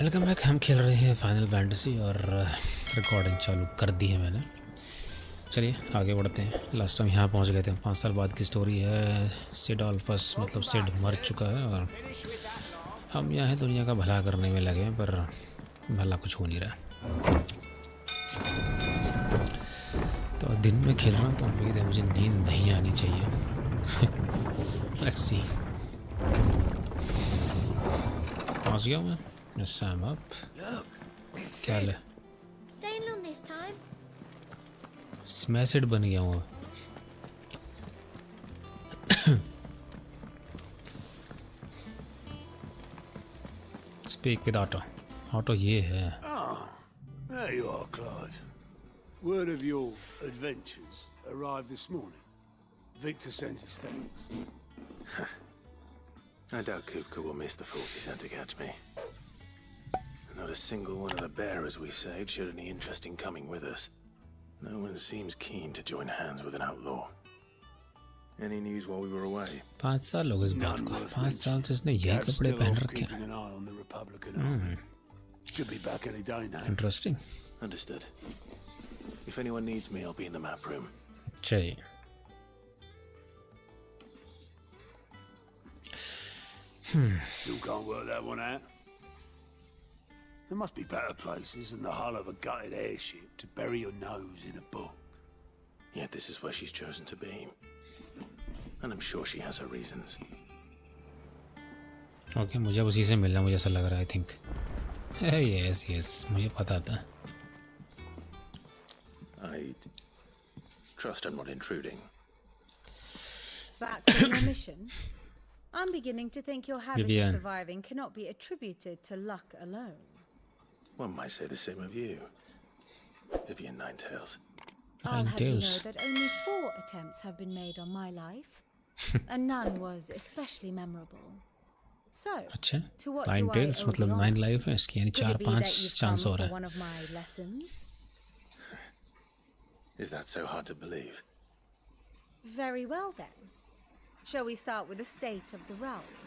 Welcome back. हम खेल रहे हैं फाइनल फैंटेसी और रिकॉर्डिंग चालू कर दी है मैंने। चलिए आगे बढ़ते हैं। लास्ट टाइम यहाँ पहुँच गए थे। 5 साल बाद की स्टोरी है। सिड ऑल्फस मतलब सिड मर चुका है और हम यहाँ हैं दुनिया का भला करने में लगे हैं, पर भला कुछ हो नहीं रहा। तो दिन में खेल रहा हूँ तो उम्मीद है मुझे नींद नहीं आनी चाहिए। Let's see. पहुँच गया मैं। I'm up. क्या ले? स्मैशड बन गया हूँ। Speak with Otto. Otto ये है। There you are, Clive. Word of your adventures arrived this morning. Victor sends his thanks. I doubt Kupka will miss the fools he sent to catch me. Not a single one of the bearers we saved showed any interest in coming with us. No one seems keen to join hands with an outlaw. Any news while we were away? 5 साल हो गए इस बात को। 5 साल से इसने यही कपड़े पहन रखे हैं। Should be back any day now. Interesting. Understood. If anyone needs me, I'll be in the map room. चाहिए। Still can't work that one out. There must be better places than the hull of a gutted airship to bury your nose in a book. Yet this is where she's chosen to be. And I'm sure she has her reasons. Okay, मुझे उसी से मिलना मुझे ऐसा लग रहा है। I think. Yes, मुझे पता था। I trust I'm not intruding. Back on your mission? I'm beginning to think your habit of surviving cannot be attributed to luck alone. One might say the same of you, Vivian Ninetails. I'll have you know that only 4 attempts have been made on my life, and none was especially memorable. So, to what do I owe मतलब 9 life है इसकी, यानी 4-5 chance हो रहा है। one of my lessons? Is that so hard to believe? Very well then. Shall we start with the state of the realm?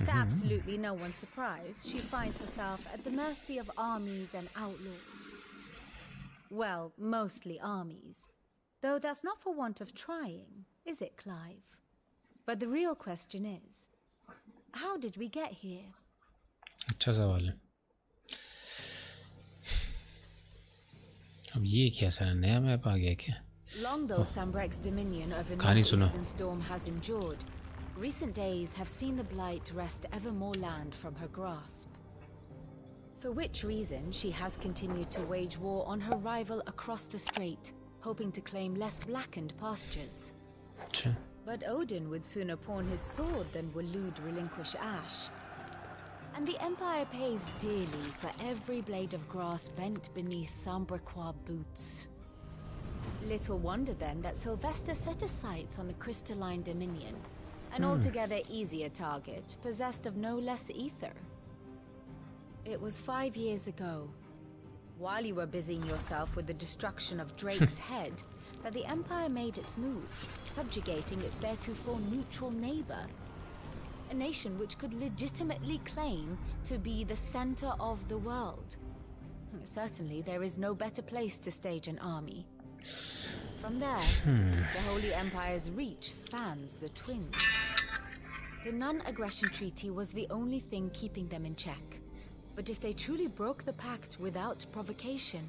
To absolutely no one's surprise, she finds herself at the mercy of armies and outlaws. Well, mostly armies. Though that's not for want of trying, is it, Clive? But the real question is, how did we get here? अच्छा सवाल है। अब ये क्या सारा नया map आ गया क्या? Long though Sambrek's dominion over northeastern storm has endured, recent days have seen the Blight wrest ever more land from her grasp. For which reason she has continued to wage war on her rival across the strait, hoping to claim less blackened pastures. अच्छा। But Odin would sooner pawn his sword than Waloed relinquish Ash. And the Empire pays dearly for every blade of grass bent beneath Sambrequois boots. Little wonder then that Sylvester set his sights on the crystalline dominion, an altogether easier target, possessed of no less ether. It was 5 years ago, while you were busying yourself with the destruction of Drake's head, that the Empire made its move, subjugating its theretofore neutral neighbor. A nation which could legitimately claim to be the center of the world. Certainly, there is no better place to stage an army. From there, the Holy Empire's reach spans the Twins. The non-aggression treaty was the only thing keeping them in check. But if they truly broke the pact without provocation,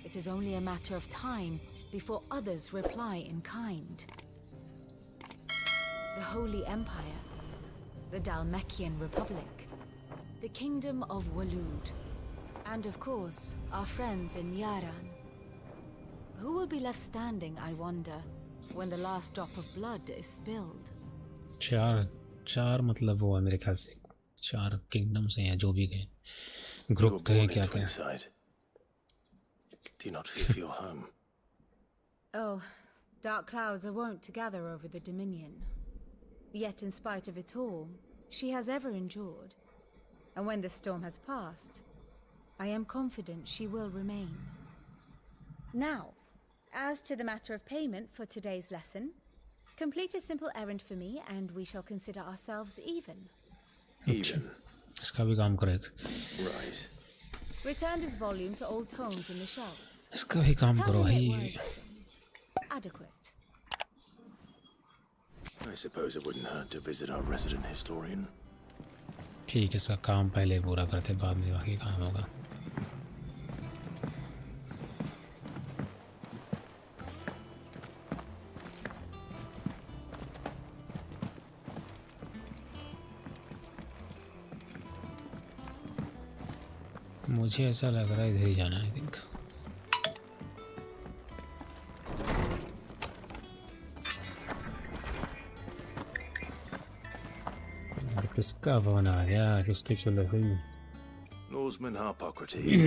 it is only a matter of time before others reply in kind. The Holy Empire, the Dalmekian Republic, the Kingdom of Waloed, and of course, our friends in Yaran. Who will be left standing, I wonder, when the last drop of blood is spilled? चार मतलब वो है मेरे ख्याल से 4 kingdoms हैं या जो भी गए ग्रुप गए क्या कहें। Do you not fear for your home? Oh, dark clouds are wont to gather over the Dominion. Yet in spite of it all, she has ever endured. And when the storm has passed, I am confident she will remain. Now, as to the matter of payment for today's lesson, complete a simple errand for me and we shall consider ourselves even. Even? इसका भी काम करो एक। Right. Return this volume to old tomes in the shelves. इसका भी काम Tell करो him भाई। it was adequate. I suppose it wouldn't hurt to visit our resident historian. ठीक है, इसका काम पहले पूरा करते, बाद में बाकी काम होगा। मुझे ऐसा लग रहा है इधर ही जाना है, आई थिंक। और किसका फोन आ गया, किसके चलो film. Norseman Harpocrates.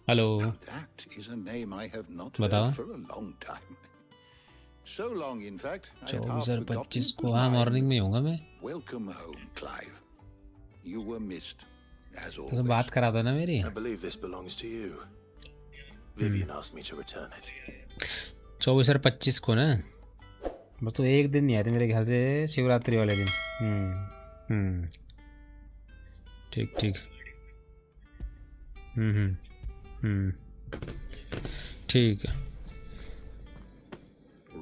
Hello, That is a name I have not बताओ। heard for a long time. So long, in fact, I had half 24/25 forgotten it को was हाँ mine. मॉर्निंग में होगा मैं। Welcome home, Clive. You were missed, as तो always. बात करा था ना मेरी। I believe this belongs to you. Vivian asked me to return it. 24/25 को ना, बस तो एक दिन नहीं आए थे मेरे ख्याल से, शिवरात्रि वाले दिन। ठीक ठीक। ठीक है।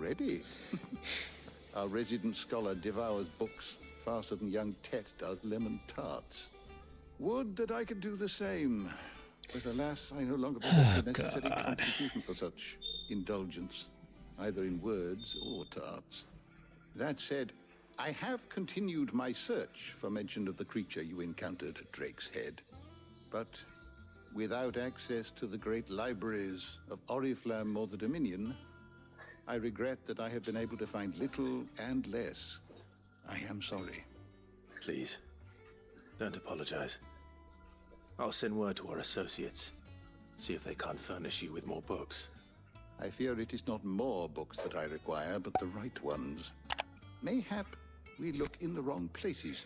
Ready? Our resident scholar devours books faster than young Tet does lemon tarts. Would that I could do the same. But alas, I no longer possess the necessary constitution for such indulgence, either in words or tarts. That said, I have continued my search for mention of the creature you encountered at Drake's Head. But without access to the great libraries of Oriflamme or the Dominion, I regret that I have been able to find little and less. I am sorry. Please, don't apologize. I'll send word to our associates. See if they can't furnish you with more books. I fear it is not more books that I require, but the right ones. Mayhap we look in the wrong places.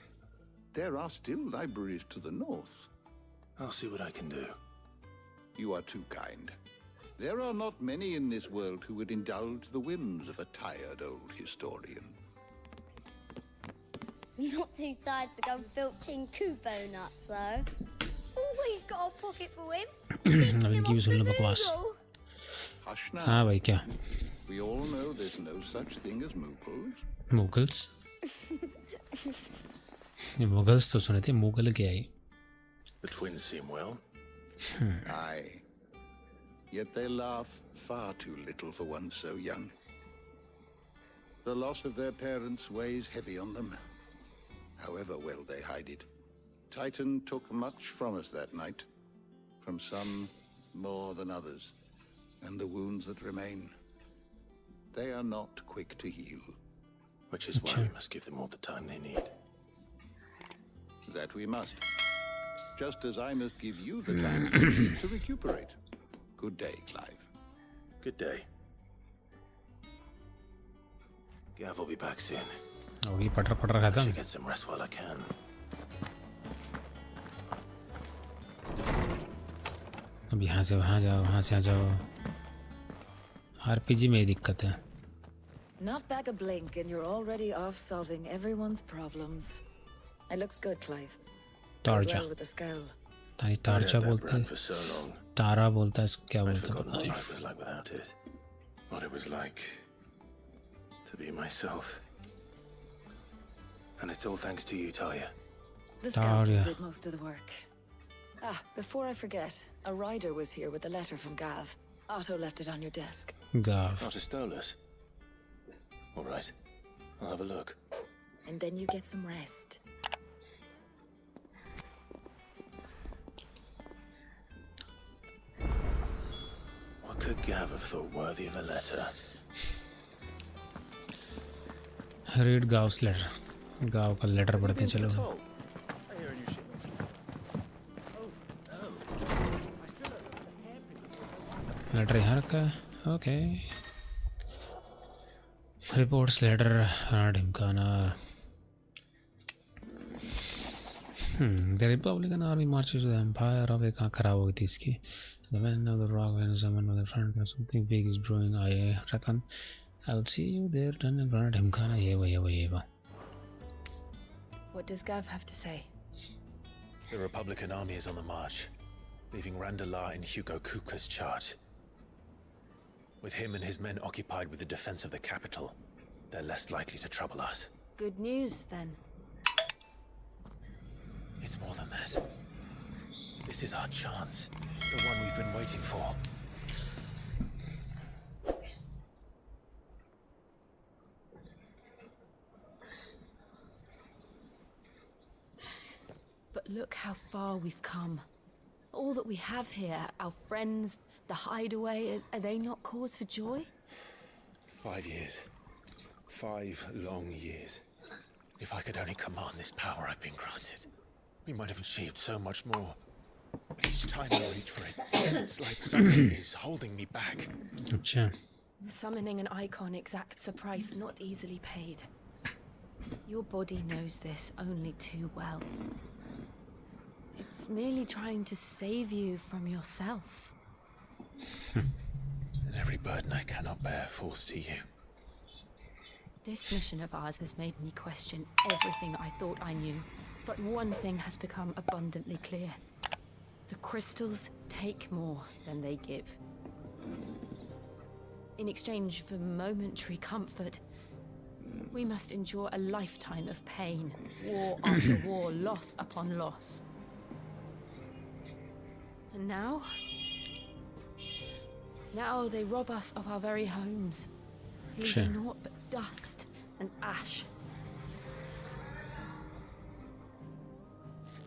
There are still libraries to the north. I'll see what I can do. You are too kind. There are not many in this world who would indulge the whims of a tired old historian. Not too tired to go filching Kubo nuts, though. Always got a pocket for him. अब इनकी भी सुन लो बकवास। Hush now. हाँ भाई, क्या We all know there's no such thing as Moogles. Mughals? ये Mughals तो सुने थे, मुगल क्या है? The twins seem well. Aye. Yet they laugh far too little for one so young. The loss of their parents weighs heavy on them, however well they hide it. Titan took much from us that night, from some more than others, and the wounds that remain, they are not quick to heal. Which is why we must give them all the time they need. That we must. Just as I must give you the time to recuperate. Good day, Clive. Good day. Gav will be back soon. और ये पटर पटर खाता Should get some rest while I can. अब यहाँ से वहाँ जाओ, वहाँ से आ जाओ। आरपीजी में ही दिक्कत है। Not back a blink and you're already off solving everyone's problems. It looks good, Clive. Goes टार्जा, well with the scowl. तानी I टार्जा had that बोलते brand हैं, for so long. तारा बोलता है, इसको क्या I'd बोलता है forgotten पता what नहीं। life was like without it. What it was like to be myself. And it's all thanks to you, Talia. The scout Talia. did most of the work. Ah, before I forget, a rider was here with a letter from Gav. Otto left it on your desk. गाफ, Not a stolus. All right. I'll have a look. And then you get some rest. What could Gav have thought worthy of a letter? Read गाव्स letter, गाँव का letter पढ़ते हैं, चलो। Letter यहाँ रखा है, okay. Reports letter, ढिमकाना। The republican army marches to the empire. अब कहाँ खराब हो गई थी इसकी। The man of the rock and someone of the front something big is brewing, I reckon I will see you there. Done ढिमकाना, ये वो। What does Gav have to say? The Republican army is on the march, leaving Randalar in Hugo Kuka's charge. With him and his men occupied with the defense of the capital, they're less likely to trouble us. Good news, then. It's more than that. This is our chance, the one we've been waiting for. But look how far we've come. All that we have here, our friends, the hideaway, are they not cause for joy? 5 years. 5 long years. If I could only command this power I've been granted, we might have achieved so much more. Each time I reach for it, it's like something is holding me back. अच्छा Summoning an icon exacts a price not easily paid. Your body knows this only too well. It's merely trying to save you from yourself. And every burden I cannot bear falls to you. This mission of ours has made me question everything I thought I knew. But one thing has become abundantly clear. The crystals take more than they give. In exchange for momentary comfort, we must endure a lifetime of pain, war after war, loss upon loss. And now they rob us of our very homes, leaving naught but dust and ash.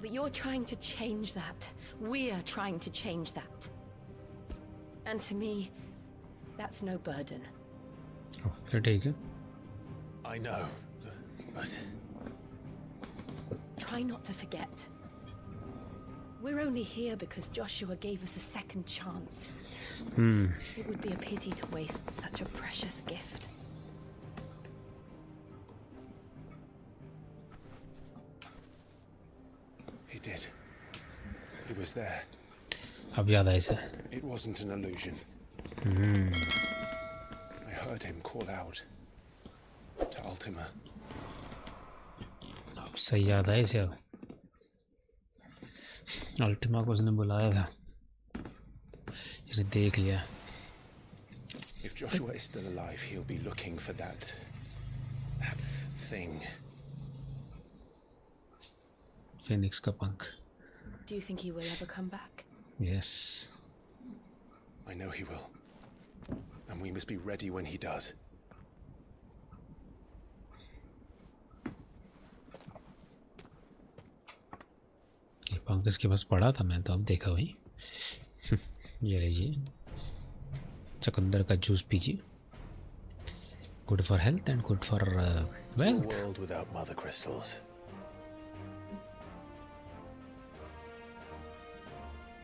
But you're trying to change that. We're trying to change that. And to me, that's no burden. फिर ठीक है I know, but Try not to forget. We're only here because Joshua gave us a second chance. It would be a pity to waste such a precious gift. he did. He was there. अब याद आया इसे It wasn't an illusion. I heard him call out to Ultima. अब सही याद आया इसे अब अल्टीमा को उसने बुलाया था इसने देख लिया If Joshua is still alive, he'll be looking for that thing. Phoenix का पंख Do you think he will ever come back? Yes I know he will. And we must be ready when he does. ये पंख इसके पास पड़ा था मैं तो अब देखा वही ये लीजिए चुकंदर का जूस पीजिए good for health and good for A wealth world without mother crystals.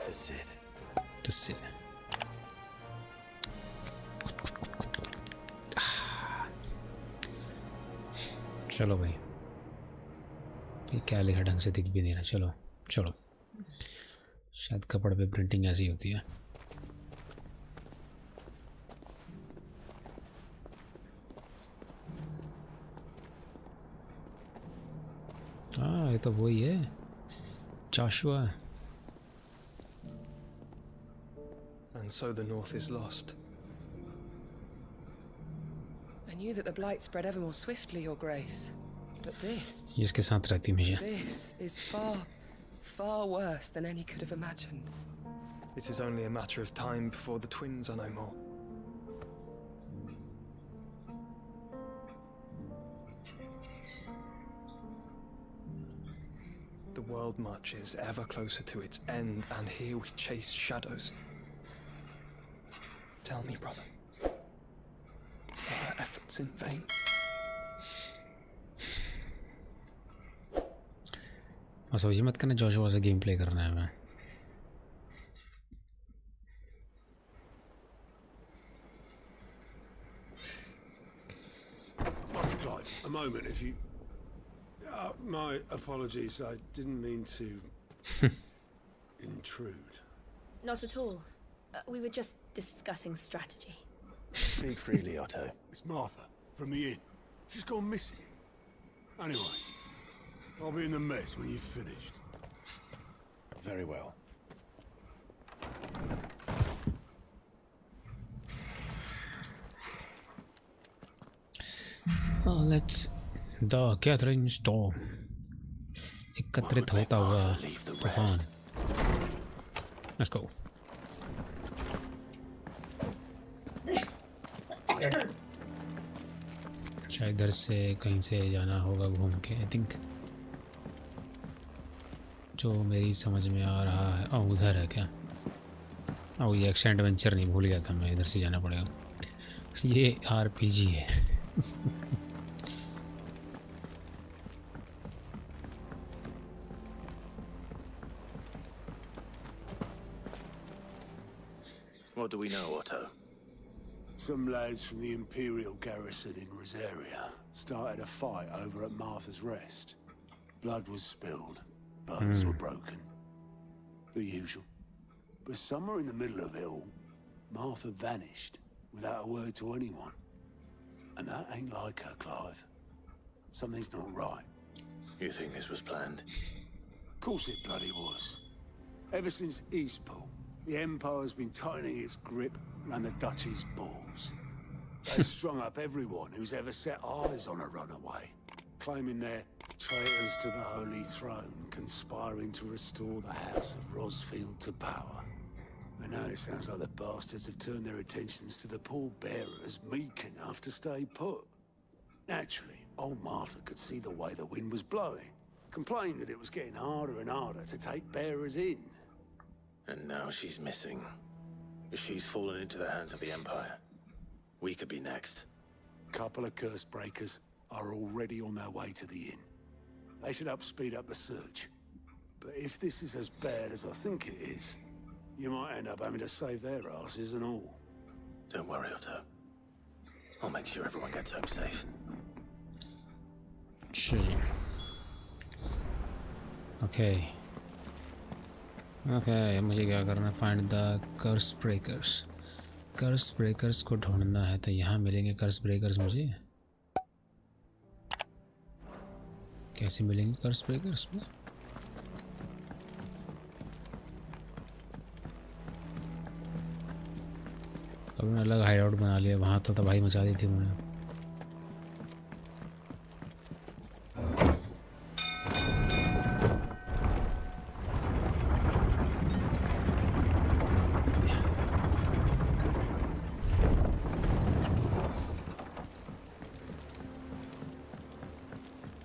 To Zed. to see चलो भाई ये क्या लिखा ढंग से दिख भी नहीं रहा चलो चलो शायद कपड़े पे प्रिंटिंग ऐसी होती है हाँ ये तो वही है Joshua And so the North is lost. I knew that the blight spread ever more swiftly, Your Grace. But this, ये इसके साथ रहती हमेशा this is far, far worse than any could have imagined. It is only a matter of time before the twins are no more. The world marches ever closer to its end, and here we chase shadows. Tell me, brother, are our efforts in vain? और समझिए मत करना Joshua से game play करना है मैं Master Clive, a moment, if you... my apologies, I didn't mean to... intrude. Not at all. We were just discussing strategy. Speak freely, Otto. It's Martha, from the inn. She's gone missing. Anyway, I'll be in the mess when you've finished. Very well. Oh, let's the gathering storm. एकत्रित होता हुआ तूफान. Let's go. शायद इधर से कहीं से जाना होगा घूम के. आई थिंक जो मेरी समझ में आ रहा है. ओह उधर है क्या? ओह ये एक्शन एडवेंचर नहीं, भूल गया था मैं. इधर से जाना पड़ेगा. ये आरपीजी है. What do we know, Otto? Some lads from the Imperial garrison in Rosaria started a fight over at Martha's Rest. Blood was spilled, bones were broken. The usual. But somewhere in the middle of it all, Martha vanished without a word to anyone. And that ain't like her, Clive. Something's not right. You think this was planned? Of course it bloody was. Ever since Eastpool, the Empire's been tightening its grip around the Duchy's balls. They've strung up everyone who's ever set eyes on a runaway, claiming they're traitors to the Holy Throne, conspiring to restore the House of Rosfield to power. And now it sounds like the bastards have turned their attentions to the pallbearers meek enough to stay put. Naturally, old Martha could see the way the wind was blowing, complained that it was getting harder and harder to take bearers in. And now she's missing. If she's fallen into the hands of the Empire, we could be next. Couple of curse breakers are already on their way to the inn. They should help speed up the search. But if this is as bad as I think it is, you might end up having to save their asses and all. Don't worry, Otto. I'll make sure everyone gets home safe. Okay. Okay, मुझे क्या करना? Find the curse breakers. Curse breakers को ढूंढना है, तो यहाँ मिलेंगे curse breakers मुझे. कैसे मिलेंगे curse breakers में? अब उन्होंने अलग हाइडआउट बना लिया. वहाँ तो तबाही मचा दी थी उन्होंने.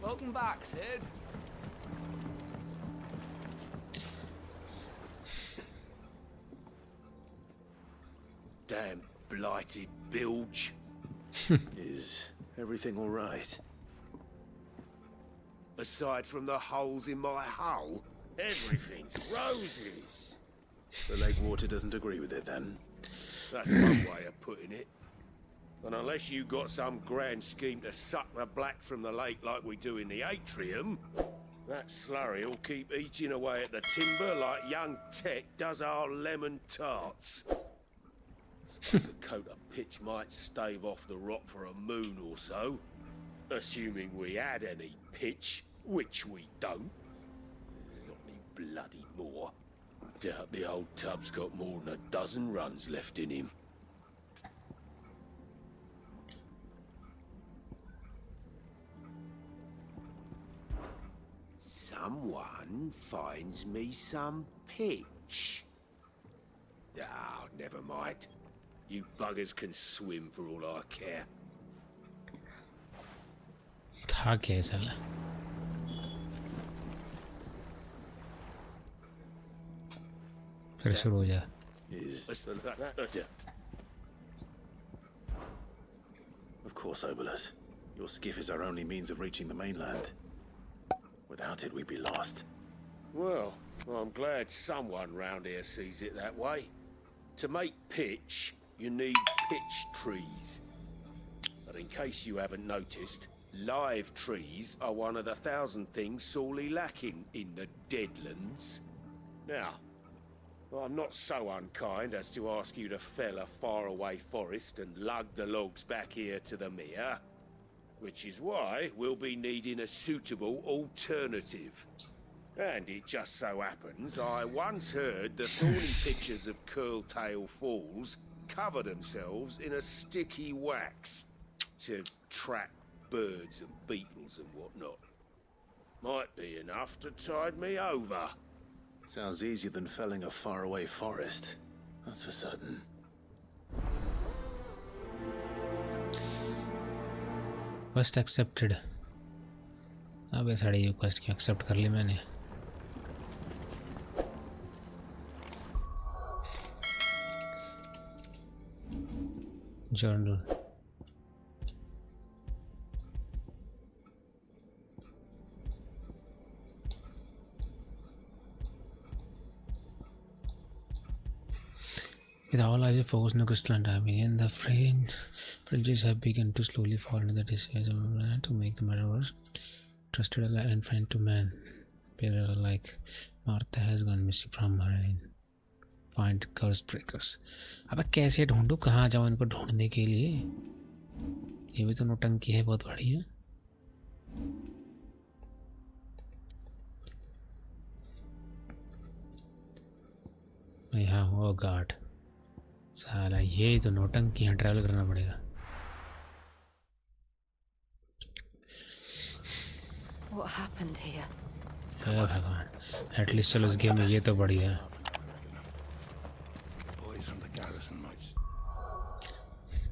Welcome back, Sid. Damn blighted bilge. Is everything all right? Aside from the holes in my hull, everything's roses. The lake water doesn't agree with it, then? That's one way of putting it. And unless you got some grand scheme to suck the black from the lake like we do in the atrium, that slurry will keep eating away at the timber like young Tech does our lemon tarts. Suppose a coat of pitch might stave off the rot for a moon or so, assuming we had any pitch, which we don't. Not any bloody more. Doubt the old tub's got more than a dozen runs left in him. Someone finds me some pitch. Ah, never mind. You buggers can swim for all I care. था क्या साला? फिर शुरू हो जा. Of course, Obolus. Your skiff is our only means of reaching the mainland. Without it, we'd be lost. Well, I'm glad someone round here sees it that way. To make pitch, you need pitch trees. But in case you haven't noticed, live trees are one of the 1,000 things sorely lacking in the Deadlands. Now, I'm not so unkind as to ask you to fell a faraway forest and lug the logs back here to the mere. which is why we'll be needing a suitable alternative. And it just so happens I once heard the thorny pitchers of Curltail Falls cover themselves in a sticky wax to trap birds and beetles and whatnot. Might be enough to tide me over. Sounds easier than felling a faraway forest. That's for certain. Quest accepted. अब ये सारी quest की accept कर ली मैंने. Journal. With all eyes focused on the crystalline diamond, the fringes have begun to slowly fall into the disguise of man to make the matter worse. Trusted ally and friend to man, pair alike. Martha has gone missing from her inn. Find curse breakers. अब कैसे ढूंढूं, कहाँ जाऊँ इनको ढूंढने के लिए? ये भी तो नौटंकी है बहुत बढ़िया. यहाँ वो गार्ड. साला ये तो नौटंकी यहाँ ट्रैवल करना पड़ेगा. What happened here? भगवान. एटलीस्ट चलो इस गेम में ये तो बढ़िया है.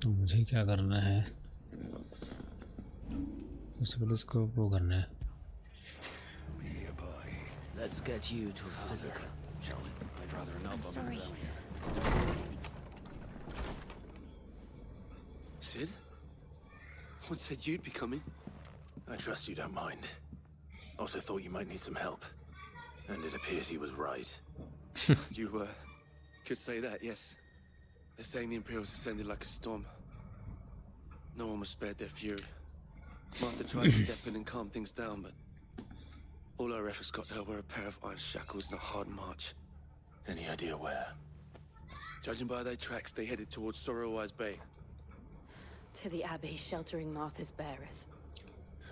तो मुझे क्या करना है? उससे पहले इसको वो करना है. Let's get you to physical, shall we? I'd rather not. I'm sorry. Sid? What said you'd be coming? I trust you don't mind. Also thought you might need some help. And it appears he was right. You, could say that, yes. They're saying the Imperials ascended like a storm. No one was spared their fury. Martha tried to step in and calm things down, but all our efforts got her were a pair of iron shackles and a hard march. Any idea where? Judging by their tracks, they headed towards Sorrowwise Bay. To the Abbey sheltering Martha's bearers.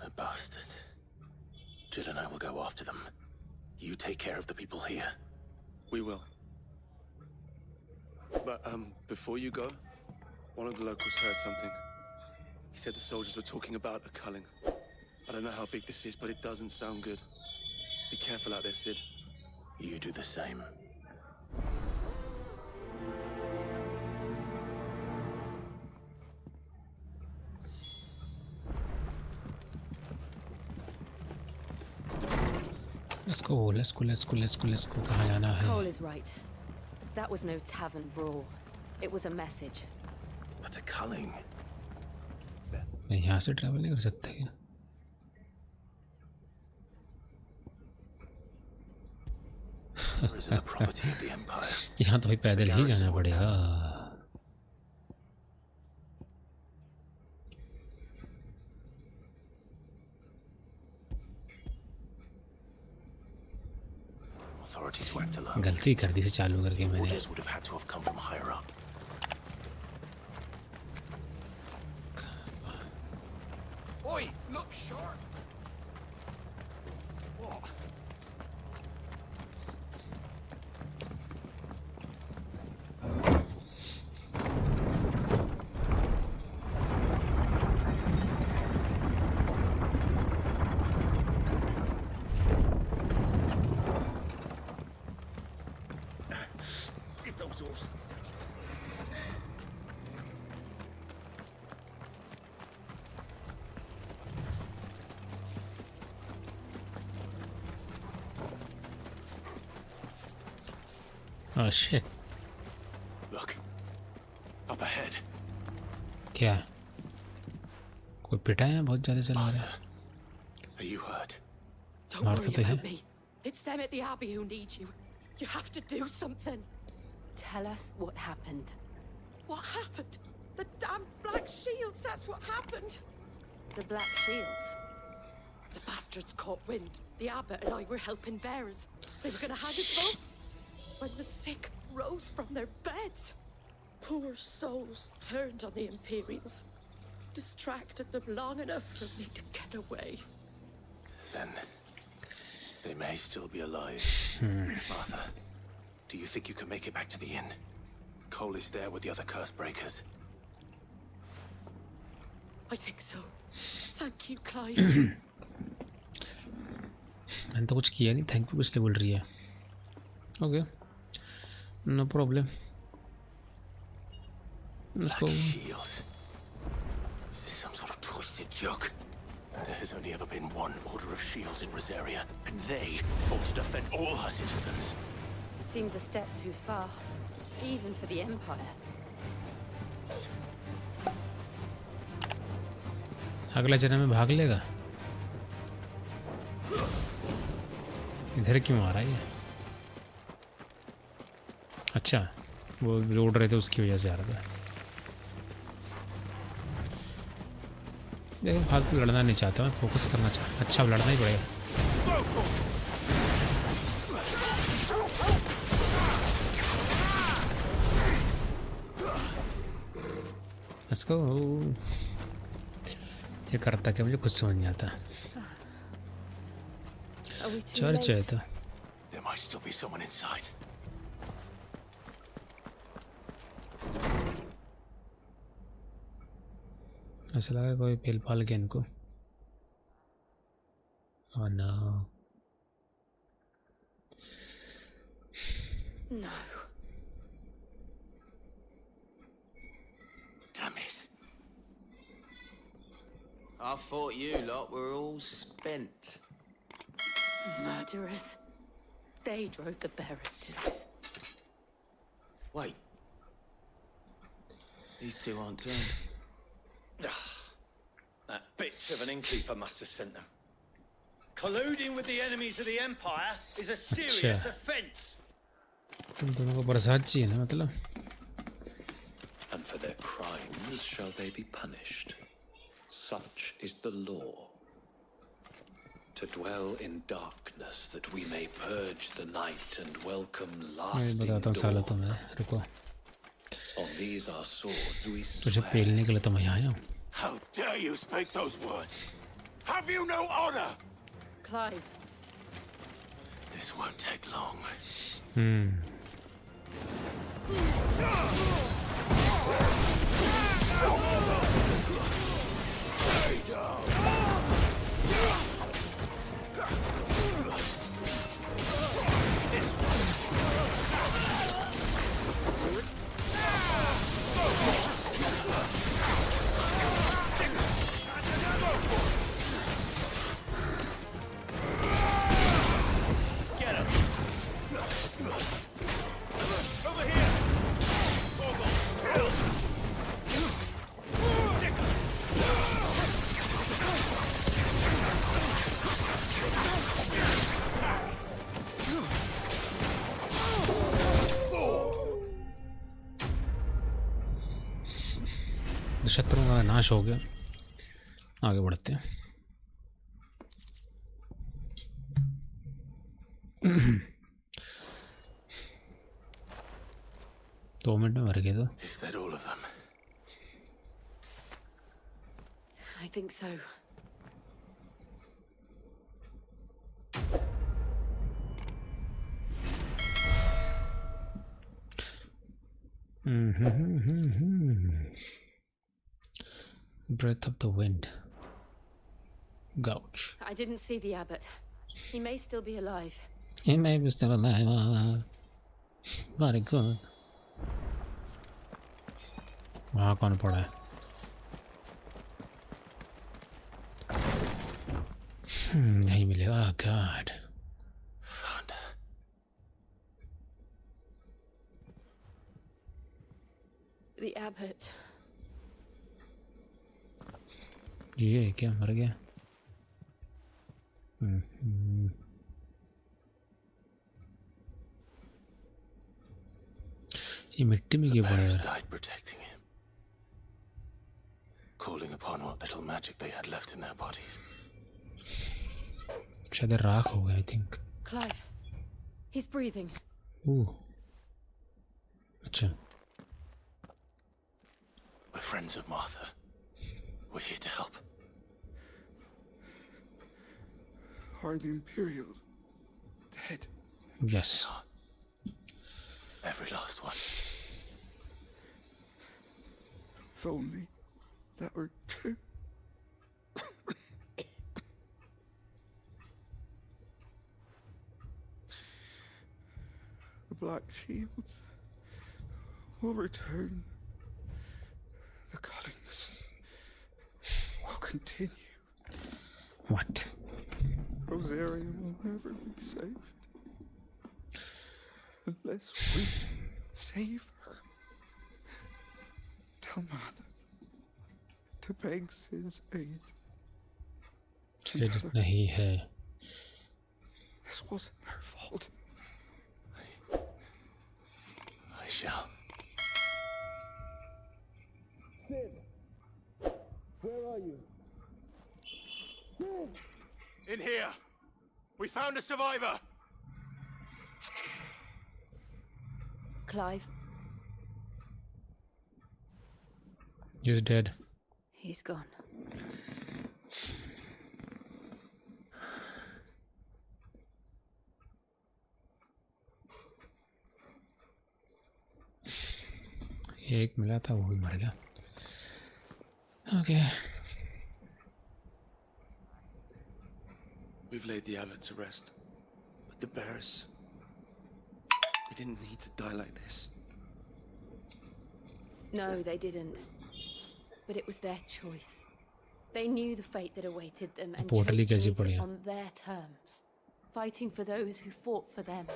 The bastards. Jill and I will go after them. You take care of the people here. We will. But, before you go, one of the locals heard something. He said the soldiers were talking about a culling. I don't know how big this is, but it doesn't sound good. Be careful out there, Sid. You do the same. Let's go, let's go, let's go, let's go, let's go. कहाँ जाना है? Cole is right. That was no tavern brawl. It was a message. But a culling. मैं यहाँ से travel नहीं कर सकता क्या? Or is it the property of the Empire? यहाँ तो भाई पैदल ही जाना पड़ेगा. Authorities whacked alone. गलती कर दी से चालू करके मैंने. Orders would have had to have come from higher up. Oi, look sharp. What? Give those horses a touch. Oh shit. Look. Up ahead. क्या? कोई पिटा है? बहुत ज़्यादा चला रहा है. Are you hurt? Don't Martha worry तो है. about me. It's them at the Abbey who need you. You have to do something. Tell us what happened. What happened? The damn Black Shields, that's what happened. The Black Shields? The bastards caught wind. The abbot and I were helping bearers. They were gonna hang us both. When the sick rose from their beds, poor souls turned on the Imperials. distracted them long enough for me to get away. Then they may still be alive. Martha, do you think you can make it back to the inn? Cole is there with the other curse breakers. I think so. Thank you, Clive. मैंने तो कुछ किया नहीं, thank you किस लिए बोल रही है? Okay, no problem, let's go. Shield. Is this some sort of twisted joke? There has only ever been one order of shields in Rosaria, and they fought to defend all her citizens. It seems a step too far, even for the Empire. अगला जन्म में भाग लेगा? इधर क्यों आ रहा है ये? अच्छा, वो रोड रहे थे उसकी वजह से आ रहा था। देखो फालतू लड़ना नहीं चाहता मैं, फोकस करना चाहता। अच्छा, लड़ना ही पड़ेगा। Let's go। ये करता क्या मुझे कुछ समझ नहीं आता। चर्च है तो। There might still be someone inside. ऐसा लगा कोई पेल पाल गया इनको। Oh no। No. Damn it. I thought you lot were all spent. Murderers. They drove the bearers to this. Wait. These two aren't turned. That bitch of an innkeeper must have sent them. Colluding with the enemies of the Empire is a serious offence. तुम दोनों को बरसात चाहिए ना मतलब? And for their crimes shall they be punished. Such is the law. To dwell in darkness that we may purge the night and welcome lasting dawn. On these our swords we swear. How dare you speak those words? Have you no honor? Clive. This won't take long. शत्रुओं का नाश हो गया। आगे बढ़ते हैं। दो minute में मर गए तो। Is that all of them? I think so. Breath of the wind. Gouge. I didn't see the abbot. He may still be alive. He may be still alive. Very good. वहाँ कौन पड़ा है? नहीं मिलेगा। God. Found her. The abbot. ये क्या मर गया? ये मिट्टी में क्यों पड़ा है? Died protecting him, calling upon what little magic they had left in their bodies. शायद राख हो गया, I think. Clive, he's breathing. अच्छा. We're friends of Martha. We're here to help. Are the Imperials dead? Yes. Every last one. If only that were true. The Black Shields will return. The cuttings will continue. What? Rosaria will never be saved unless we save her. Tell Mother to beg Sid's aid. Sid nahi hai. This wasn't her fault. I shall. Sid, where are you? Sid! In here! We found a survivor! Clive, He's dead. he's gone. एक मिला था वो भी मर गया. Okay. We've laid the abbot to rest, but the bearers, they didn't need to die like this. No, they didn't. But it was their choice. They knew the fate that awaited them and chose to meet it on their terms, fighting for those who fought for them.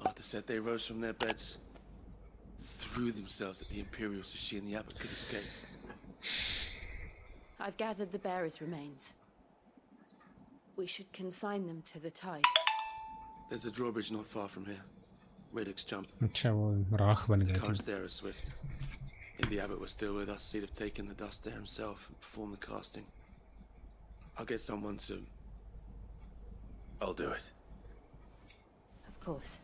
Martha said they rose from their beds, threw themselves at the Imperials so she and the abbot could escape. I've gathered the bearers' remains. We should consign them to the tide. There's a drawbridge not far from here. Radix jump. अच्छा वो राख बन The गए थे. currents there are swift. If the abbot was still with us, he'd have taken the dust there himself and performed the casting. I'll get someone to... I'll do it. Of course.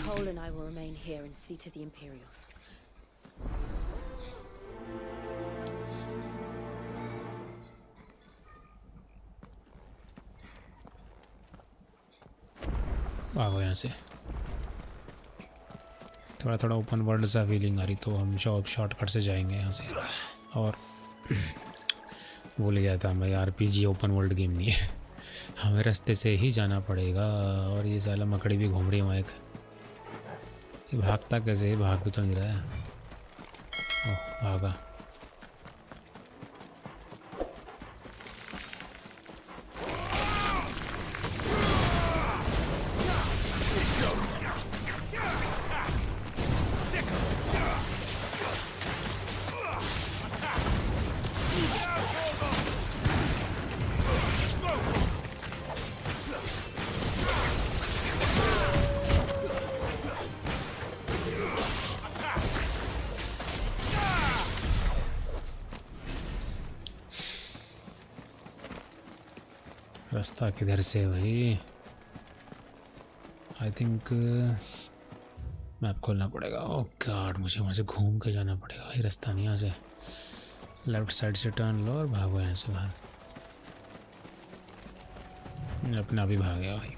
Cole and I will remain here and see to the Imperials. भागो यहाँ से. थोड़ा थोड़ा open world सा feeling आ रही, तो हम shortcut से जाएंगे यहाँ से. और भूल गया था मैं, RPG ओपन वर्ल्ड गेम नहीं है, हमें रास्ते से ही जाना पड़ेगा. और ये साला मकड़ी भी घूम रही है वहाँ एक. ये भागता कैसे, भाग भी तो नहीं रहा है. ओह भागा. रास्ता किधर से है भाई? आई थिंक मैप खोलना पड़ेगा. ओह गॉड, मुझे वहाँ से घूम के जाना पड़ेगा. ये रास्ता नहीं, यहाँ से लेफ्ट साइड से टर्न लो और भागो यहाँ से बाहर. अपना भी भाग गया भाई.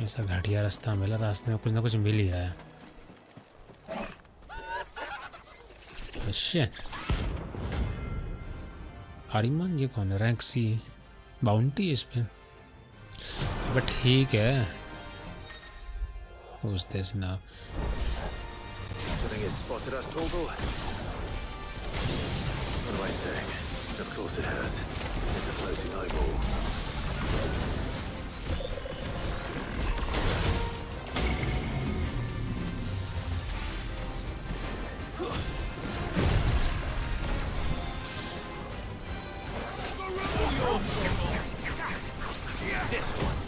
ऐसा घटिया रास्ता मिला, रास्ते में कुछ ना कुछ मिल ही रहा है. अच्छा आरिमान, ये कौन है? रैंक सी बाउंटी इस पे, बट ठीक है. Who's this now? Nothing has spotted us, Torval. What am I saying? Of course it has. It's a floating eyeball. This one.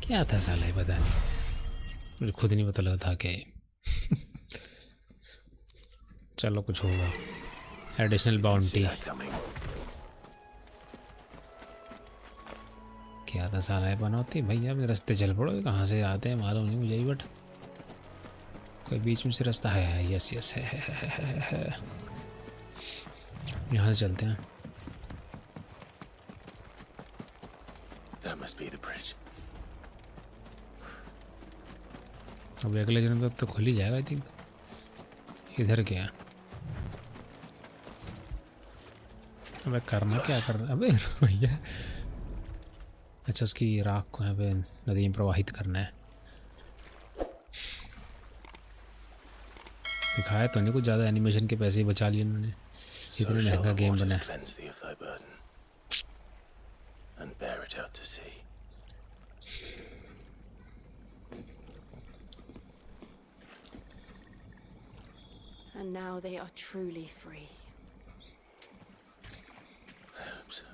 क्या था साला ये, पता नहीं, मुझे खुद नहीं पता लगा था क्या ये। चलो कुछ होगा, एडिशनल बाउंटी। क्या था साला ये बनौती, भैया अपने रास्ते चल पड़ो, कहाँ से आते हैं मालूम नहीं मुझे ही, बट कोई बीच में से रास्ता है। यस यस है। यहाँ से चलते हैं। That must be the bridge. अब अगले जन्म तक तो खुल ही जाएगा आई थिंक। इधर क्या, अबे करना क्या कर रहा है अबे भैया। अच्छा उसकी राख को यहाँ पे नदी में प्रवाहित करना है। दिखाया तो नहीं कुछ ज़्यादा, एनिमेशन के पैसे ही बचा लिए उन्होंने, इतना महंगा गेम बना है। And now they are truly free. I hope so.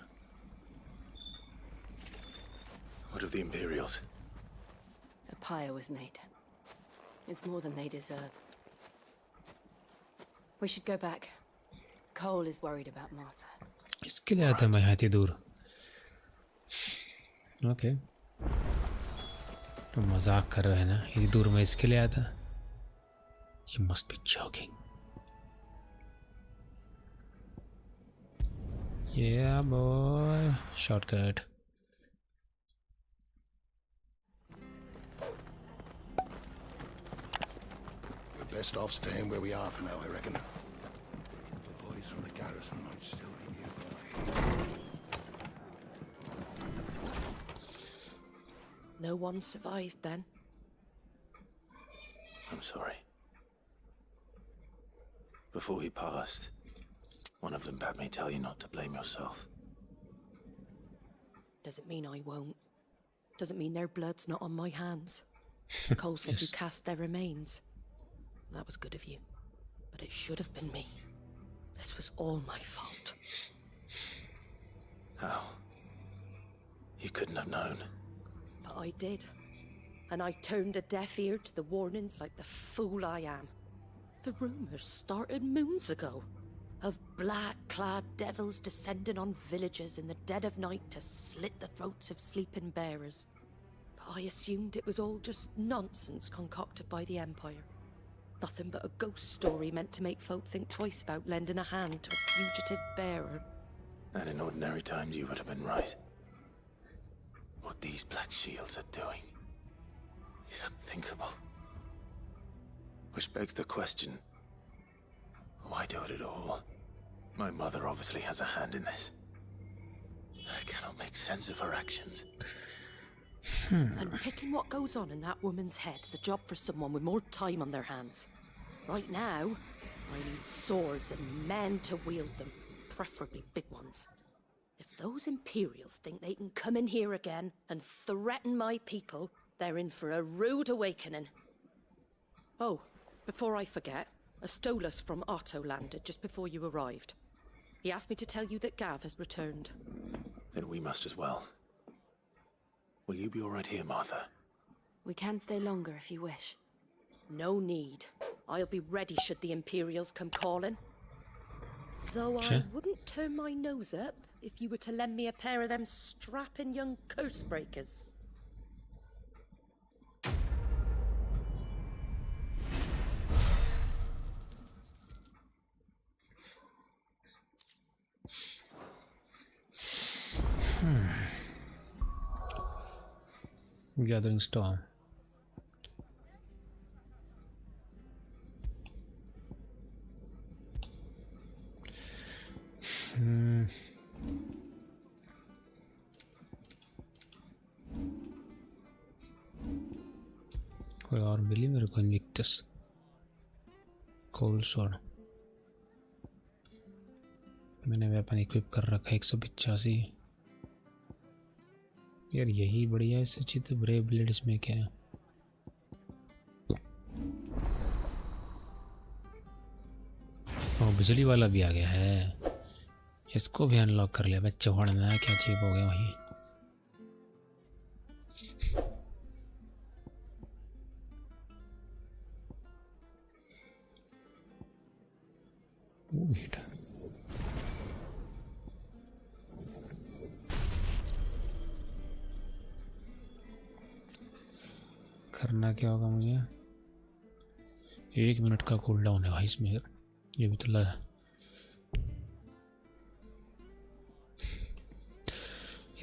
What of the Imperials? A pyre was made. It's more than they deserve. We should go back. Cole is worried about Martha. इसके लिए आता मैं यहाँ इतनी दूर। Okay, तो मजाक कर रहे हैं ना, इतनी दूर मैं इसके लिए आया था। You must be joking. Yeah boy, shortcut. We're best off staying where we are for now, I reckon. The boys from the garrison might still be nearby. No one survived then. I'm sorry. Before he passed, one of them bade me tell you not to blame yourself. Doesn't mean I won't. Doesn't mean their blood's not on my hands. Cole said you cast their remains. That was good of you. But it should have been me. This was all my fault. How? You couldn't have known. But I did. And I turned a deaf ear to the warnings like the fool I am. The rumors started moons ago. Of black-clad devils descending on villages in the dead of night to slit the throats of sleeping bearers. But I assumed it was all just nonsense concocted by the Empire. Nothing but a ghost story meant to make folk think twice about lending a hand to a fugitive bearer. And in ordinary times you would have been right. What these Black Shields are doing is unthinkable. Which begs the question, why do it at all? My mother obviously has a hand in this. I cannot make sense of her actions. And picking what goes on in that woman's head is a job for someone with more time on their hands. Right now, I need swords and men to wield them, preferably big ones. If those Imperials think they can come in here again and threaten my people, they're in for a rude awakening. Oh, before I forget, a Stolas from Otto landed just before you arrived. He asked me to tell you that Gav has returned. Then we must as well. Will you be all right here, Martha? We can stay longer if you wish. No need. I'll be ready should the Imperials come calling. Though I wouldn't turn my nose up if you were to lend me a pair of them strapping young curse breakers. Gathering storm. कोई और मिली मेरे को Invictus cold sword. मैंने weapon equip कर रखा है 185। यार यही बढ़िया है, इससे अच्छी तो ब्रेव ब्लेड। इसमें क्या है? बिजली वाला भी आ गया है। इसको भी अनलॉक कर लिया। बच्चे पढ़ना है क्या चीप हो गया वहीं। करना क्या होगा मुझे? 1 मिनट का कूल डाउन है भाई इसमें। ये भी तो लगा।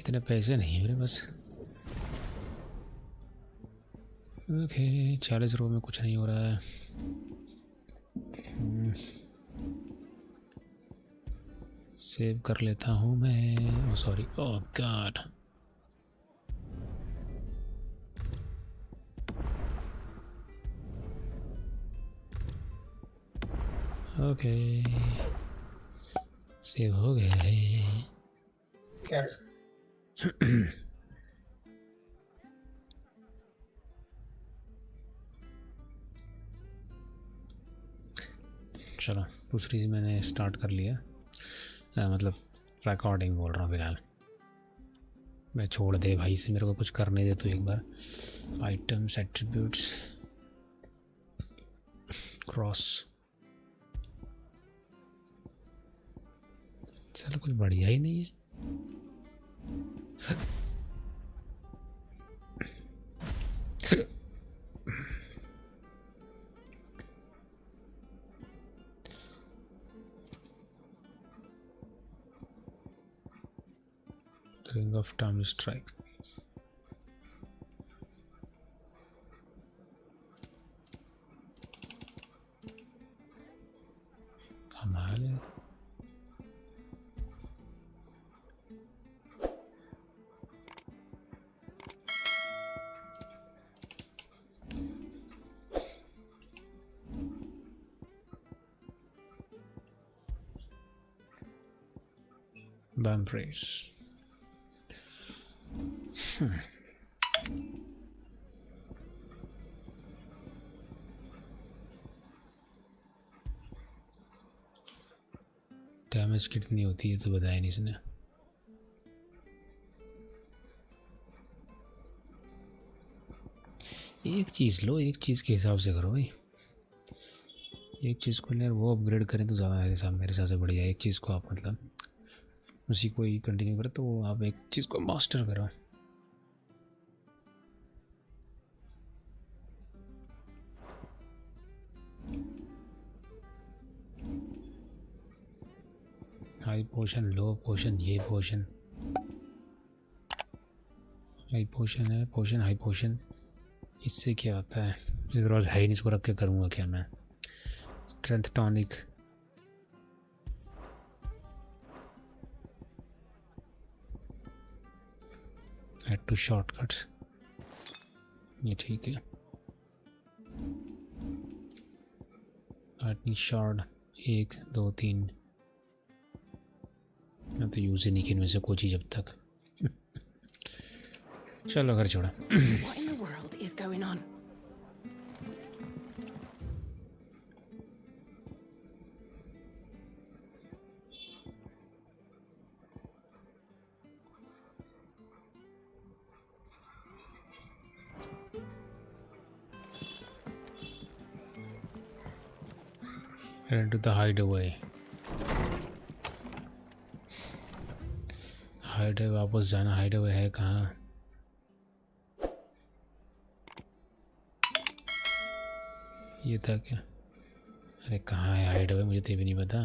इतने पैसे नहीं है मेरे पास। ओके 40 रो में कुछ नहीं हो रहा है। सेव कर लेता हूँ मैं। सॉरी, ओह गॉड। ओके सेव हो गया है। चलो दूसरी मैंने स्टार्ट कर लिया। मतलब रिकॉर्डिंग बोल रहा हूँ फिलहाल। मैं छोड़ दे भाई से, मेरे को कुछ करने दे तो एक बार। Items, attributes, cross. चलो कुछ बढ़िया ही नहीं है। Ring of Time Strike. कमाल है। Vampires. डैमेज कितनी होती है तो बताया नहीं इसने। एक चीज़ लो, एक चीज़ के हिसाब से करो भाई। एक चीज़ को ले वो अपग्रेड करें तो ज़्यादा मेरे हिसाब से बढ़िया। एक चीज़ को आप मतलब उसी को ही कंटिन्यू करें तो आप एक चीज़ को मास्टर करो। हाई पोशन, लो पोशन, ये पोशन, हाई पोशन है, पोशन हाई पोशन। इससे क्या होता है? इस रोज हाई इसको रख के करूँगा क्या मैं? Strength tonic, add to shortcuts, ये ठीक है। आर्टनी शॉर्ड 1 2 3। मैं तो यूज ही नहीं की इनमें से कोई चीज़ अब तक। चलो घर छोड़ा। What in the world is going on? Head to the hideaway. हाइडवे वापस जाना। हाइडवे है कहाँ? ये था क्या? अरे कहाँ है हाइडवे? मुझे तो भी नहीं पता।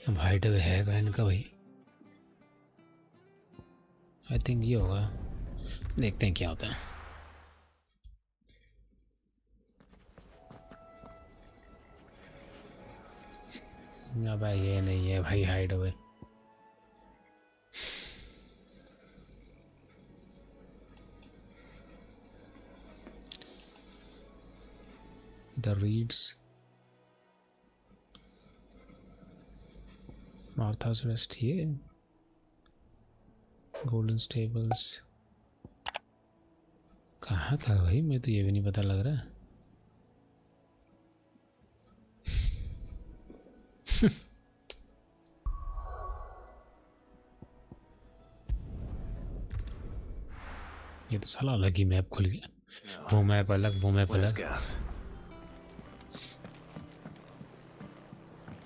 अब हाइडवे है कहाँ इनका भाई? आई थिंक ये होगा। देखते हैं क्या होता है। भाई ये नहीं है भाई हाइडवे। द रीड्स मार्थास वेस्ट ये गोल्डन स्टेबल्स कहाँ था भाई? मैं तो ये भी नहीं पता लग रहा। ये तो साला अलग ही मैप खुल गया। वो मैप अलग, वो मैप अलग।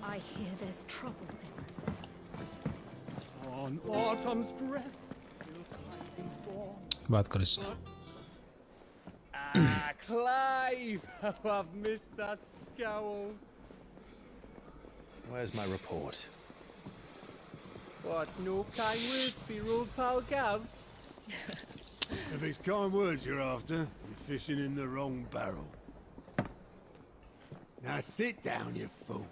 I hear there's trouble there. On autumn's breath, till tidings born. बात करो इससे। Ah, Clive! How I've missed that scowl. Where's my report? What, no kind words to be ruled, pal Gav? If it's kind words you're after, you're fishing in the wrong barrel. Now sit down, you fool.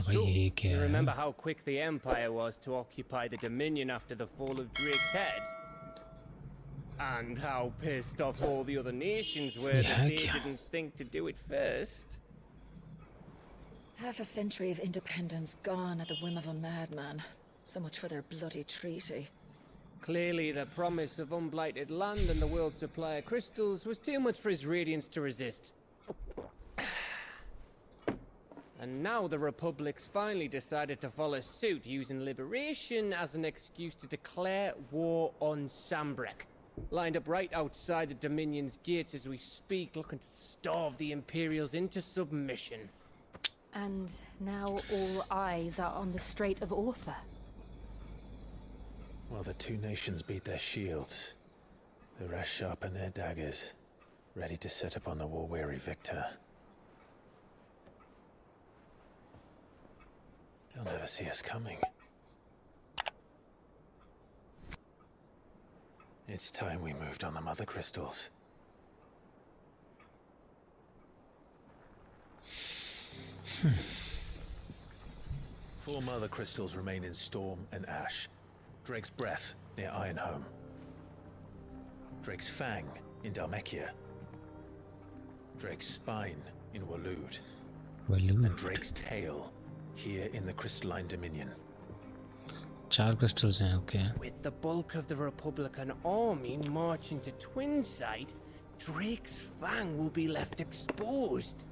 So, you remember how quick the Empire was to occupy the Dominion after the fall of Drake's Head? And how pissed off all the other nations were that they didn't think to do it first? Half a century of independence gone at the whim of a madman. So much for their bloody treaty. Clearly, the promise of unblighted land and the world's supply of crystals was too much for his radiance to resist. And now the Republic's finally decided to follow suit, using liberation as an excuse to declare war on Sambrek. Lined up right outside the Dominion's gates as we speak, looking to starve the Imperials into submission. And now all eyes are on the Strait of Author. Well, the two nations beat their shields. The rest sharpen their daggers, ready to set upon the war-weary victor. They'll never see us coming. It's time we moved on the mother crystals. Four mother crystals remain in Storm and Ash. Drake's Breath near Ironhome. Drake's Fang in Dhalmekia. Drake's Spine in Waloed. And Drake's Tail here in the Crystalline Dominion. 4 crystals हैं, okay. With the bulk of the Republican army marching to Twinside, Drake's Fang will be left exposed.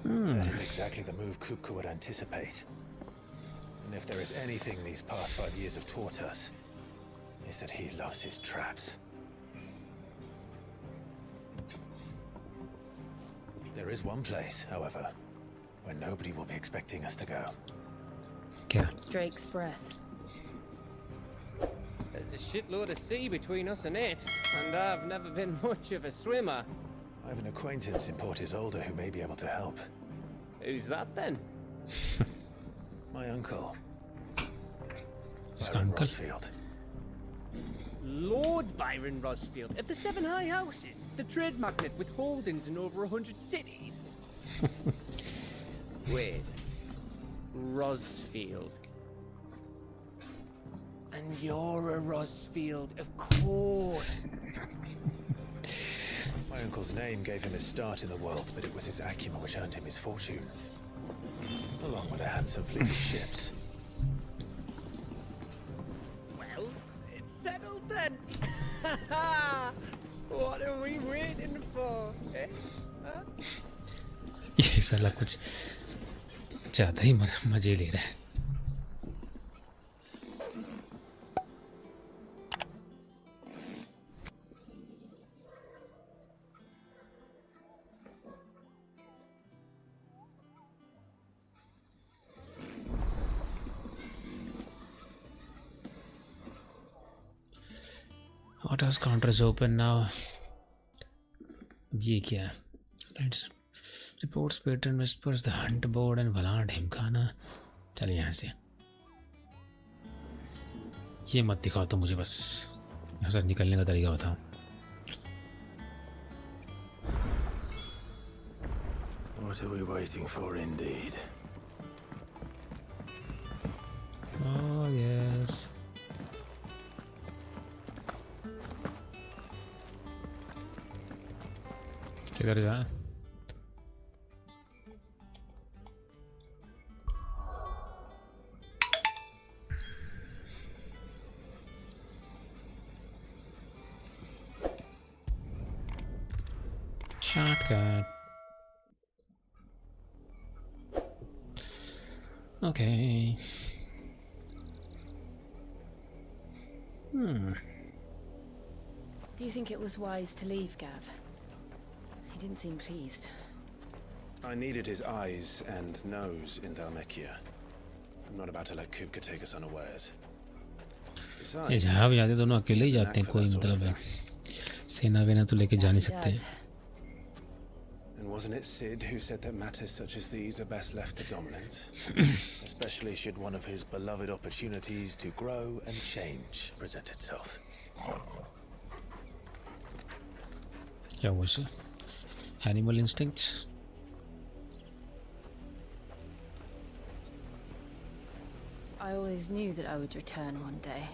That is exactly the move Kupka would anticipate. And if there is anything these past 5 years have taught us, is that he loves his traps. There is one place, however, where nobody will be expecting us to go. Yeah. Drake's Breath. There's a shitload of sea between us and it, and I've never been much of a swimmer. I have an acquaintance in Port Isolde who may be able to help. Who's that then? My uncle. Byron Rosfield. Lord Byron Rosfield of the Seven High Houses, the trade magnate with holdings in over 100 cities. Wait, Rosfield. And you're a Rosfield, of course. My uncle's name gave him his start in the world, but it was his acumen which earned him his fortune. Along with a handsome fleet of ships. Well, it's settled then. What are we waiting for? Eh? Huh? ये साला कुछ ज़्यादा ही मजे ले रहा है. Autos counter is open now. ये क्या है? Let's reports pattern whispers the hunt board and भला ढिमकाना. चलिए यहाँ से. ये मत दिखाओ तो मुझे बस यहाँ से निकलने का तरीका बताओ. What are we waiting for, indeed? Oh yes. किधर जा? Shortcut. Okay. Do you think it was wise to leave, Gav? He didn't seem pleased. I needed his eyes and nose in Dhalmekia. I'm not about to let Kupka take us unawares. ये जहाँ भी जाते दोनों अकेले ही जाते हैं, कोई मतलब है सेना वेना तो लेके जा नहीं सकते. And wasn't it Sid who said that matters such as these are best left to dominance? Especially should one of his beloved opportunities to grow and change present itself. क्या वो से? Animal instincts. I always knew that I would return one day.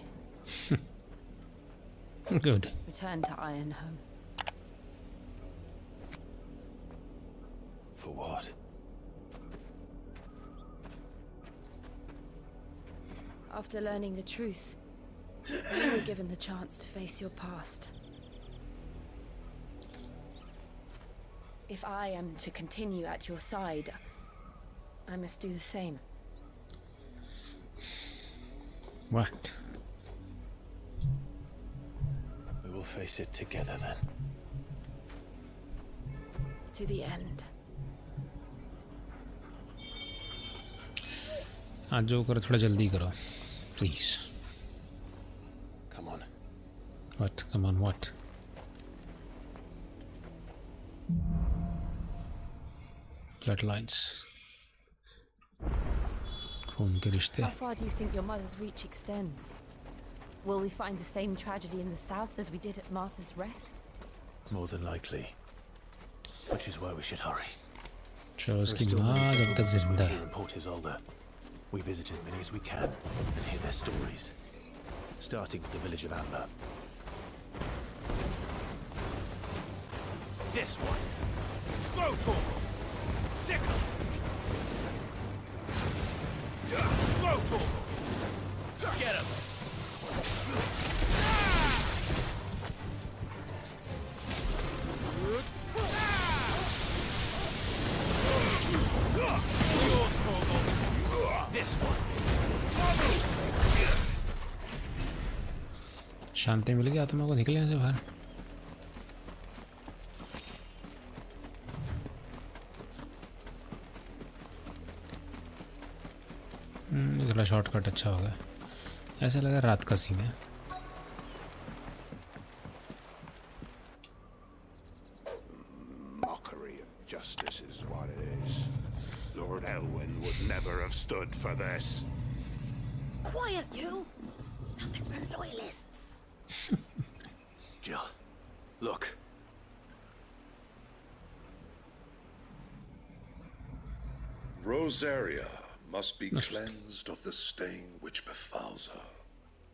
Good. Return to Ironhome. For what? After learning the truth, you were given the chance to face your past. If I am to continue at your side, I must do the same. What? We will face it together then. To the end. आज जो करो थोड़ा जल्दी करो, please. Come on. What? Come on, what? Bloodlines. खून के रिश्ते. How far do you think your mother's reach extends? Will we find the same tragedy in the south as we did at Martha's Rest? More than likely. Which is why we should hurry. चलो उसकी माँ जब तक जिंदा है. Port is older. We visit as many as we can and hear their stories. Starting with the village of Amber. This one. Throw torque. Sickle. Throw torque. Get him. Yours, Torgal. This one. शांति मिल गई आत्मा को, निकले यहाँ से बाहर. थोड़ा shortcut अच्छा होगा. ऐसा लगा रात का सीन है. Mockery of justice is what it is. Lord Elwyn would never have stood for this. Quiet, you! Nothing but loyalists. Jill, look. Rosaria must be cleansed of the stain which befouls her,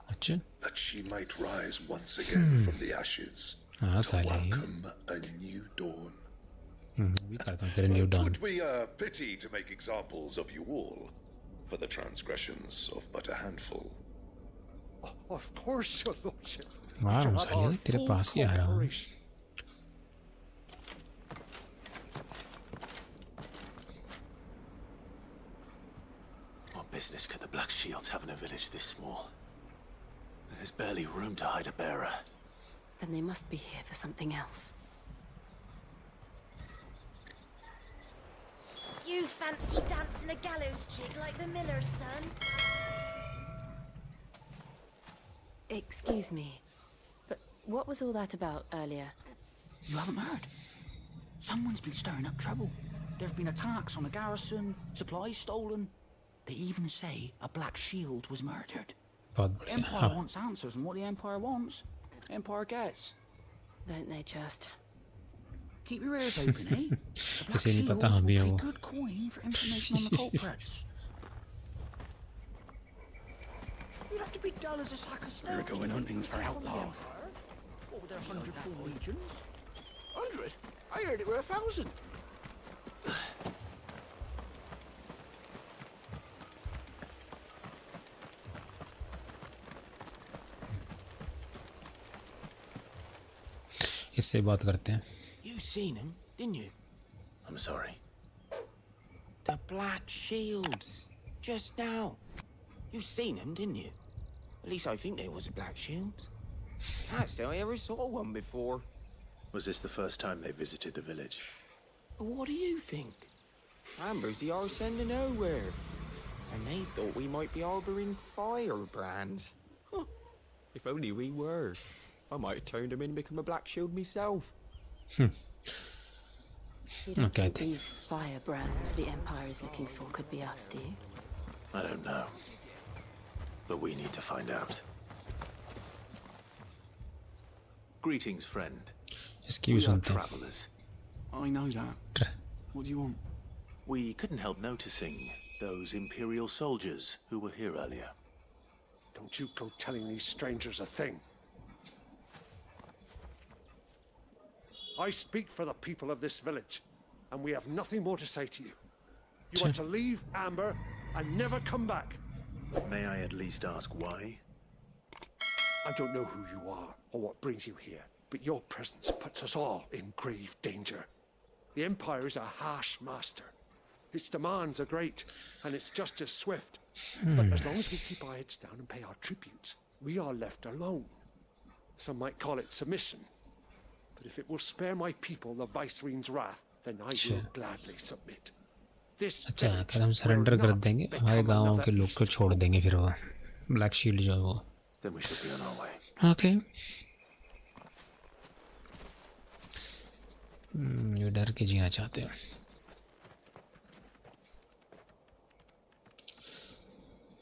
अच्छा. that she might rise once again from the ashes हाँ to साले. welcome a new dawn. भी करता हूँ तेरे new It dawn. would be a pity to make examples of you all for the transgressions of but a handful. Of course, your lordship. वाह साले तेरे पास ही आ रहा हूँ. What business could the Black Shields have in a village this small? There's barely room to hide a bearer. Then they must be here for something else. You fancy dancing a gallows jig like the miller's son? Excuse me, but what was all that about earlier? You haven't heard? Someone's been stirring up trouble. There have been attacks on the garrison, supplies stolen. They even say a Black Shield was murdered. The Empire wants answers, and what the Empire wants, Empire gets. Don't they just? Keep your ears open, eh? The Black किसे नहीं Shields पता हम भी हैं will वो. pay good coin for information on the culprits. You'd have to be dull as a sack of stones. We're going hunting for outlaws. What with their 100 full legions? 100? I heard it were 1,000. इससे बात करते हैं. You seen him, didn't you? I'm sorry. The black shields. Just now. You seen him, didn't you? At least I think there was a black shield. Can't say I ever saw one before. Was this the first time they visited the village? What do you think? Amber's the arse end of nowhere. And they thought we might be harboring firebrands. Huh. If only we were. I might have turned him in and become a black shield myself. You don't think these firebrands the Empire is looking for could be us, do you? I don't know. But we need to find out. Greetings, friend. Excuse we me. are travelers. I know that. What do you want? We couldn't help noticing those Imperial soldiers who were here earlier. Don't you go telling these strangers a thing. I speak for the people of this village, and we have nothing more to say to you. You are to leave Amber and never come back. May I at least ask why? I don't know who you are or what brings you here, but your presence puts us all in grave danger. The Empire is a harsh master. Its demands are great, and its justice swift. But as long as we keep our heads down and pay our tributes, we are left alone. Some might call it submission. But if it will spare my people the Viceroy's wrath, then I will gladly submit. This अच्छा अगर हम surrender कर देंगे हमारे गांव के लोग को छोड़ देंगे फिर वो ब्लैक शील्ड जो है वो. Then we should be on our way. Okay. ये डर के जीना चाहते हैं.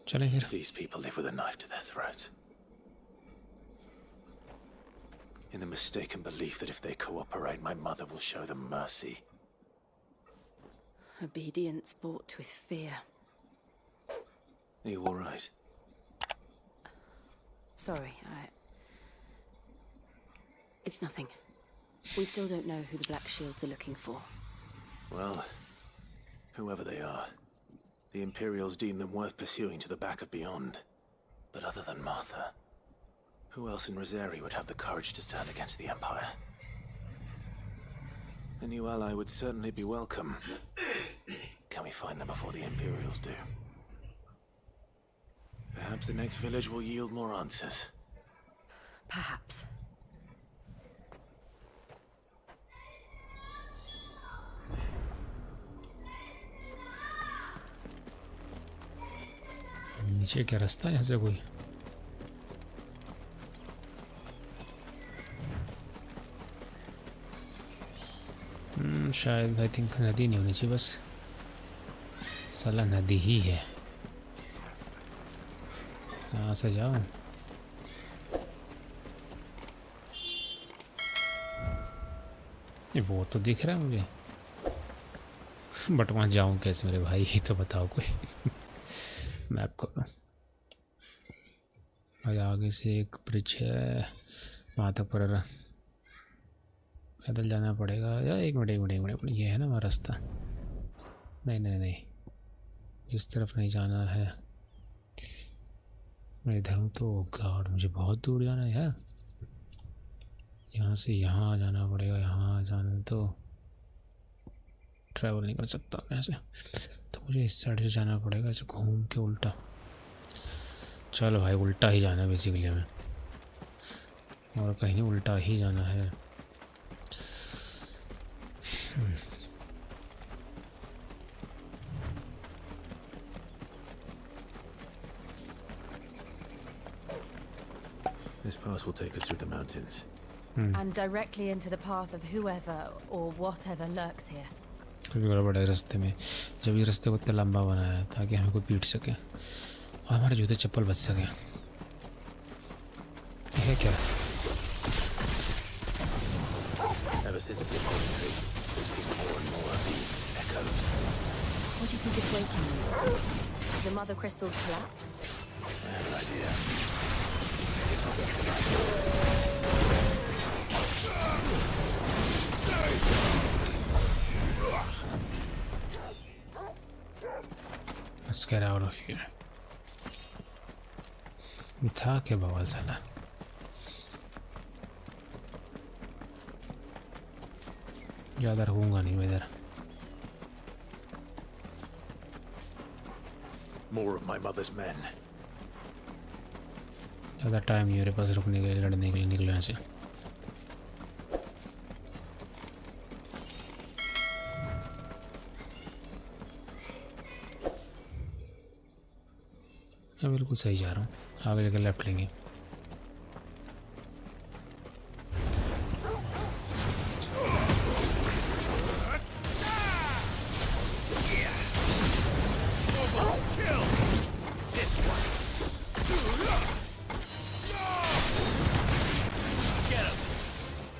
चलें फिर. These people live with a knife to their throats. In the mistaken belief that if they cooperate, my mother will show them mercy. Obedience bought with fear. Are you all right? Sorry, It's nothing. We still don't know who the Black Shields are looking for. Well, whoever they are, the Imperials deem them worth pursuing to the back of beyond. But other than Martha, who else in Rosari would have the courage to stand against the Empire? A new ally would certainly be welcome. Can we find them before the Imperials do? Perhaps the next village will yield more answers. Perhaps. नीचे क्या रास्ता है यहाँ से कोई? शायद I think नदी नहीं होनी चाहिए, बस साला नदी ही है. यहाँ से जाओ. ये वो तो दिख रहा है मुझे, बट वहाँ जाऊँ कैसे मेरे भाई, ये तो बताओ कोई. मैप को आगे से एक ब्रिज है, वहाँ तक पर पैदल जाना पड़ेगा. या एक मिनट ये है ना हमारा रास्ता? नहीं, इस तरफ नहीं जाना है. मैं इधर हूँ तो गॉड, मुझे बहुत दूर जाना है यार. यहाँ से यहाँ जाना पड़ेगा. यहाँ जाना तो ट्रैवल नहीं कर सकता ऐसे, तो मुझे इस साइड से जाना पड़ेगा, ऐसे घूम के उल्टा. चलो भाई, उल्टा ही जाना है बेसिकली हमें, और कहीं नहीं, उल्टा ही जाना है. This pass will take us through the mountains. And directly into the path of whoever or whatever lurks here. क्योंकि बड़ा बड़ा रास्ते में, जब ये रास्ते को इतना लंबा बनाया है ताकि हमें कोई पीट सके और हमारे जूते चप्पल बच सके. है क्या? Ever since the country, we've seen more and more of these echoes. What do you think is breaking them? The mother crystals collapse? I have an idea. Let's get out of here. था क्या बवाल साला? ज़्यादा रहूँगा नहीं मैं इधर. More of my mother's men. ज़्यादा टाइम नहीं मेरे पास रुकने के लिए, लड़ने के लिए. निकलने से मैं बिल्कुल सही जा रहा हूँ. आगे जाकर लेफ्ट लेंगे.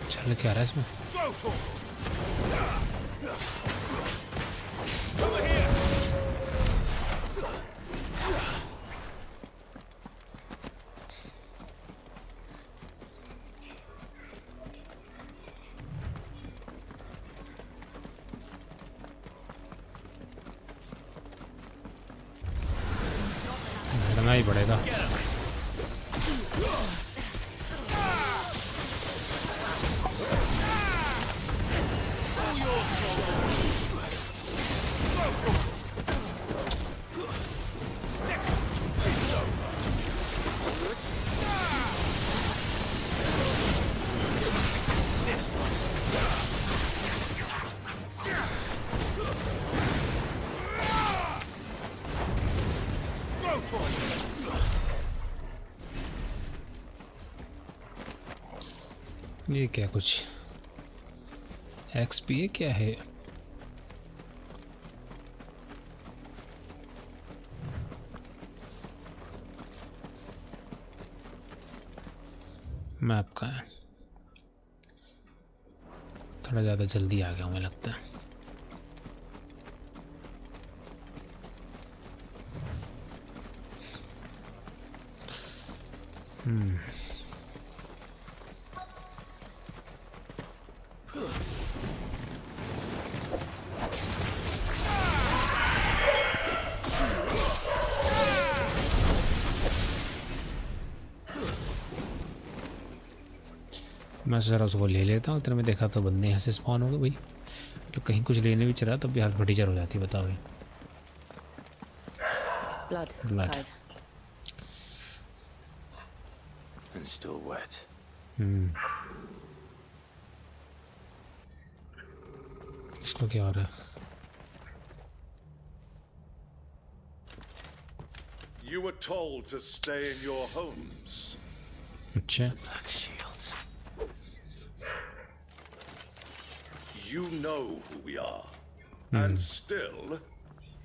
चल क्या रहा है इसमें? लड़ना ही पड़ेगा. ये क्या कुछ XP है क्या है? मैप का है. थोड़ा ज़्यादा जल्दी आ गया हूँ मुझे लगता है. मैं ज़रा उसको ले लेता हूँ. इतना में देखा तो बंदे यहाँ से स्पॉन हो गए भाई. तो कहीं कुछ लेने भी चला तब भी हाथ फटीचर हो जाती. बताओ भाई. Blood. And still wet. इसको क्या हो रहा है? You were told to stay in your homes. अच्छा. Black shields. You know who we are, and still,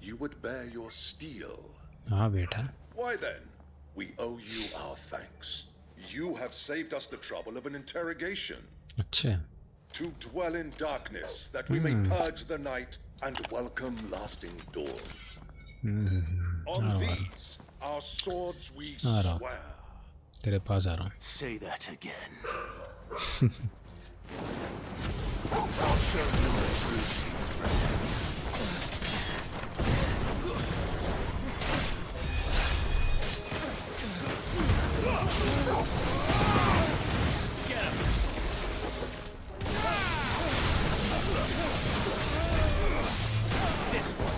you would bear your steel. हाँ बेटा. Why then? We owe you our thanks. You have saved us the trouble of an interrogation. अच्छा. To dwell in darkness, that we may purge the night and welcome lasting dawn. On these, our swords we swear. तेरे पास आ रहा हूँ. Say that again. I'll show you a true shield present. This one.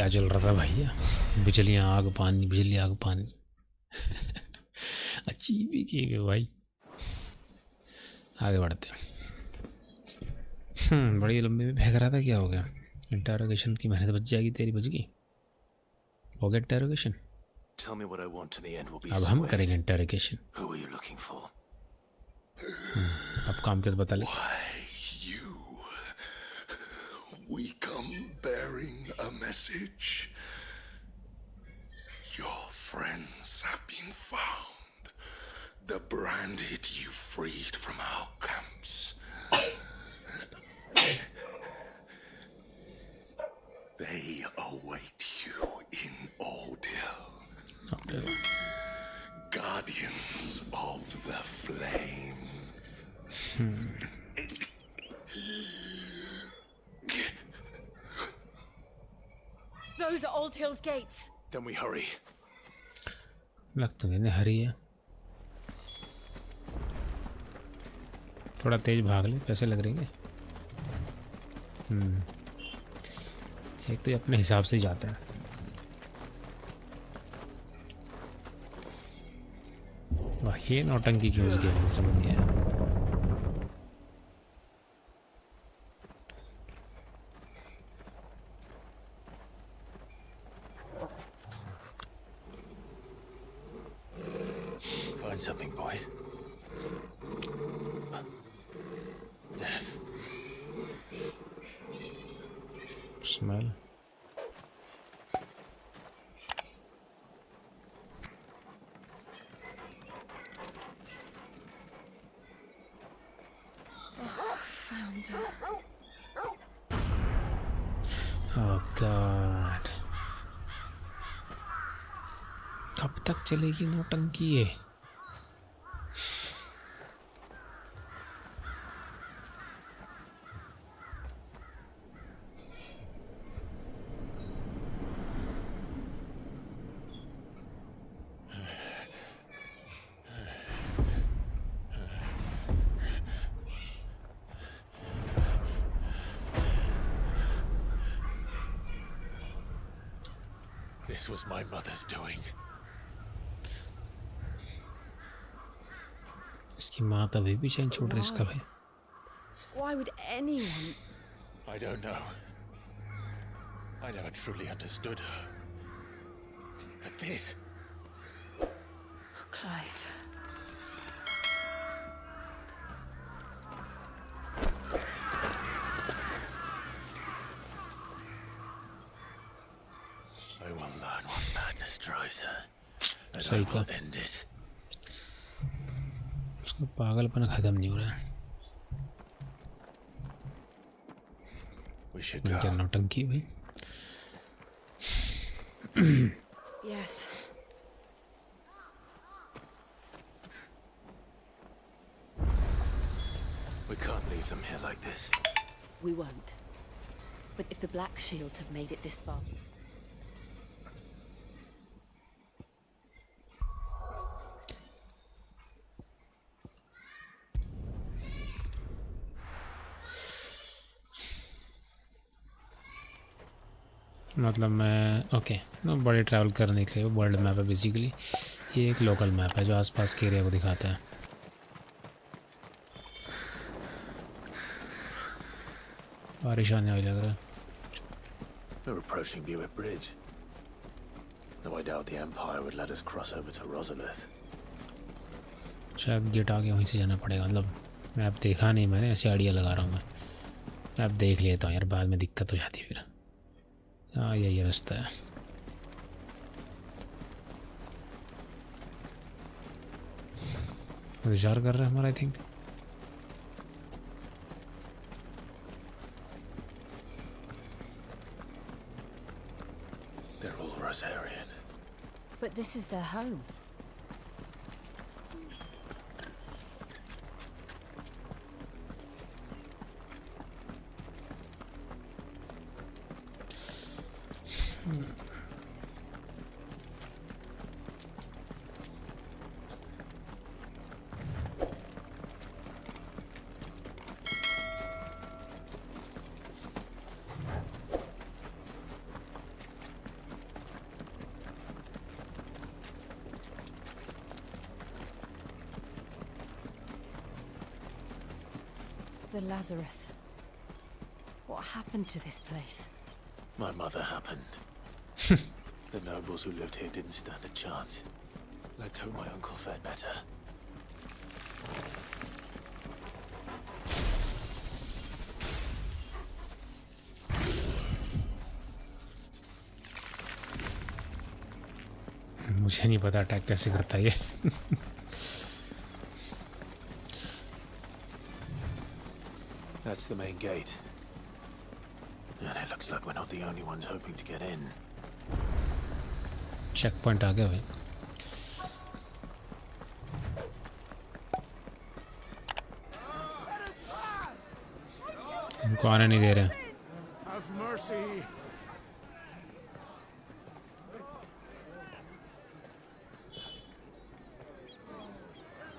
क्या चल रहा था भैया? बिजलियाँ आग पानी, बिजली आग पानी। अच्छी भी की गई भाई। आगे बढ़ते हैं। बड़ी लंबी में फेंक रहा था, क्या हो गया? इंटरोगेशन की मेहनत बच जाएगी तेरी, बच गई। हो गया interrogation. Tell me what I want and the end will be अब हम swift. करेंगे interrogation. Who are you looking for? अब काम के बता ले। We come bearing a message. Your friends have been found. The branded you freed from our camps. They await you in Ordeal. Guardians of the flame. Those are Old Hill's gates. Then we hurry. लग तो नहीं हरी है। थोड़ा तेज भाग ले, पैसे लग रही है। एक तो ये अपने हिसाब से ही जाता है। वाह, ये नौटंकी क्यों उस गेम में, समझ नहीं आया। Find something, boy. Death. Smell. Found her. Oh God. कब तक चलेगी नौटंकी ये? This was my mother's doing. इसकी माँ तभी भी चैन छोड़ रही इसका भाई। Why would anyone? I don't know. I never truly understood her. But this... Clive. I will learn what madness drives her. And I सही will कहा। end it. उसका पागलपन खत्म नहीं हो रहा है। We should go. क्या नौटंकी भाई? Yes. We can't leave them here like this. We won't. But if the Black Shields have made it this far... मतलब मैं ओके ना, बड़े ट्रैवल करने के लिए वर्ल्ड मैप है बेसिकली। ये एक लोकल मैप है जो आसपास के एरिया को दिखाता है। बारिश आने वाली लग रहा है। We're approaching Buick Bridge. Though I doubt the Empire would let us cross over to Rosalith. शायद गेट आगे वहीं से जाना पड़ेगा। मतलब मैप देखा नहीं मैंने, ऐसे आइडिया लगा रहा हूँ मैं। मैप देख लेता हूँ यार, बाद में दिक्कत हो जाती है फिर। हाँ यही रास्ता है। इंतजार कर रहा है हमारा, I think. They're all Rosarian. But this is their home. the Lazarus. What happened to this place? My mother happened. The nobles who lived here didn't stand a chance. Let's hope my uncle fared better. मुझे नहीं पता attack कैसे करता है ये. That's the main gate. And it looks like we're not the only ones hoping to get in. Checkpoint आ गया भाई. उनको आने नहीं दे रहे. Have mercy.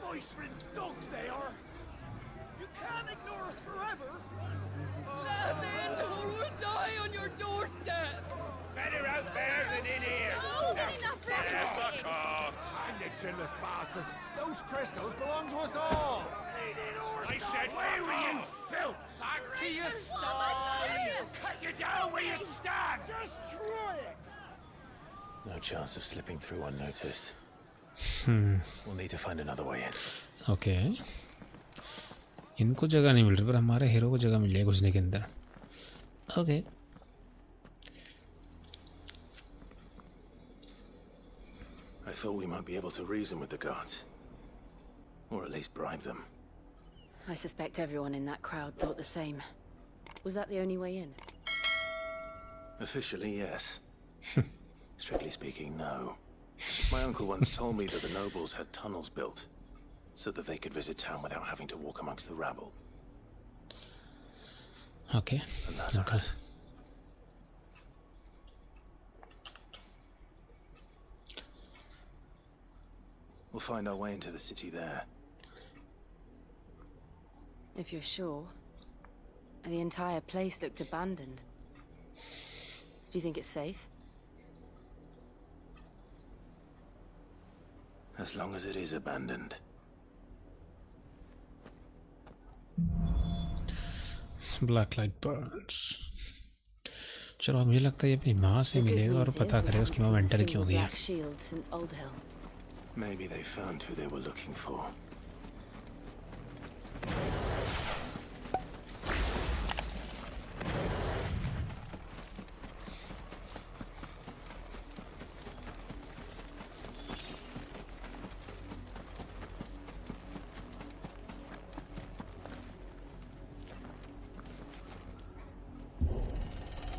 Voice-ridden dogs they are. You can't ignore us forever. Let us in, or we'll die on your doorstep. Better out there than in here. Oh, good enough for Fuck off. And the chinless bastards. Those crystals belong to us all. I said, where were you, filth? Back to your sties. Cut you down where you stand. Destroy it. No chance of slipping through unnoticed. We'll need to find another way in. Okay. इनको जगह नहीं मिल रही पर हमारे hero को जगह मिल जाएगी घुसने के अंदर. Okay. I thought we might be able to reason with the guards. Or at least bribe them. I suspect everyone in that crowd thought the same. Was that the only way in? Officially, yes. Strictly speaking, no. My uncle once told me that the nobles had tunnels built so that they could visit town without having to walk amongst the rabble. Okay. And Lazarus. We'll find our way into the city there. If you're sure. The entire place looked abandoned. Do you think it's safe? As long as it is abandoned. Black light burns. चलो मुझे लगता है ये अपनी माँ से मिलेगा और पता करेगा उसकी माँ मेंटल क्यों गई है. Maybe they found who they were looking for.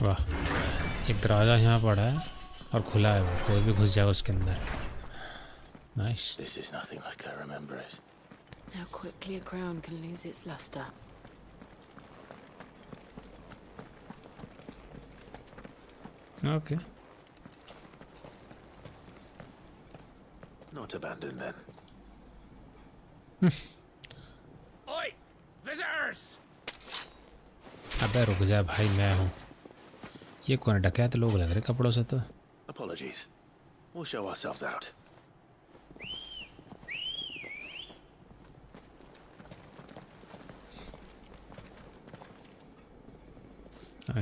वाह, एक दरवाजा यहाँ पड़ा है और खुला है, वो कोई भी घुस जाए उसके अंदर. Nice. This is nothing like I remember it. How quickly a crown can lose its luster. Okay. Not abandoned then. Oi! Visitors! अबे रुक जा भाई, मैं हूँ. ये कौन डकैत लोग लग रहे कपड़ों से तो. Apologies. We'll show ourselves out.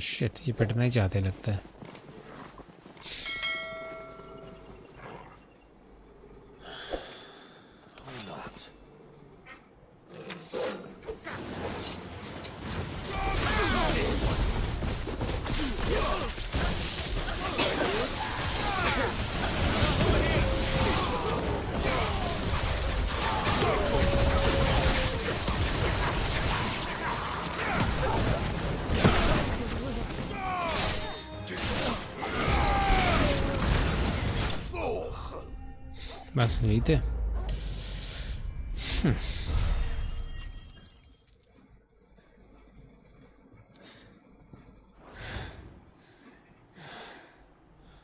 Shit, ये पिटना ही चाहते लगता है. बस यही थे.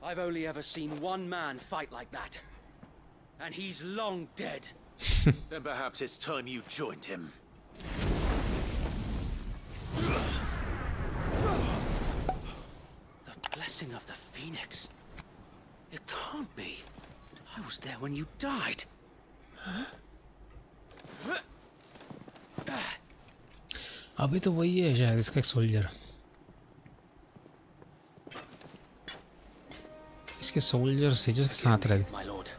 I've only ever seen one man fight like that. And he's long dead. Then perhaps it's time you joined him. The blessing of the Phoenix. It can't be. I was there when you died. अभी तो वही है शायद इसका एक soldier. इसके soldier से जो साथ रहते. My lord,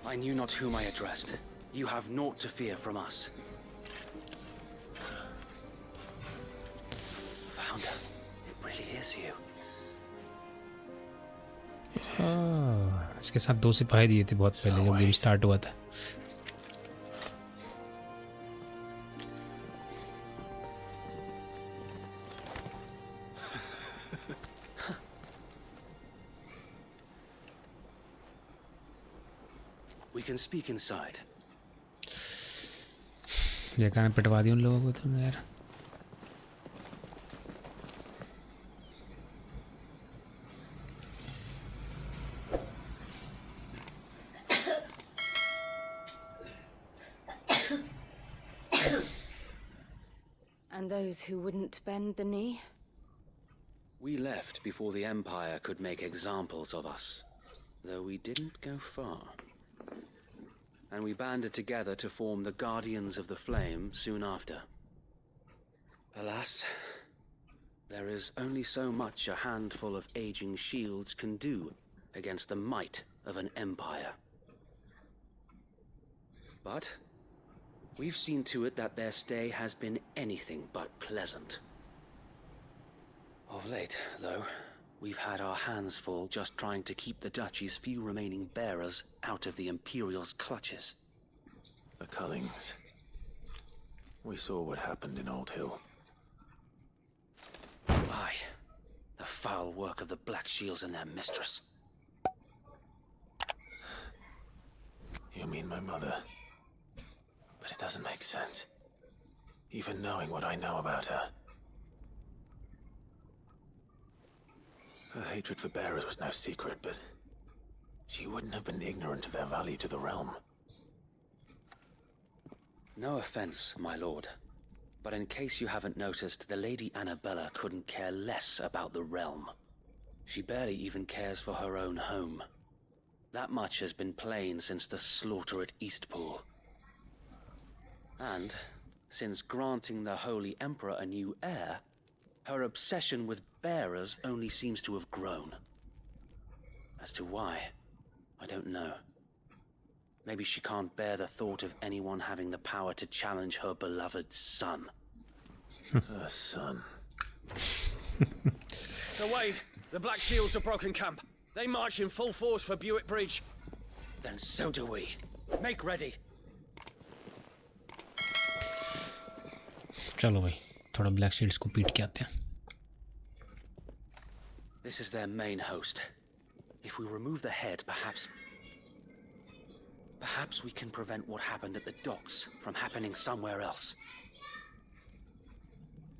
I knew not whom I addressed. You have naught to fear from us. Founder, it really is you. इसके साथ 2 सिपाही दिए थे बहुत पहले जब गेम स्टार्ट हुआ था. We can speak inside. ये कहाँ पिटवा दी उन लोगों को तुम यार. And those who wouldn't bend the knee? We left before the Empire could make examples of us, though we didn't go far. And we banded together to form the Guardians of the Flame soon after. Alas, there is only so much a handful of aging shields can do against the might of an empire. But we've seen to it that their stay has been anything but pleasant. Of late, though, we've had our hands full just trying to keep the Duchy's few remaining bearers out of the Imperial's clutches. The Cullings. We saw what happened in Old Hill. Aye. The foul work of the Black Shields and their mistress. You mean my mother? But it doesn't make sense. Even knowing what I know about her. Her hatred for bearers was no secret, but she wouldn't have been ignorant of their value to the realm. No offense, my lord. But in case you haven't noticed, the Lady Annabella couldn't care less about the realm. She barely even cares for her own home. That much has been plain since the slaughter at Eastpool. And, since granting the Holy Emperor a new heir, her obsession with bearers only seems to have grown. As to why, I don't know. Maybe she can't bear the thought of anyone having the power to challenge her beloved son. Her son. Sir Wade, the Black Shields have broken camp. They march in full force for Buick Bridge. Then so do we. Make ready. चलो भाई थोड़ा black shields को पीट के आते हैं. This is their main host. If we remove the head, perhaps we can prevent what happened at the docks from happening somewhere else.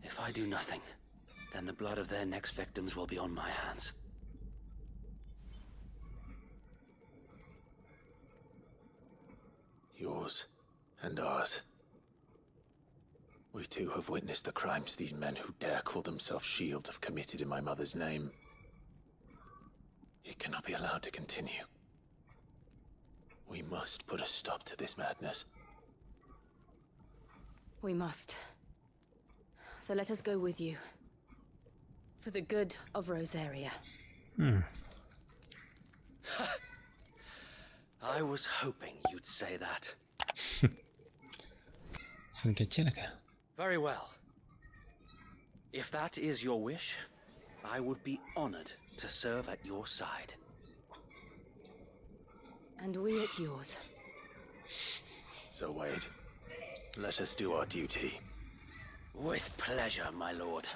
If I do nothing, then the blood of their next victims will be on my hands. Yours and ours. We too have witnessed the crimes these men who dare call themselves shields have committed in my mother's name. It cannot be allowed to continue. We must put a stop to this madness. We must. So let us go with you. For the good of Rosaria. I was hoping you'd say that. सुन के अच्छा लगा. Very well. If that is your wish, I would be honored to serve at your side. And we at yours. So Wade, let us do our duty. With pleasure, my lord.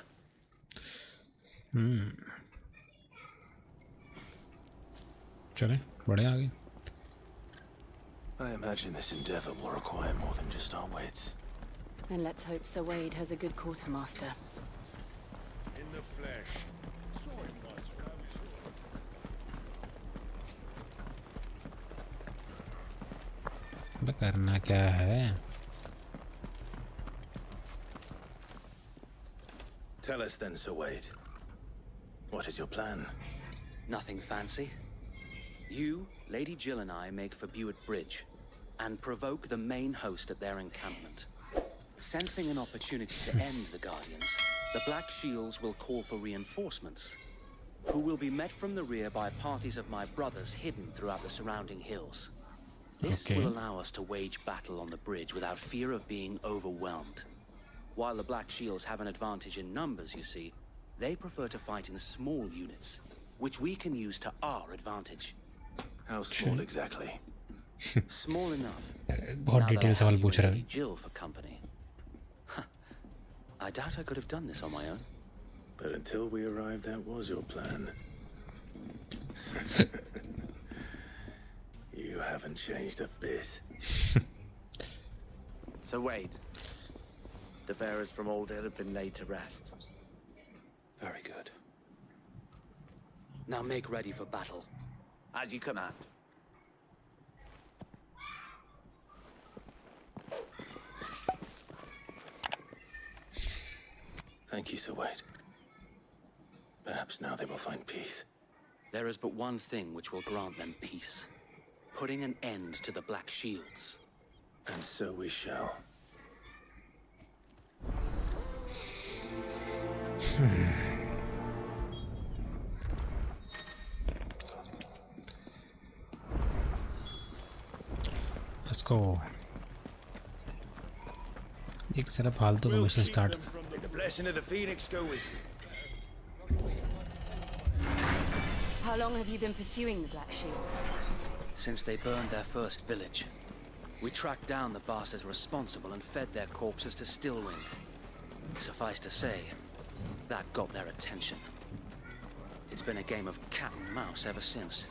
चले बड़े आगे. I imagine this endeavor will require more than just our wits. Then let's hope Sir Wade has a good quartermaster. In the flesh. Saw him once when I was here. अब करना क्या है? Tell us then, Sir Wade. What is your plan? Nothing fancy. You, Lady Jill and I make for Buick Bridge and provoke the main host at their encampment. Sensing an opportunity to end the Guardians, the Black Shields will call for reinforcements, who will be met from the rear by parties of my brothers hidden throughout the surrounding hills. This will allow us to wage battle on the bridge without fear of being overwhelmed. While the Black Shields have an advantage in numbers, you see, they prefer to fight in small units, which we can use to our advantage. How small exactly? Small enough. बहुत detail सवाल पूछ रहा है. Jill for company. I doubt I could have done this on my own. But until we arrived, that was your plan. You haven't changed a bit. So Wade, the bearers from Aldale have been laid to rest. Very good. Now make ready for battle. As you command. Thank you, Sir Wade. Perhaps now they will find peace. There is but one thing which will grant them peace. Putting an end to the Black Shields. And so we shall. Let's go. एक सारा फालतू का mission start. May the blessing of the Phoenix go with you. How long have you been pursuing the Black Shields? Since they burned their first village. We tracked down the bastards responsible and fed their corpses to Stillwind. Suffice to say, that got their attention. It's been a game of cat and mouse ever since.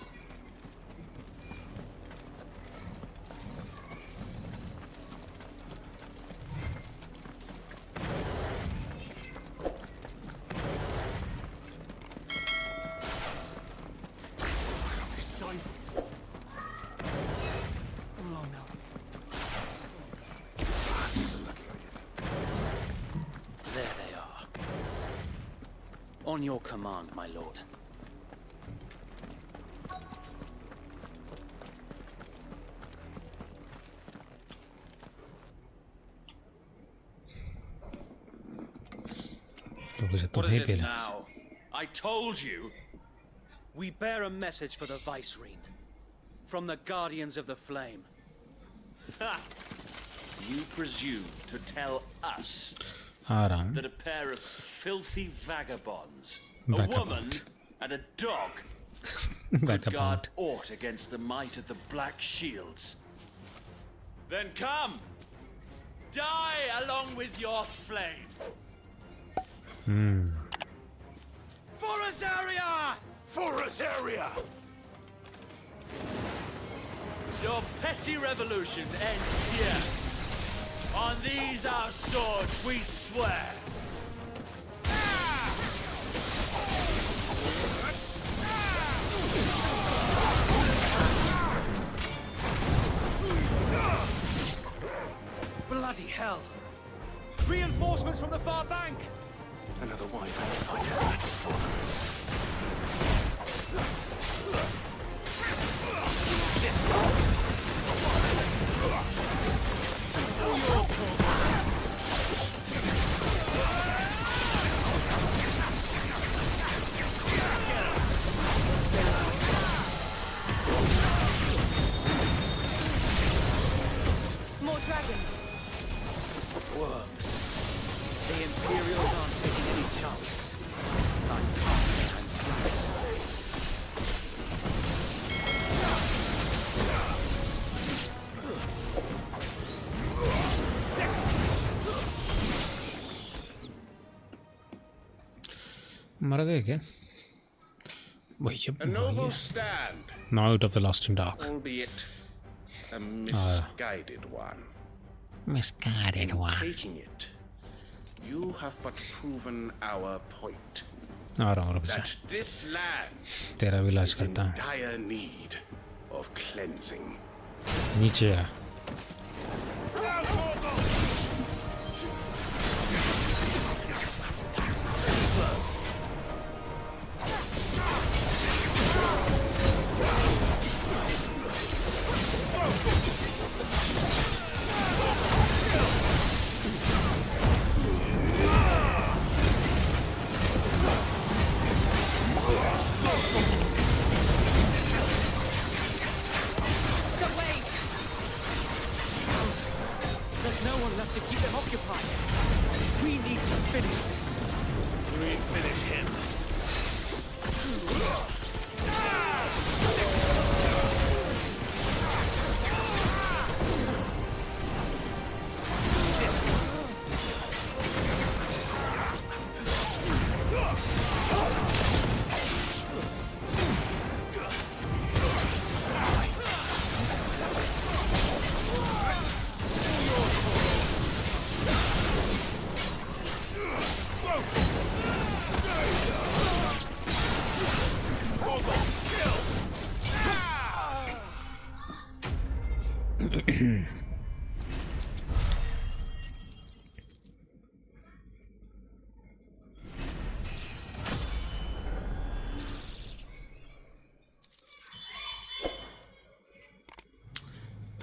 On your command, my lord. What is it now? I told you. We bear a message for the Vicereine. From the Guardians of the Flame. Ha! You presume to tell us that a pair of filthy vagabonds, a woman and a dog, could guard aught against the might of the Black Shields? Then come! Die along with your flame! For Azaria! For Azaria! Your petty revolution ends here. On these our swords we swear. Bloody hell! Reinforcements from the far bank! Another wife had to find her matches for them. More dragons. Worms. The Imperials aren't taking any chances. I'm confident and flat. मर गए क्या? A noble stand. Naught of the Lost in Dark. Albeit a misguided one. Misguided one. Taking it, you have but proven our point. आ रहा हूँ रुक जा. That this land तेरा भी इलाज is in करता है. dire need of cleansing. नीचे आ. finish this. We finish him.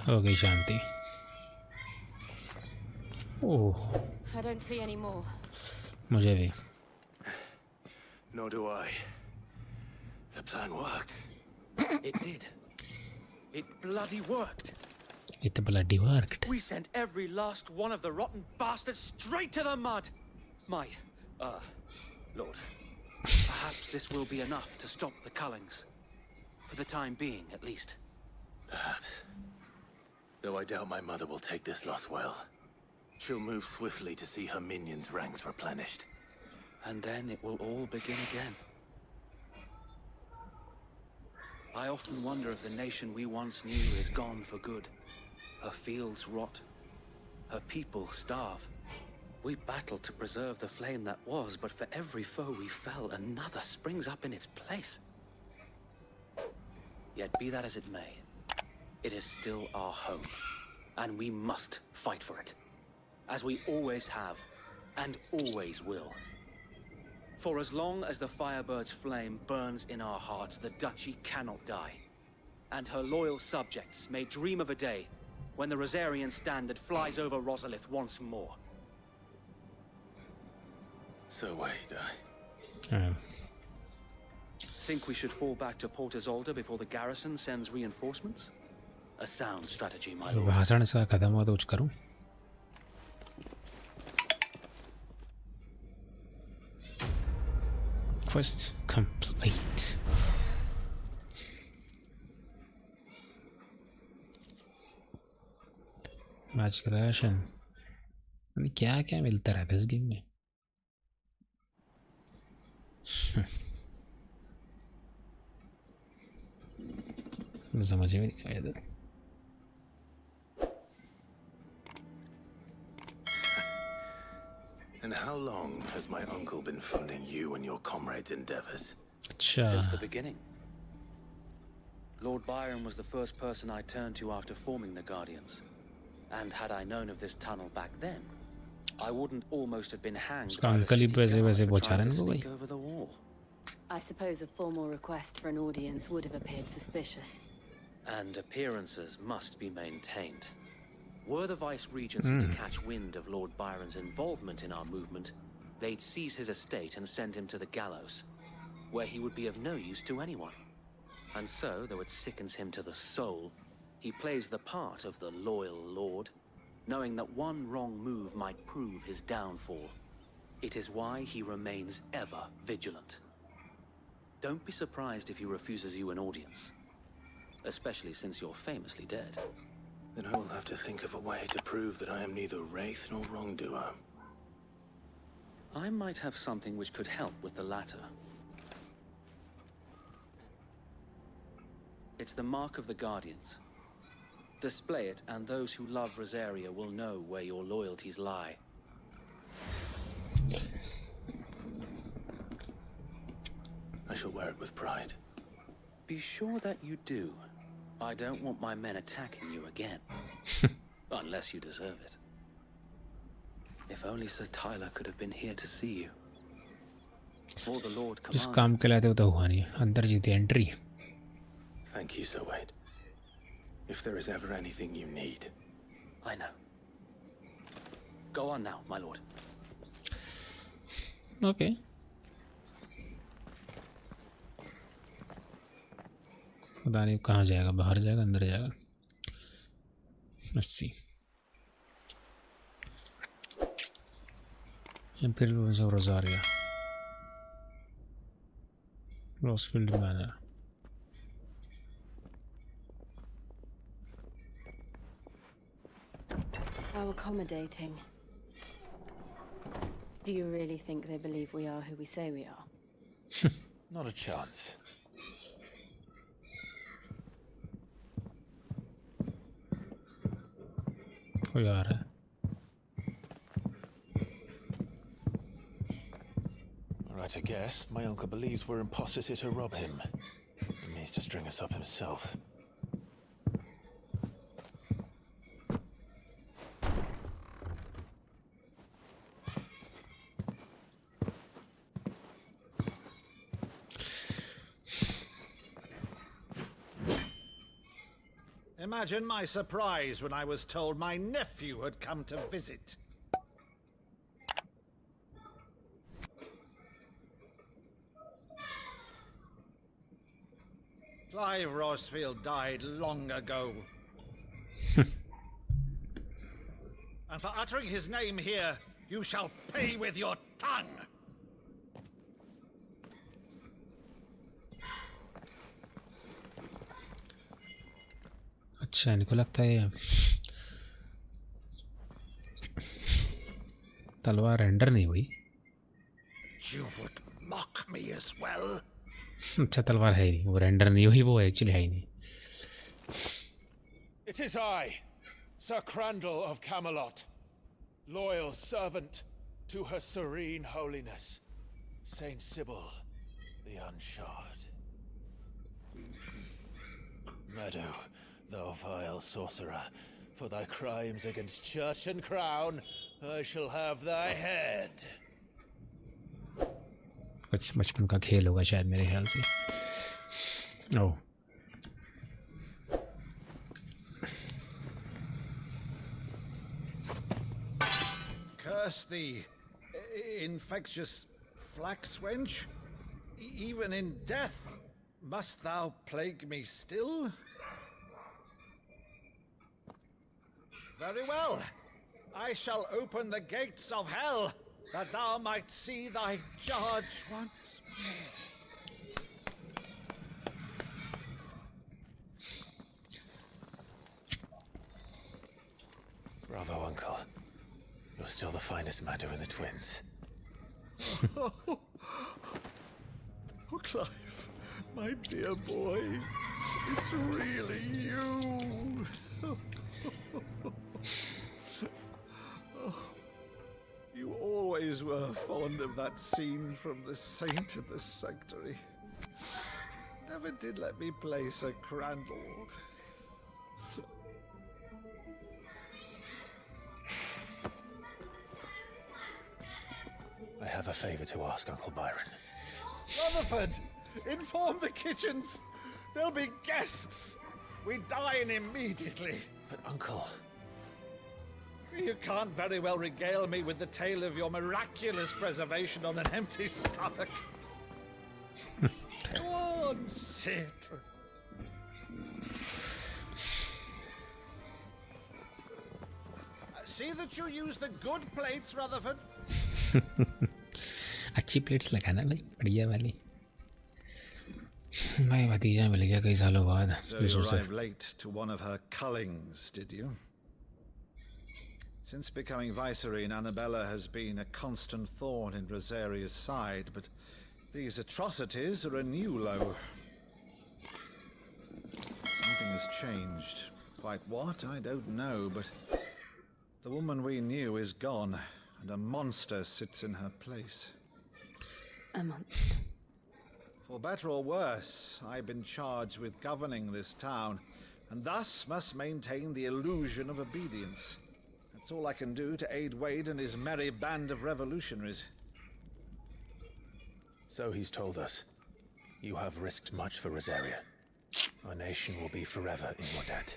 हो गई शांति। ओह, I don't see any more. मुझे भी। Nor do I. The plan worked. It did. It bloody worked. It bloody worked. We sent every last one of the rotten bastards straight to the mud. My, Lord, perhaps this will be enough to stop the Cullings. For the time being, at least. Perhaps. Though I doubt my mother will take this loss well. She'll move swiftly to see her minions' ranks replenished. And then it will all begin again. I often wonder if the nation we once knew is gone for good. Her fields rot. Her people starve. We battled to preserve the flame that was, but for every foe we fell, another springs up in its place. Yet be that as it may, it is still our home, and we must fight for it, as we always have, and always will. For as long as the Firebird's flame burns in our hearts, the Duchy cannot die, and her loyal subjects may dream of a day when the Rosarian standard flies over Rosalith once more. So wait, Think we should fall back to Port Isolde before the garrison sends reinforcements? A sound strategy, my lord. भाषण सा खत्म हुआ तो कुछ करूं? First complete. Match creation. क्या क्या मिलता रहता है इस गेम में? समझ में नहीं आया था। And how long has my uncle been funding you and your comrades' endeavors? Since the beginning. Lord Byron was the first person I turned to after forming the Guardians. And had I known of this tunnel back then, I wouldn't almost have been hanged by the city guard for trying to sneak over the wall. I suppose a formal request for an audience would have appeared suspicious. And appearances must be maintained. Were the Vice-Regency to catch wind of Lord Byron's involvement in our movement, they'd seize his estate and send him to the gallows, where he would be of no use to anyone. And so, though it sickens him to the soul, he plays the part of the loyal lord, knowing that one wrong move might prove his downfall. It is why he remains ever vigilant. Don't be surprised if he refuses you an audience, especially since you're famously dead. Then I will have to think of a way to prove that I am neither wraith nor wrongdoer. I might have something which could help with the latter. It's the mark of the Guardians. Display it, and those who love Rosaria will know where your loyalties lie. I shall wear it with pride. Be sure that you do. I don't want my men attacking you again. Unless you deserve it. If only Sir Tyler could have been here to see you. Or the Lord जिस Commander. काम के लिए आते हो तो हुआ नहीं, अंदर जीती entry. Thank you, Sir Wade. If there is ever anything you need. I know. Go on now, my lord. Okay. पता नहीं कहाँ जाएगा, बाहर जाएगा, अंदर जाएगा। Let's see. Imperial Wings of Rosaria. Rosfield Manor. How accommodating. Do you really think they believe we are who we say we are? Not a chance. कोई आ रहा है. Right, I guess. My uncle believes we're imposters here to rob him. He needs to string us up himself. Imagine my surprise when I was told my nephew had come to visit. Clive Rosfield died long ago. And for uttering his name here, you shall pay with your tongue. अच्छा इनको लगता है तलवार render नहीं हुई. You would mock me as well. अच्छा तलवार है ही नहीं, वो रेंडर नहीं हुई, वो एक्चुअली है ही नहीं. It is I, Sir Crandall of Camelot, loyal servant to Her Serene Holiness, Saint Sybil the Unshod. Meadow, thou vile sorcerer, for thy crimes against church and crown, I shall have thy head. कुछ बचपन का खेल होगा शायद मेरे ख्याल से. ओह Curse thee, infectious flax wench. Even in death, must thou plague me still? Very well. I shall open the gates of hell, that thou might see thy charge once more. Bravo, Uncle. You're still the finest Meadow in the twins. Oh, Clive, my dear boy, it's really you. You always were fond of that scene from The Saint in the Sanctuary. Never did let me play Sir Crandall. I have a favor to ask, Uncle Byron. Rutherford, inform the kitchens. There'll be guests. We dine immediately. But, Uncle... You can't very well regale me with the tale of your miraculous preservation on an empty stomach. Go on, sit. See that you use the good plates, Rutherford. अच्छी plates लगाना भाई, बढ़िया वाली. भाई भतीजा मिल गया कई सालों बाद. So you arrived late to one of her cullings, did you? Since becoming Vicereine, Annabella has been a constant thorn in Rosaria's side, but these atrocities are a new low. Something has changed. Quite what, I don't know, but the woman we knew is gone, and a monster sits in her place. A monster. For better or worse, I've been charged with governing this town, and thus must maintain the illusion of obedience. That's all I can do to aid Wade and his merry band of revolutionaries. So he's told us. You have risked much for Rosaria. Our nation will be forever in your debt.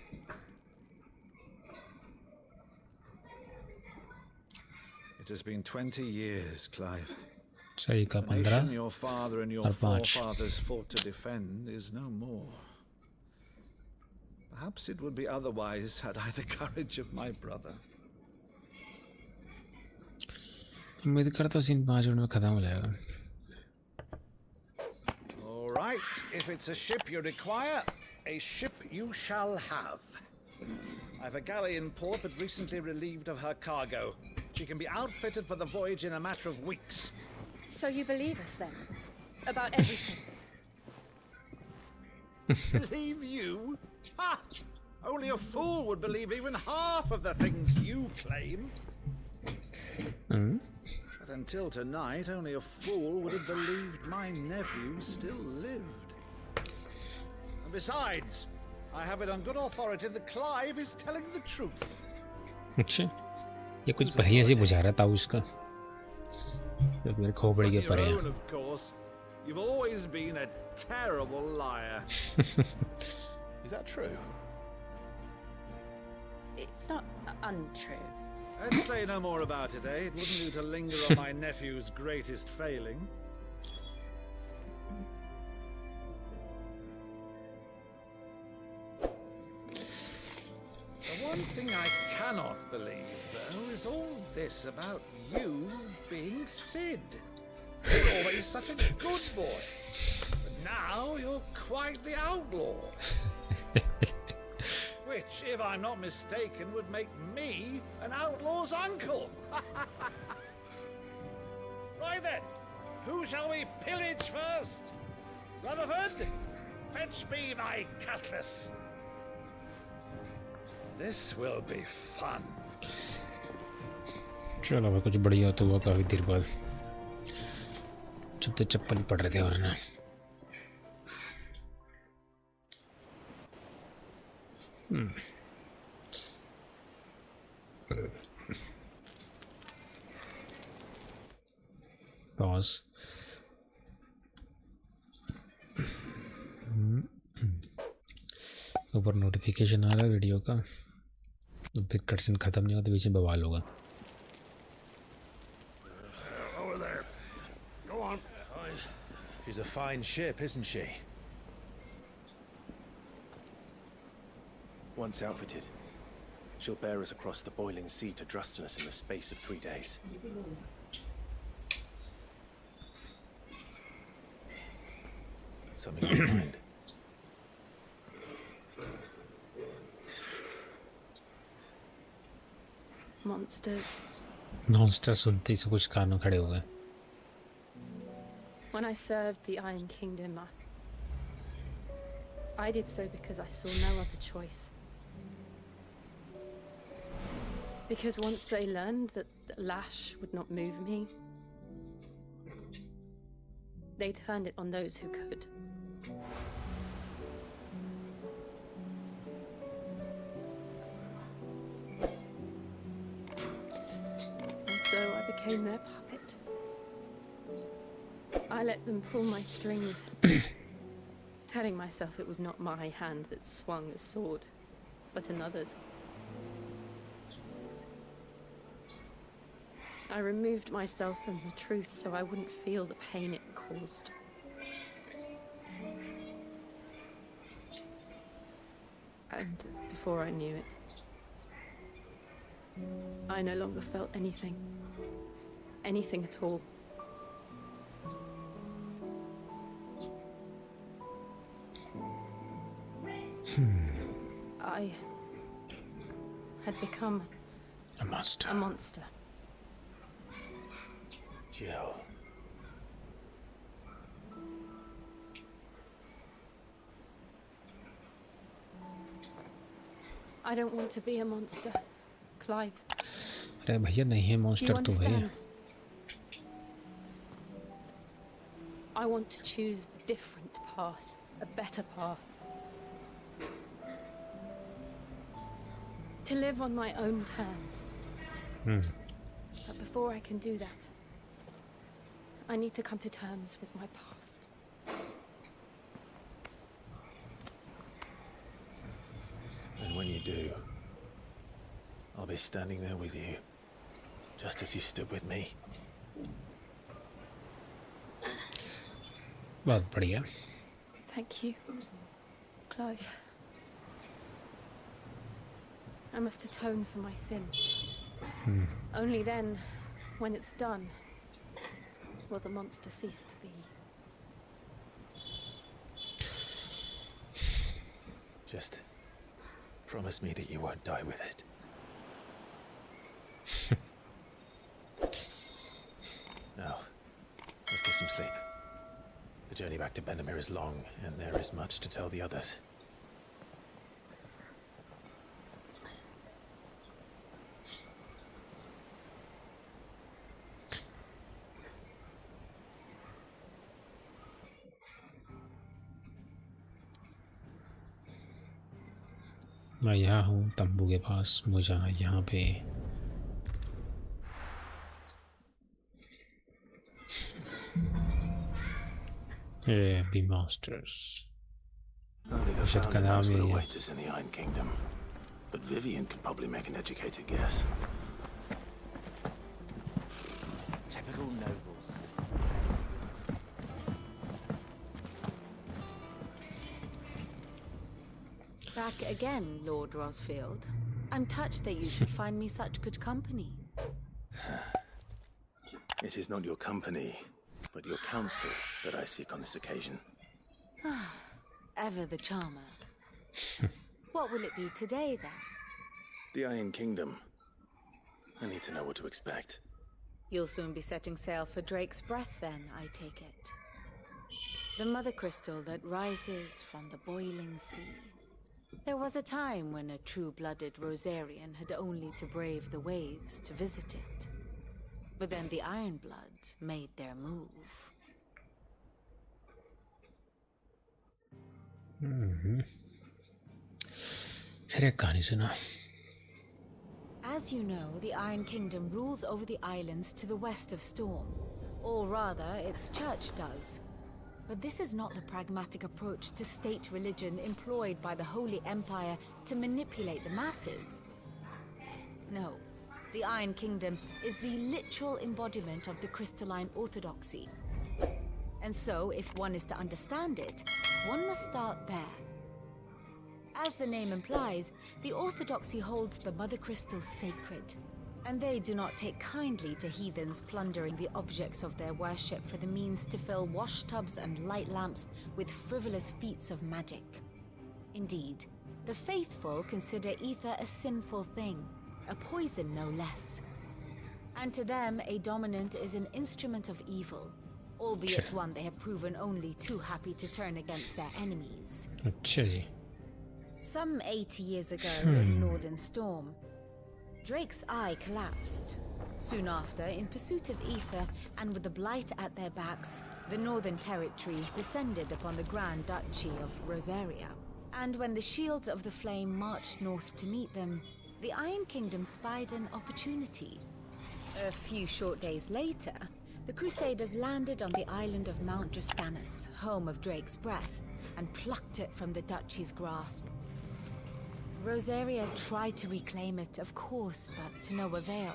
It has been 20 years, Clive. सही का The nation your father and your forefathers fought to defend is no more. Perhaps it would be otherwise had I the courage of my brother. उम्मीद करता हूँ scene 5 minute में खत्म हो जाएगा. All right, if it's a ship you require, a ship you shall have. I've a galley in port, but recently relieved of her cargo. She can be outfitted for the voyage in a matter of weeks. So you believe us then? About everything? Believe you? Ha! Only a fool would believe even half of the things you claim. But until tonight, only a fool would have believed my nephew still lived. And besides, I have it on good authority that Clive is telling the truth. अच्छा, ये कुछ बढ़िया सी बुझा रहा था उसका. जब मेरे खोपड़ी के परे. Of course, you've always been a terrible liar. Is that true? It's not untrue. Let's say no more about it, eh? It wouldn't do to linger on my nephew's greatest failing. The one thing I cannot believe, though, is all this about you being Sid. You're always such a good boy. But now you're quite the outlaw. Which, if I'm not mistaken, would make me an outlaw's uncle. Right then, who shall we pillage first? Rutherford, fetch me my cutlass. This will be fun. चलो भाई कुछ बढ़िया तो हुआ काफी देर बाद. जब तक चप्पल ही पड़ रहे थे वरना. Pause. ऊपर नोटिफिकेशन आ रहा है वीडियो का. फिर कटसीन खत्म नहीं होता बीच में बवाल होगा. Over there. Go on. She's a fine ship, isn't she? Once outfitted, she'll bear us across the boiling sea to Drustinus in the space of 3 days. Something in mind. Monsters. Monster सुनते ही सब कुछ कानों खड़े हो गए. When I served the Iron Kingdom, I did so because I saw no other choice. Because once they learned that the lash would not move me, they turned it on those who could. And so I became their puppet. I let them pull my strings, telling myself it was not my hand that swung a sword, but another's. I removed myself from the truth so I wouldn't feel the pain it caused. And before I knew it, I no longer felt anything. Anything at all. I had become a monster. A monster. Jill. I don't want to be a monster, Clive. अरे भैया नहीं है monster तो है. I want to choose a different path, a better path. To live on my own terms. But before I can do that, I need to come to terms with my past. And when you do, I'll be standing there with you, just as you stood with me. बहुत बढ़िया. Thank you, Clive. I must atone for my sins. Only then When it's done, will the monster cease to be? Just promise me that you won't die with it. Now, let's get some sleep. The journey back to Benamir is long, and there is much to tell the others. मैं यहाँ हूँ तंबू के पास, मुझे जाना यहाँ पे। Yeah, be monsters. Only the founder knows what awaits us in the Iron Kingdom, but Vivian could probably make an educated guess. Typical nobles. Back again, Lord Rosfield. I'm touched that you should find me such good company. It is not your company, but your counsel that I seek on this occasion. Ever the charmer. What will it be today, then? The Iron Kingdom. I need to know what to expect. You'll soon be setting sail for Drake's Breath, then, I take it. The mother crystal that rises from the boiling sea. There was a time when a true-blooded Rosarian had only to brave the waves to visit it. But then the Ironblood made their move. As you know, the Iron Kingdom rules over the islands to the west of Storm. Or rather, its church does. But this is not the pragmatic approach to state religion employed by the Holy Empire to manipulate the masses. No, the Iron Kingdom is the literal embodiment of the crystalline orthodoxy. And so, if one is to understand it, one must start there. As the name implies, the orthodoxy holds the mother crystals sacred. And they do not take kindly to heathens plundering the objects of their worship for the means to fill washtubs and light lamps with frivolous feats of magic. Indeed, the faithful consider ether a sinful thing, a poison no less. And to them, a dominant is an instrument of evil, albeit one they have proven only too happy to turn against their enemies. Some 80 years ago, in Northern Storm, Drake's eye collapsed. Soon after, in pursuit of ether and with the blight at their backs, the Northern Territories descended upon the Grand Duchy of Rosaria. And when the Shields of the Flame marched north to meet them, the Iron Kingdom spied an opportunity. A few short days later, the Crusaders landed on the island of Mount Driscanus, home of Drake's Breath, and plucked it from the Duchy's grasp. Rosaria tried to reclaim it, of course, but to no avail.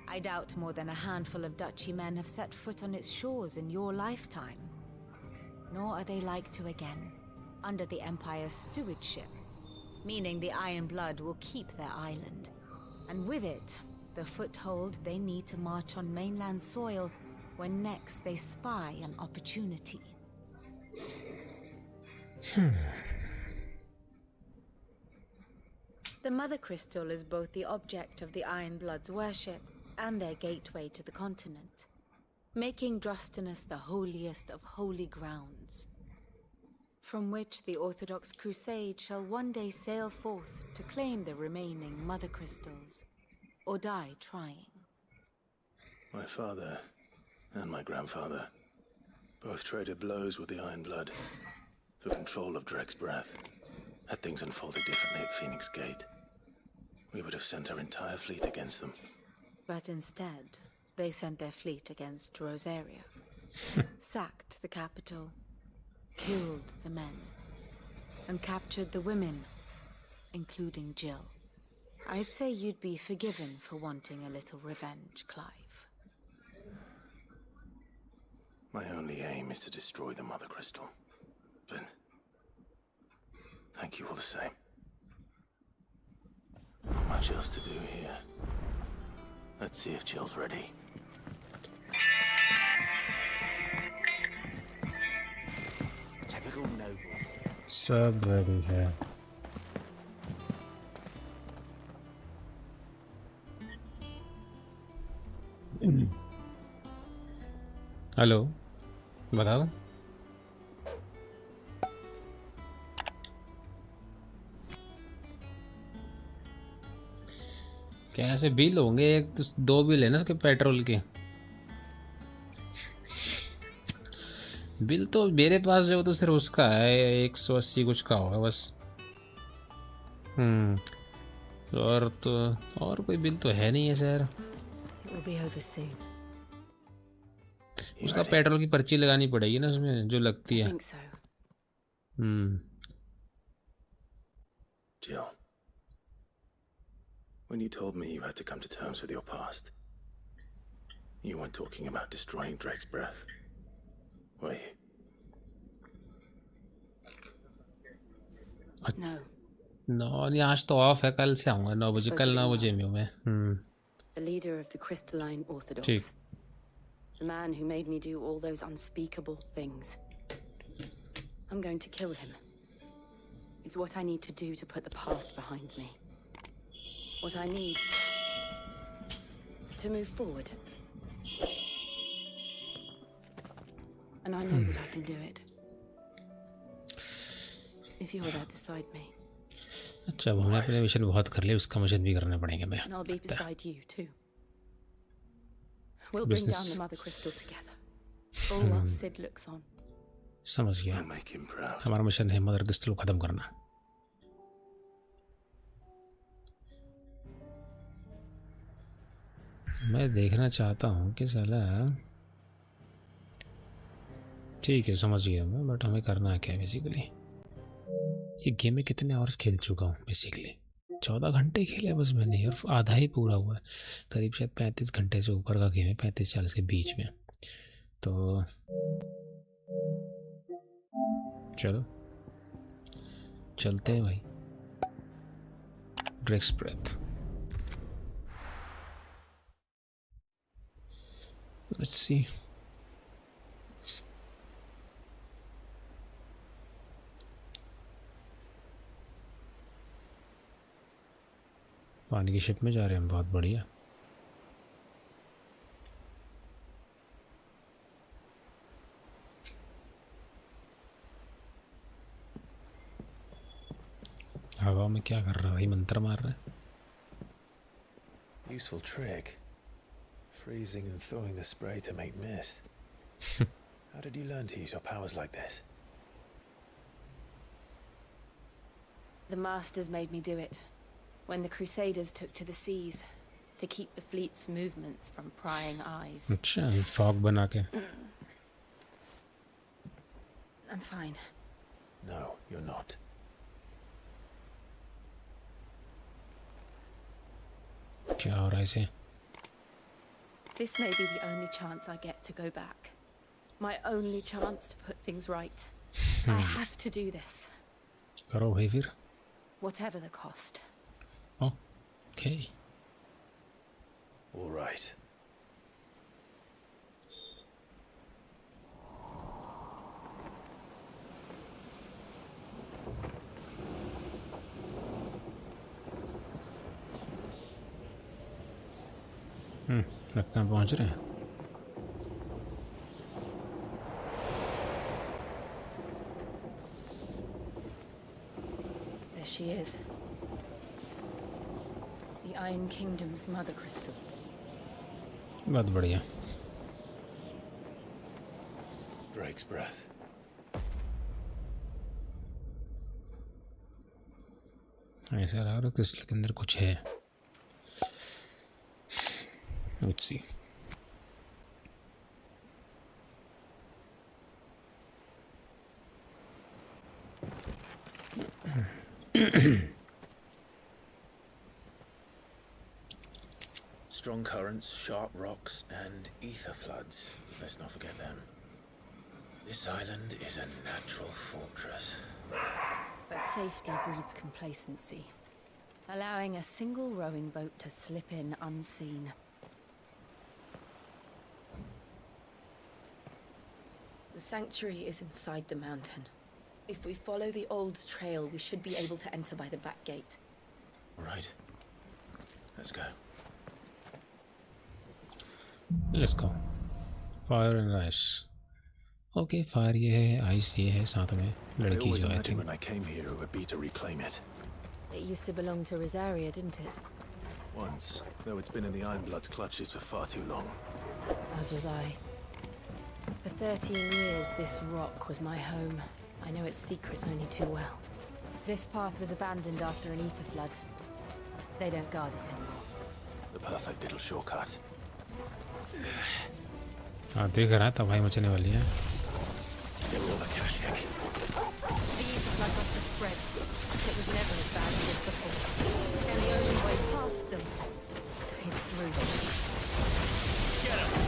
I doubt more than a handful of Duchy men have set foot on its shores in your lifetime. Nor are they like to again, under the Empire's stewardship, meaning the Iron Blood will keep their island, and with it, the foothold they need to march on mainland soil when next they spy an opportunity. The Mother Crystal is both the object of the Iron Blood's worship and their gateway to the continent, making Drostanus the holiest of holy grounds, from which the Orthodox Crusade shall one day sail forth to claim the remaining Mother Crystals, or die trying. My father and my grandfather both traded blows with the Iron Blood for control of Drake's Breath. Had things unfolded differently at Phoenix Gate, we would have sent our entire fleet against them. But instead, they sent their fleet against Rosaria, sacked the capital, killed the men, and captured the women, including Jill. I'd say you'd be forgiven for wanting a little revenge, Clive. My only aim is to destroy the Mother Crystal. But thank you all the same. Not much else to do here. Let's see if Jill's ready. सब ready है। Hello, बताओ। कैसे bill होंगे? एक तो 2 bill है ना उसके पेट्रोल के। बिल तो मेरे पास जो तो सिर्फ उसका है 180 कुछ का होगा बस। और तो और कोई बिल तो है नहीं है सर। उसका पेट्रोल की पर्ची लगानी पड़ेगी ना उसमें जो लगती है। Jill, when you told me you had to come to terms with your past, you weren't talking about destroying Drake's breath, were you? No. No, नहीं आज तो ऑफ है, कल से आऊँगा 9 बजे। कल 9 बजे में हूँ मैं। The leader of the crystalline orthodox. ठीक। The man who made me do all those unspeakable things. I'm going to kill him. It's what I need to do to put the past behind me. What I need to move forward. And I know that I can do it. If you're there beside me. अच्छा, हमने अपने mission बहुत कर लिए, उसका mission भी करने पड़ेंगे। मैं And I'll be beside you too. We'll bring down the mother crystal together. All while Sid looks on. समझ गया। हमारा मिशन है मदर क्रिस्टल को खत्म करना। मैं देखना चाहता हूँ कि साला, ठीक है समझ गया मैं, बट हमें करना है क्या बेसिकली। ये गेम में कितने आवर्स खेल चुका हूँ बेसिकली? 14 घंटे खेले बस मैंने, और आधा ही पूरा हुआ है। करीब शायद 35 घंटे से ऊपर का गेम है, 35-40 के बीच में। तो चलो चलते हैं भाई। Drake's breath, let's see. पानी की शिप में जा रहे हैं हम, बहुत बढ़िया। हवा में क्या कर रहा है भाई? मंत्र मार रहा है। Useful trick. Freezing and throwing the spray to make mist. How did you learn to use your powers like this? The masters made me do it. When the Crusaders took to the seas to keep the fleet's movements from prying eyes. अच्छा, fog बना के। I'm fine. No, you're not. क्या हो रहा है इसे? This may be the only chance I get to go back. My only chance to put things right. I have to do this. करो भाई फिर। Whatever the cost. Okay. All right. लगता है पहुंच रहे हैं। There she is. The Iron Kingdom's mother crystal. बहुत बढ़िया। Drake's breath. ऐसा लग रहा है क्रिस्टल के अंदर कुछ है। Let's see. Strong currents, sharp rocks, and ether floods. Let's not forget them. This island is a natural fortress. But safety breeds complacency, allowing a single rowing boat to slip in unseen. The sanctuary is inside the mountain. If we follow the old trail, we should be able to enter by the back gate. All right. Let's go. Let's go. Fire and ice. Okay, fire ये है, ice ये है, साथ में I लड़की always जो है imagined when I came here it would be to reclaim it. It used to belong to Rosaria, didn't it? Once, though it's been in the Ironblood's clutches for far too long. As was I. For 13 years, this rock was my home. I know its secrets only too well. This path was abandoned after an ether flood. They don't guard it anymore. The perfect little shortcut. हाँ देख रहा था भाई मचने वाली है. The ether flood must have spread. It was never as bad as this before. And the only way past them is through them. Get him!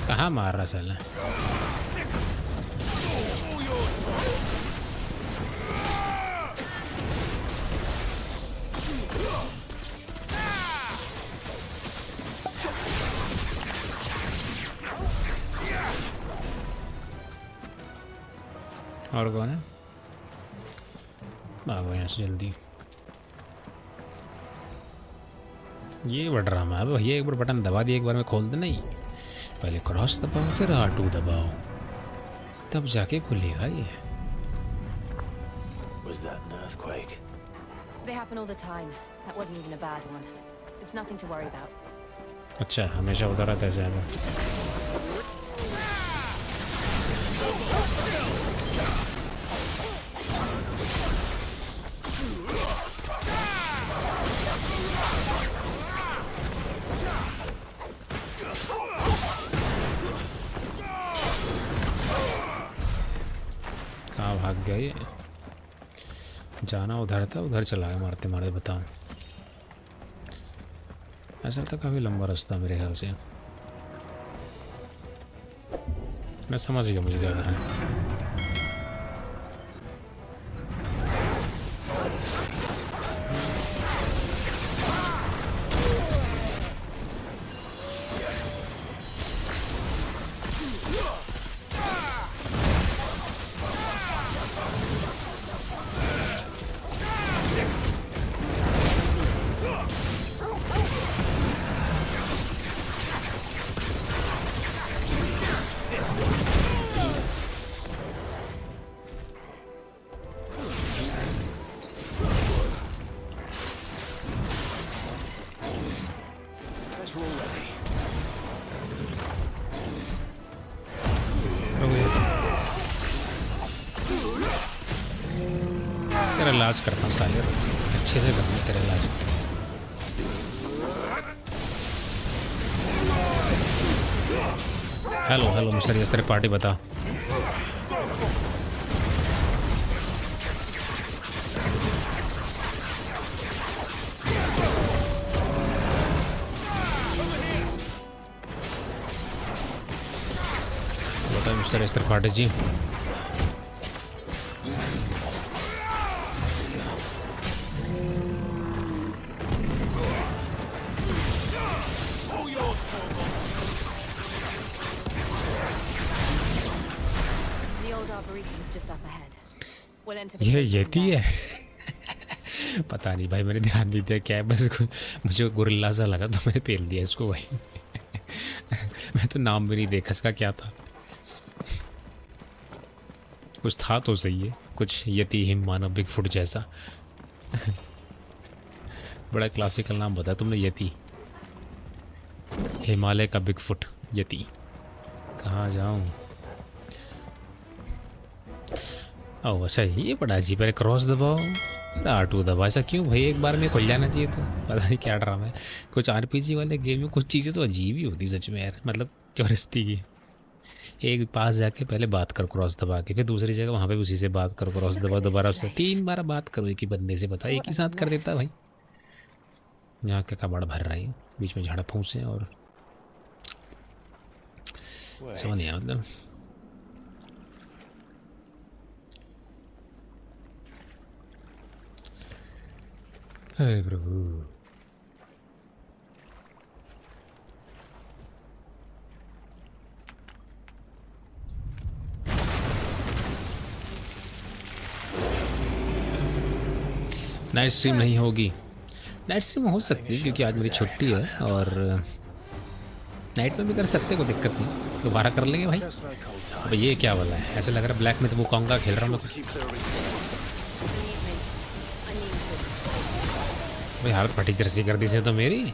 कहाँ मार रहा साला? और कौन है? भागो यहाँ से जल्दी. ये बड़ा ड्रामा है भैया. एक बार बटन दबा दिया, एक बार में खोल दे. नहीं, पहले क्रॉस दबाओ फिर R2 दबाओ, तब जाके खुलेगा ये. Was that an earthquake? They happen all the time. That wasn't even a bad one. It's nothing to worry about. अच्छा, हमेशा होता रहता है ऐसा. कहाँ भाग गया ये? जाना उधर था, उधर चला गया मारते मारते. बताओ, ऐसा था काफ़ी लंबा रास्ता मेरे ख्याल से. मैं समझ गया मुझे क्या करना है. तेरा इलाज करता हूँ साले, अच्छे से करना तेरा इलाज. हेलो हेलो मिस्टर यस, तेरी पार्टी बता. बता मिस्टर यस, तेरी पार्टी जी. ये येती है. पता नहीं भाई, मैंने ध्यान नहीं दिया क्या है, बस मुझे गोरिल्ला सा लगा तो मैंने पेल दिया इसको भाई. मैं तो नाम भी नहीं देखा इसका क्या था. कुछ था तो सही है, कुछ यति हिम मानव बिग फुट जैसा. बड़ा क्लासिकल नाम बताया तुमने, यति. हिमालय का बिग फुट यति. कहाँ जाऊँ? ओह अच्छा, ये बड़ा अजीब है. क्रॉस दबाओ R2 दबाओ, ऐसा क्यों भाई? एक बार में खुल जाना चाहिए. तो पता नहीं क्या ड्रामा है. कुछ RPG वाले गेम में कुछ चीज़ें तो अजीब ही होती सच में यार, मतलब चौरस्ती की. एक पास जाके पहले बात करो क्रॉस दबा के, फिर दूसरी जगह वहाँ पे उसी से बात करो क्रॉस दबा, दोबारा उससे 3 बार बात करो एक ही बंदे से. बता, एक ही साथ कर देता भाई. यहाँ का कबाड़ भर रहा है, बीच में झाड़ा फूस है और समझ नहीं आया. मतलब Hey प्रभु नाइट स्ट्रीम नहीं होगी। नाइट स्ट्रीम हो सकती है क्योंकि आज मेरी छुट्टी है और नाइट में भी कर सकते, कोई दिक्कत नहीं, दोबारा कर लेंगे भाई। अब ये क्या वाला है, ऐसे लग रहा है ब्लैक में तो वो कांगा खेल रहा हूँ भाई। हालत फटी जर्सी कर दी से तो मेरी।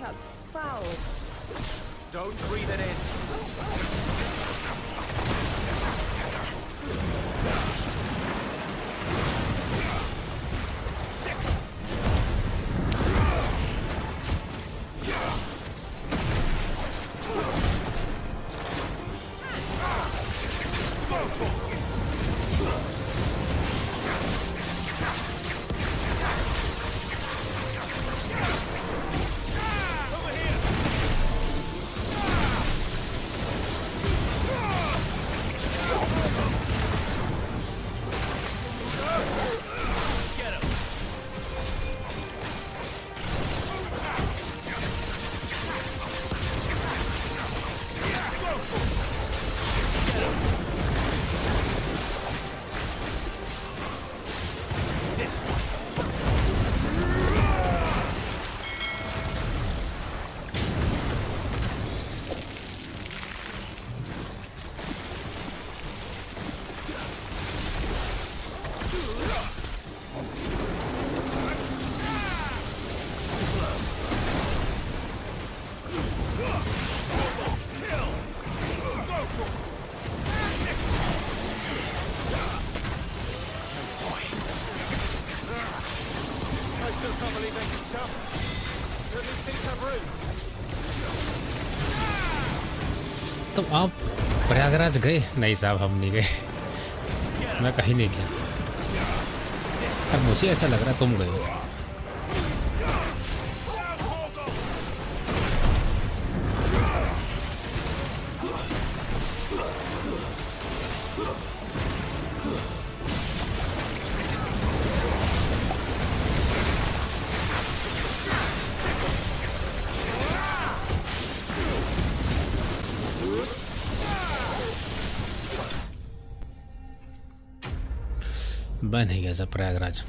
तो आप प्रयागराज गए? नहीं साहब हम नहीं गए, मैं कहीं नहीं गया। अब मुझे ऐसा लग रहा है तुम गए। मैं नहीं गया सर प्रयागराज।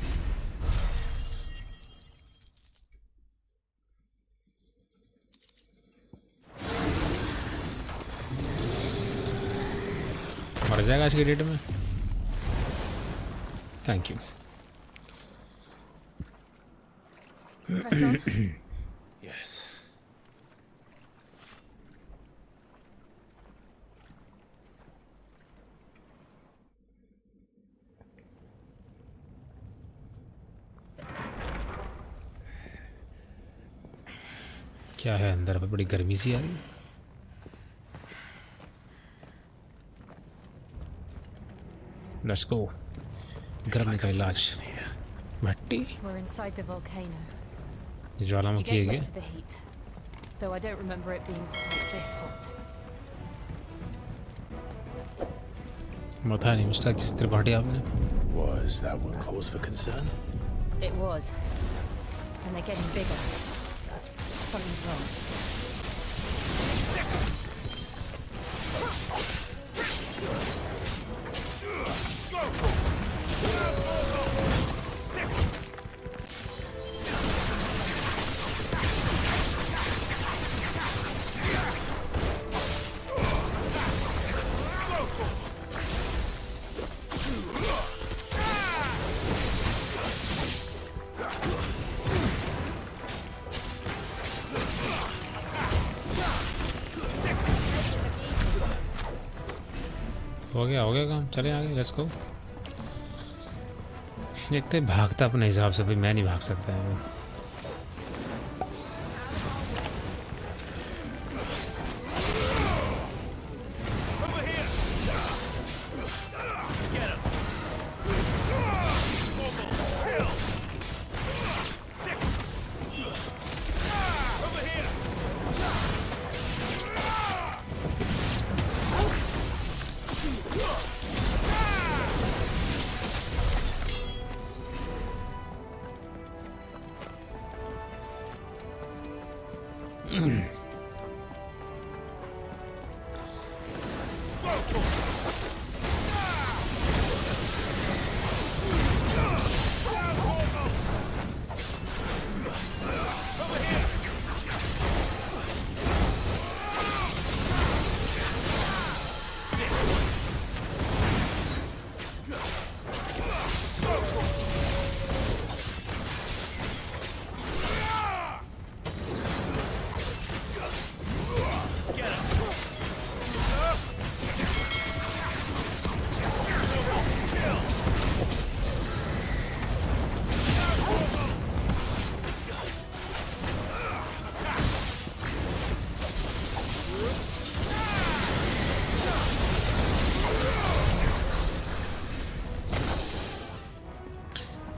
मर जाएगा आज की डेट में। Thank you. Yes. क्या है अंदर पे? बड़ी गर्मी सी आ रही। Let's go. गर्मी का इलाज भट्टी। We're inside the volcano. ज्वालामुखी है क्या? To the heat, though I don't remember it being quite this hot. मथा नहीं मिस्टर जिस त्रिपाठी आपने। Was that one cause for concern? It was, and they're getting bigger. Something's wrong. हो गया काम। चले आगे, लेट्स गो। देखते भागता अपने हिसाब से, भाई मैं नहीं भाग सकता है।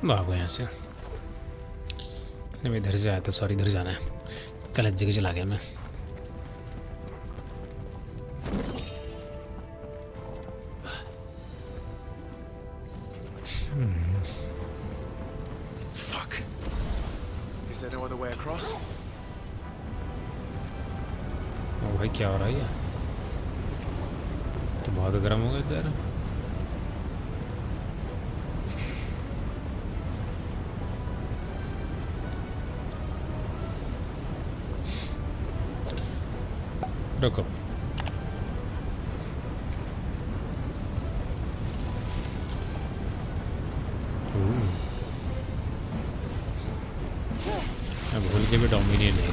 भागो यहाँ से। नहीं मैं इधर से आया था, सॉरी इधर जाना है, गलत जगह चला गया मैं। Fuck. Is there no other way across? ओ भाई क्या हो रहा है ये? तो बहुत गर्म हो गया इधर। रुको। मैं भूल के भी डोमिनियन है।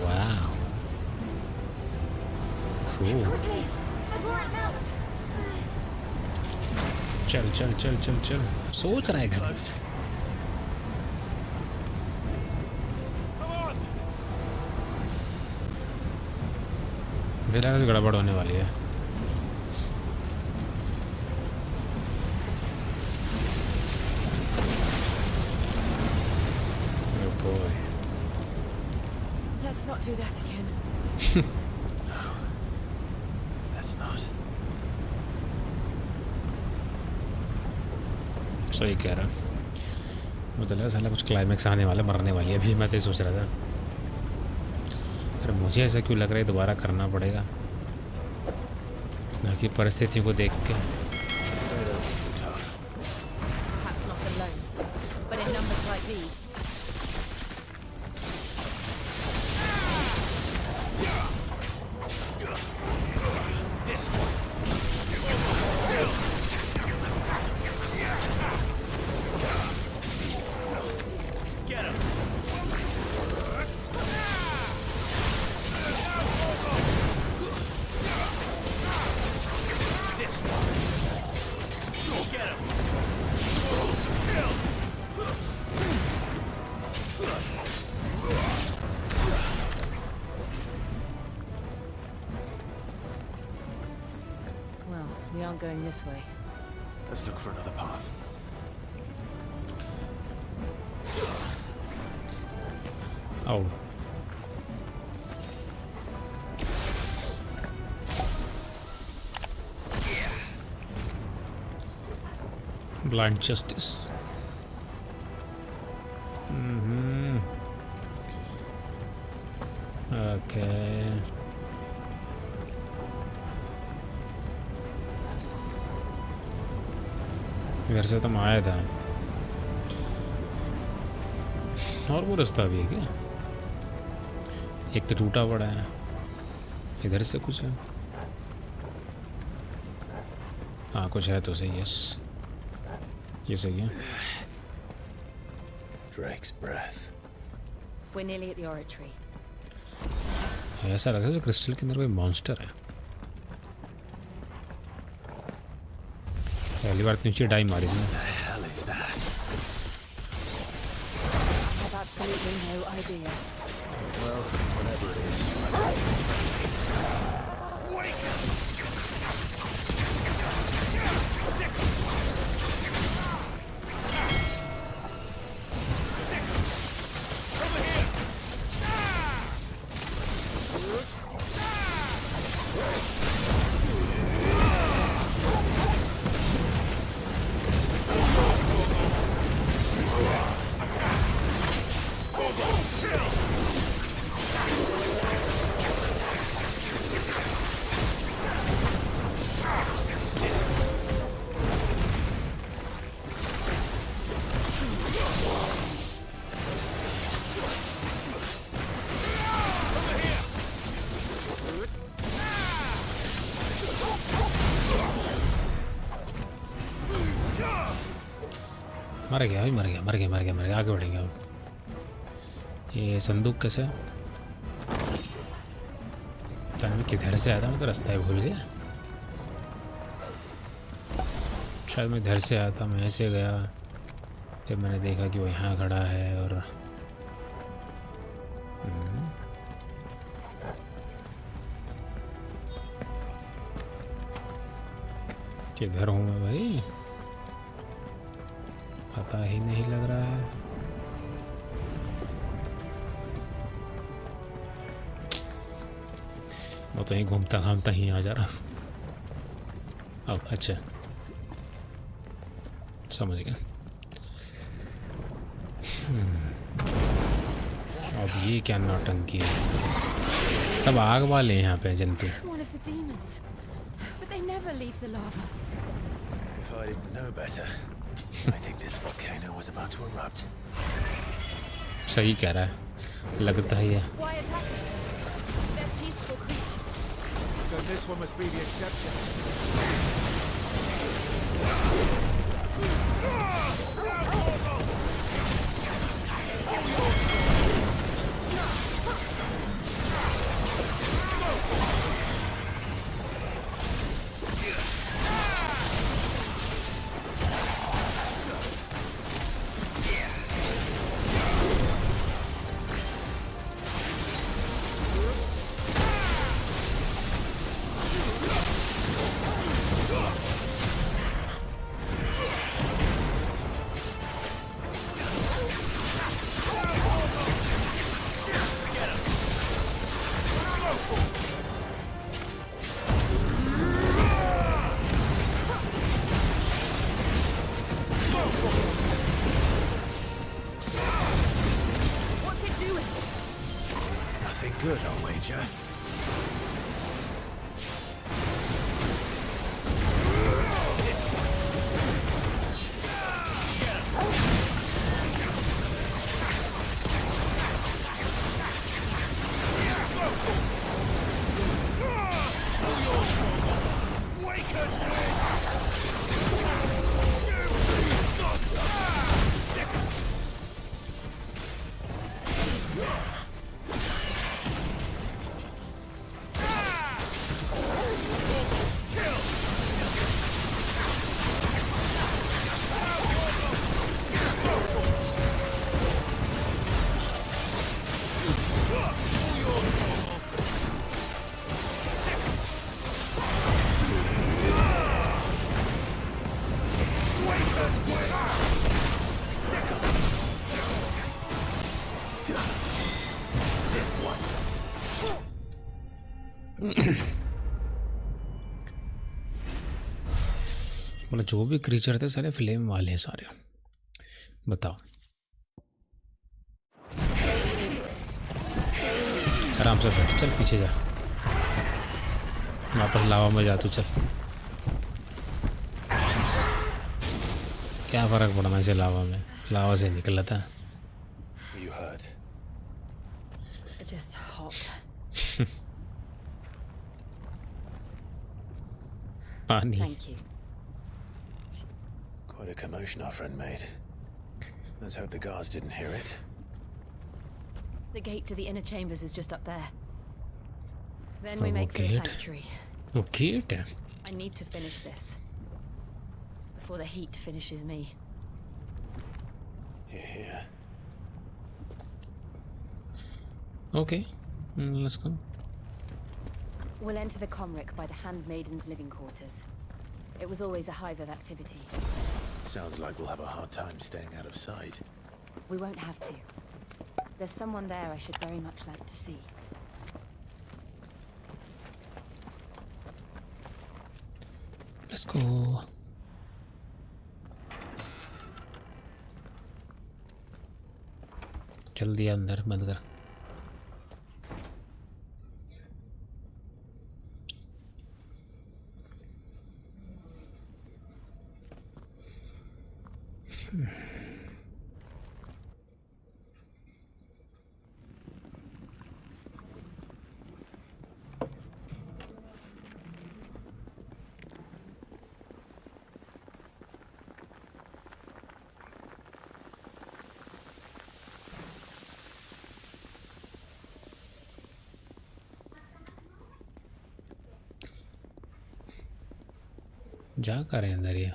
वाह कूल। चल चल चल चल चल, सोच रहा है इधर। मुझे लगा गड़बड़ होने वाली है। Oh boy. Let's not do that again. No. Let's not. सही कह रहा। मुझे लगा साला कुछ क्लाइमेक्स आने वाला, मरने वाली है। अभी मैं तो ये सोच रहा था, मुझे ऐसा क्यों लग रहा है दोबारा करना पड़ेगा, ना कि परिस्थितियों को देख के। Perhaps not alone, but in numbers like these. We aren't going this way. Let's look for another path. Oh. Blind justice. Okay. इधर से तो मैं आया था, और वो रास्ता भी है क्या? एक तो टूटा पड़ा है, इधर से कुछ है। हाँ कुछ है तो सही। यस ये सही है। Drake's breath. We're nearly at the oratory. ऐसा लग रहा है क्रिस्टल के अंदर कोई मॉन्स्टर है। पहली बार नीचे डाई मारी थी। I have absolutely no idea. Well, whatever it is, मर गया भाई, मर गया। आगे बढ़ेंगे अब। ये संदूक कैसे चल, मैं किधर से आया था? मैं तो रास्ता ही भूल गया। शायद मैं इधर से आया था, मैं ऐसे गया, फिर मैंने देखा कि वो यहाँ खड़ा है और किधर हूँ मैं भाई? पता ही नहीं लग रहा है। वो तो यहीं घूमता घामता ही आ जा रहा। अब अच्छा समझ गया। अब ये क्या नौटंकी है? सब आग वाले हैं यहाँ पे जंतु। One of the demons. But they never leave the lava. If I didn't know better, I think this volcano was about to erupt. सही कह रहा है, लगता ही है। Why attack us then? They're peaceful creatures. Then this one must be the exception. Good, I'll wager. मतलब जो भी creature थे सारे फ्लेम वाले हैं सारे। बताओ, आराम से बैठ, चल पीछे जा, वापस लावा में जा तू, चल। क्या फर्क पड़ना इसे लावा में, लावा से निकला था। You heard. Just hot. पानी। Thank you. Quite a commotion our friend made. Let's hope the guards didn't hear it. The gate to the inner chambers is just up there. Then we make for the sanctuary. Okay. I need to finish this before the heat finishes me. Here. Okay, let's go. We'll enter the Comric by the Handmaiden's living quarters. It was always a hive of activity. Sounds like we'll have a hard time staying out of sight. We won't have to. There's someone there I should very much like to see. Let's go. जल्दी अंदर बंद कर। जा कर रहे हैं अंदर ये।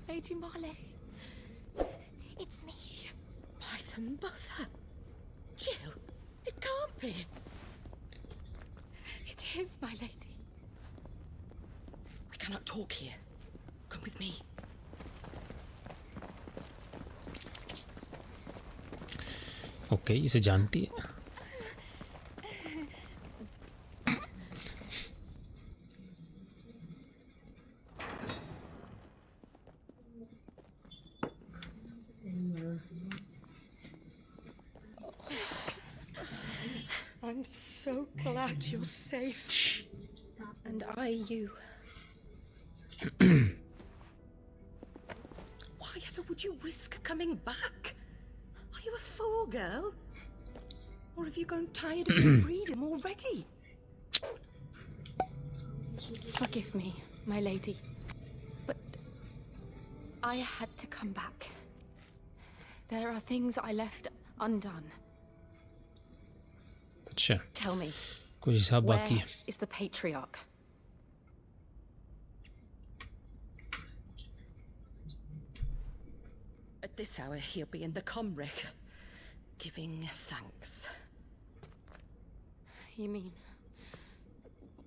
Lady Marley, it's me. By the mother. Jill, it can't be. It is, my lady. We cannot talk here. Come with me. Okay, इसे जानती है। I'm so glad you're safe. And I you. Why ever would you risk coming back? Are you a fool, girl? Or have you grown tired of your freedom already? Forgive me, my lady. But I had to come back. There are things I left undone. अच्छा, Tell me, कुछ हिसाब where बाकी है। is the Patriarch? At this hour, he'll be in the comrick, giving thanks. You mean...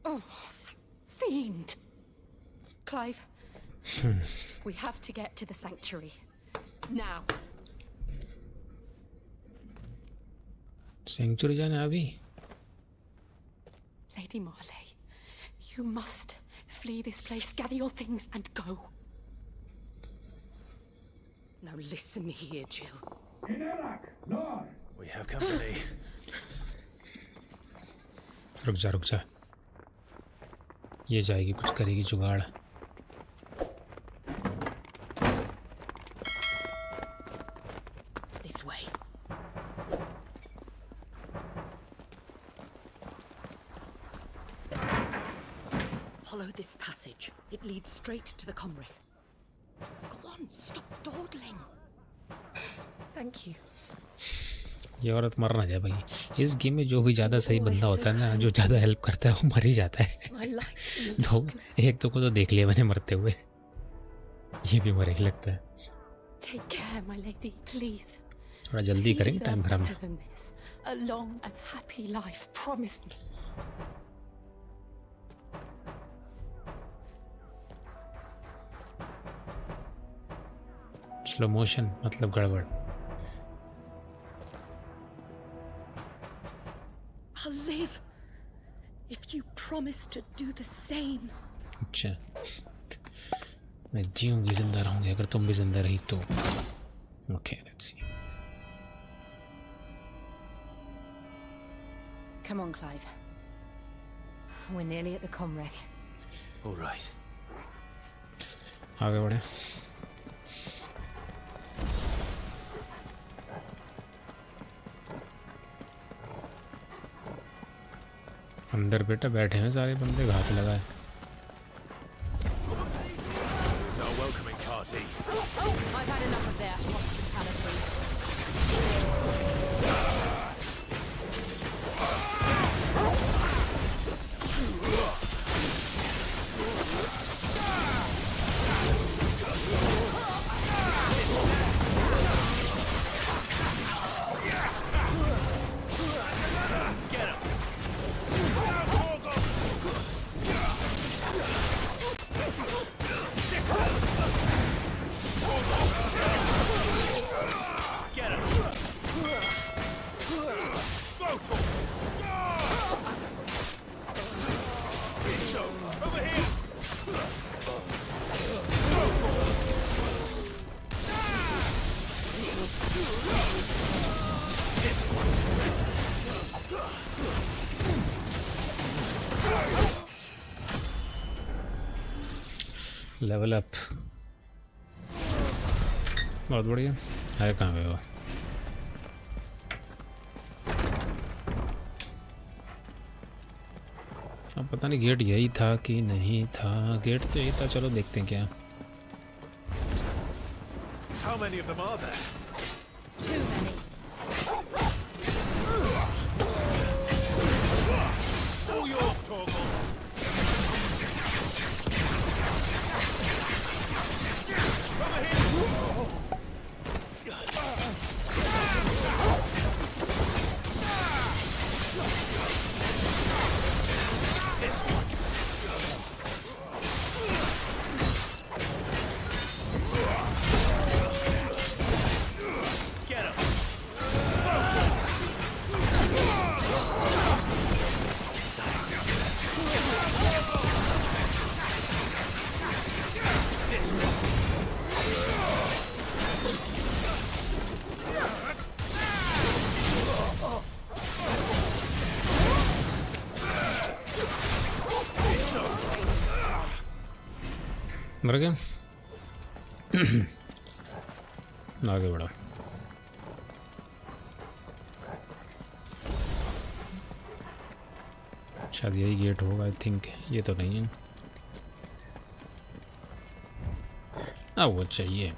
Oh, that fiend! Clive, we have to get to the sanctuary. Now. Sanctuary जाने अभी? Lady Marley, you must flee this place, gather your things and go. Now listen here, Jill. We have company. रुक जा। ये जाएगी, कुछ करेगी जुगाड़। This way. Follow this passage. It leads straight to the comrick. Go on, stop dawdling. Thank you. ये औरत मर ना जाए भाई। इस गेम में जो भी ज़्यादा सही बंदा होता है ना, जो ज़्यादा हेल्प करता है, वो मर ही जाता है। तो एक तो को तो देख लिया मैंने मरते हुए, ये भी मरे ही लगता है। Take care, my lady, please. थोड़ा जल्दी करेंगे, टाइम खराब better than this. A long and happy life, promise me. Slow motion मतलब गड़बड़। I'll live if you promise to do the same. अच्छा, मैं जीऊंगी, जिंदा रहूंगी अगर तुम भी जिंदा रही तो। Okay, let's see. Come on, Clive. We're nearly at the comrec. All right. आगे बढ़े। अंदर बेटा बैठे हैं सारे बंदे, घात लगा है। It's our welcoming party. I've had enough of their hospitality. Level up, बहुत बढ़िया। है कहाँ पे वो? अब पता नहीं गेट यही था कि नहीं था। गेट तो यही था, चलो देखते हैं क्या। How many of them are there? Too many. All yours, Torgal. Over here! This one. Get him. This one. मर गए आगे बढ़ो शायद यही गेट होगा आई थिंक ये तो नहीं है वो चाहिए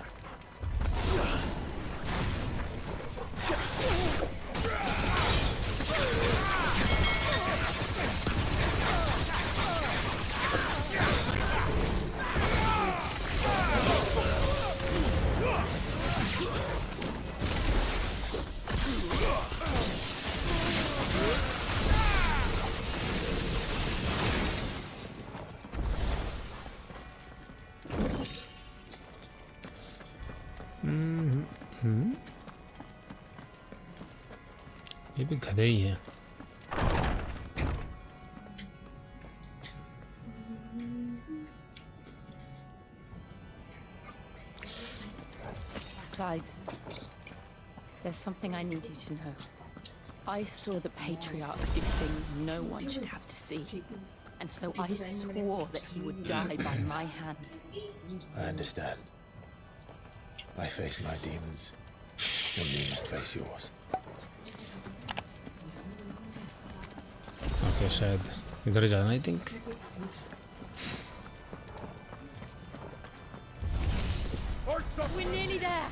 ये भी गधे ही हैं Clive, there's something I need you to know. I saw the Patriarch do things no one should have to see. And so I swore that he would die by my hand. I understand. I face my demons. And you must face yours. Okay शायद इधर ही जाना I think We're nearly there.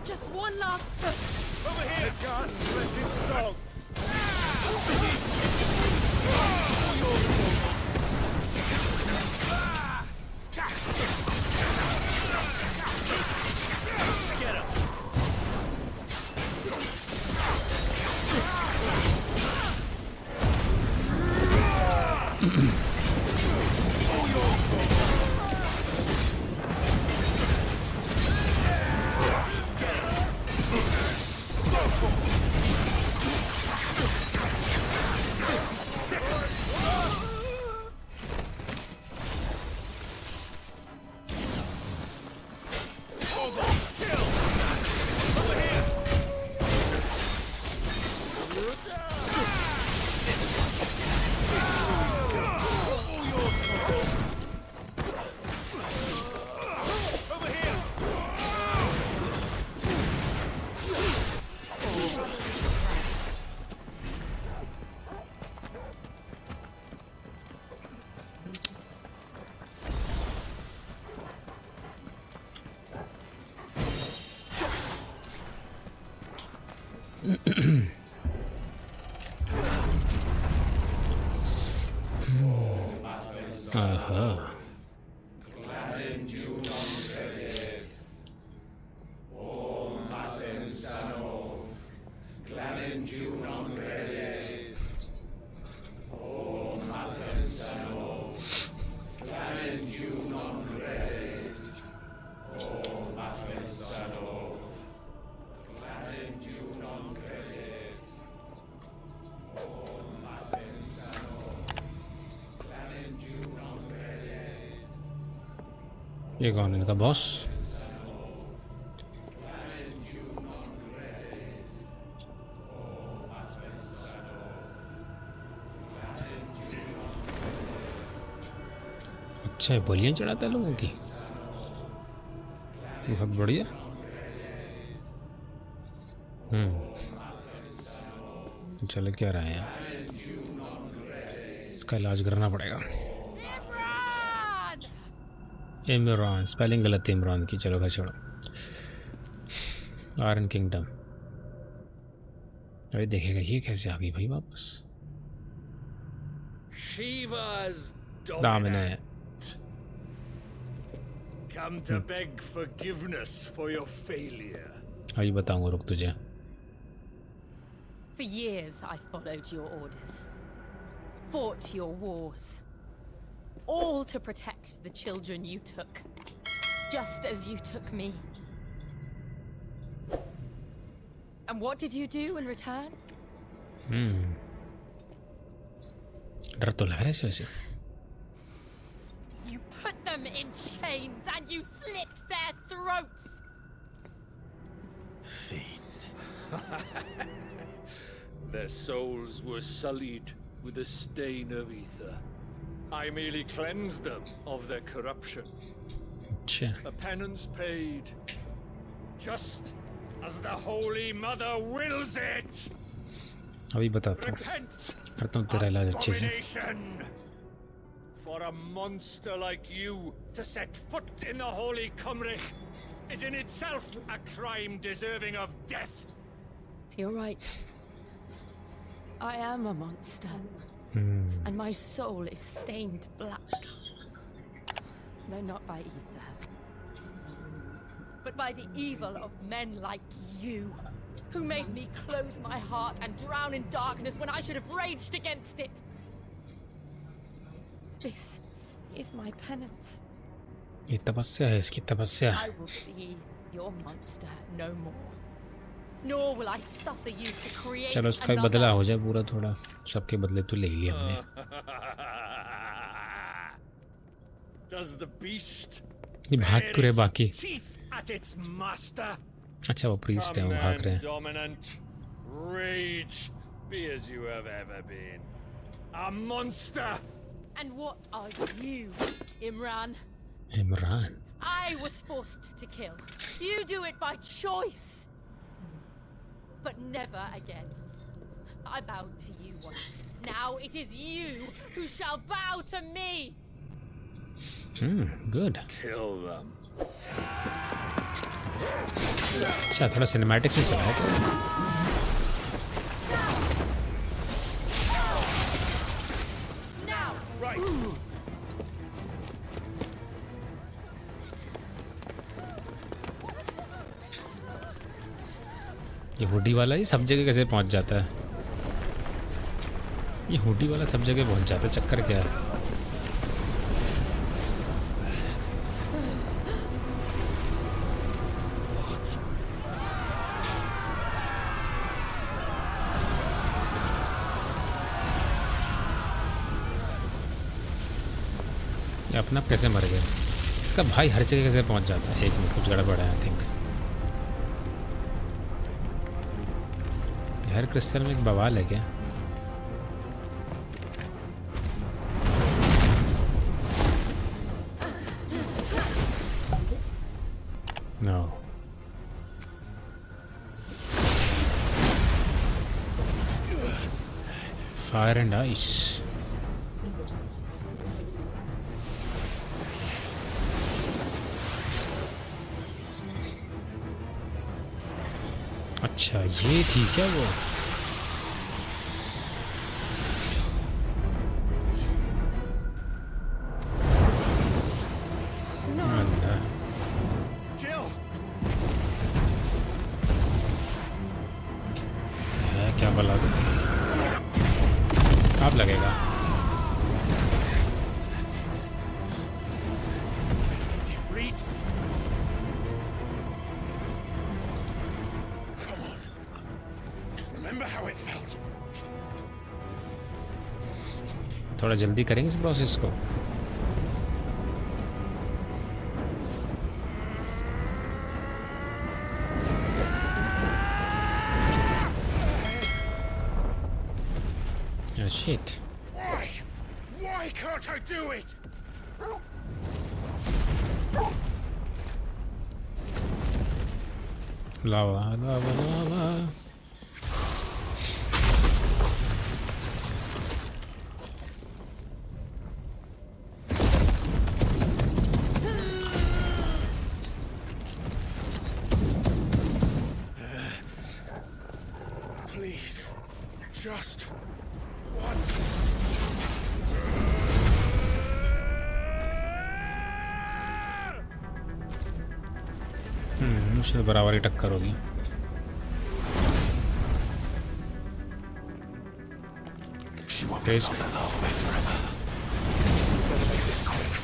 Just one last push. Over here, John. Let's keep strong. Get him. ये कौन है इनका boss अच्छा बलियाँ चढ़ाता है लोगों की बहुत बढ़िया चलो क्या रहा है यहाँ इसका इलाज करना पड़ेगा इमरान स्पेलिंग गलत थी इमरान की चलो घर छोड़ो आयरन किंगडम। अभी देखेगा ये कैसे आ गई भाई वापस। Shiva's Dominant. Come to beg forgiveness for your failure. अभी बताऊंगा, रुक तुझे। For years, I followed your orders, fought your wars, all to protect the children you took, just as you took me. And what did you do in return? डर तो लग रहा है इसे वैसे। You put them in chains and you slit their throats. Fiend. Their souls were sullied with the stain of ether. I merely cleansed them of their corruption. अच्छा। A penance paid, just as the Holy Mother wills it. अभी बताता हूँ, करता हूँ तेरा इलाज अच्छे से। Abomination! For a monster like you to set foot in the Holy Cymrich is in itself a crime deserving of death. You're right. I am a monster. And my soul is stained black. Though not by ether. But by the evil of men like you, who made me close my heart and drown in darkness when I should have raged against it. This is my penance. ये तपस्या है, इसकी तपस्या। I will be your monster no more. Nor will I suffer you to create चलो इसका भी बदला हो जाए पूरा थोड़ा। सबके बदले तो ले लिए हमने। Does the beast ये भाग क्यों रहे बाकी? teeth at its master? अच्छा वो प्रीस्ट है, वो भाग रहे हैं। Dominant, rage, be as you have ever been, a monster. And what are you, Imran? Imran. I was forced to kill. You do it by choice. But never again. I bowed to you once. Now it is you who shall bow to me. Good. Kill them. अच्छा थोड़ा cinematics में चला है तो। ये hoodie वाला ही सब जगह कैसे पहुंच जाता है? ये हुडी वाला सब जगह पहुंच जाता है, चक्कर क्या है? ये अपना कैसे मर गया? इसका भाई हर जगह कैसे पहुंच जाता है? एक में कुछ गड़बड़ है आई थिंक। हर क्रिस्टल में एक बवाल है क्या? नो। Fire and ice. अच्छा ये थी क्या वो? क्या बला आप लगेगा? थोड़ा जल्दी करेंगे इस प्रोसेस को। Oh shit. Why can't I do it? Lava, lava, lava. Just once. उससे बराबर ही टक्कर होगी. She won't be on that away forever. Better make this quick.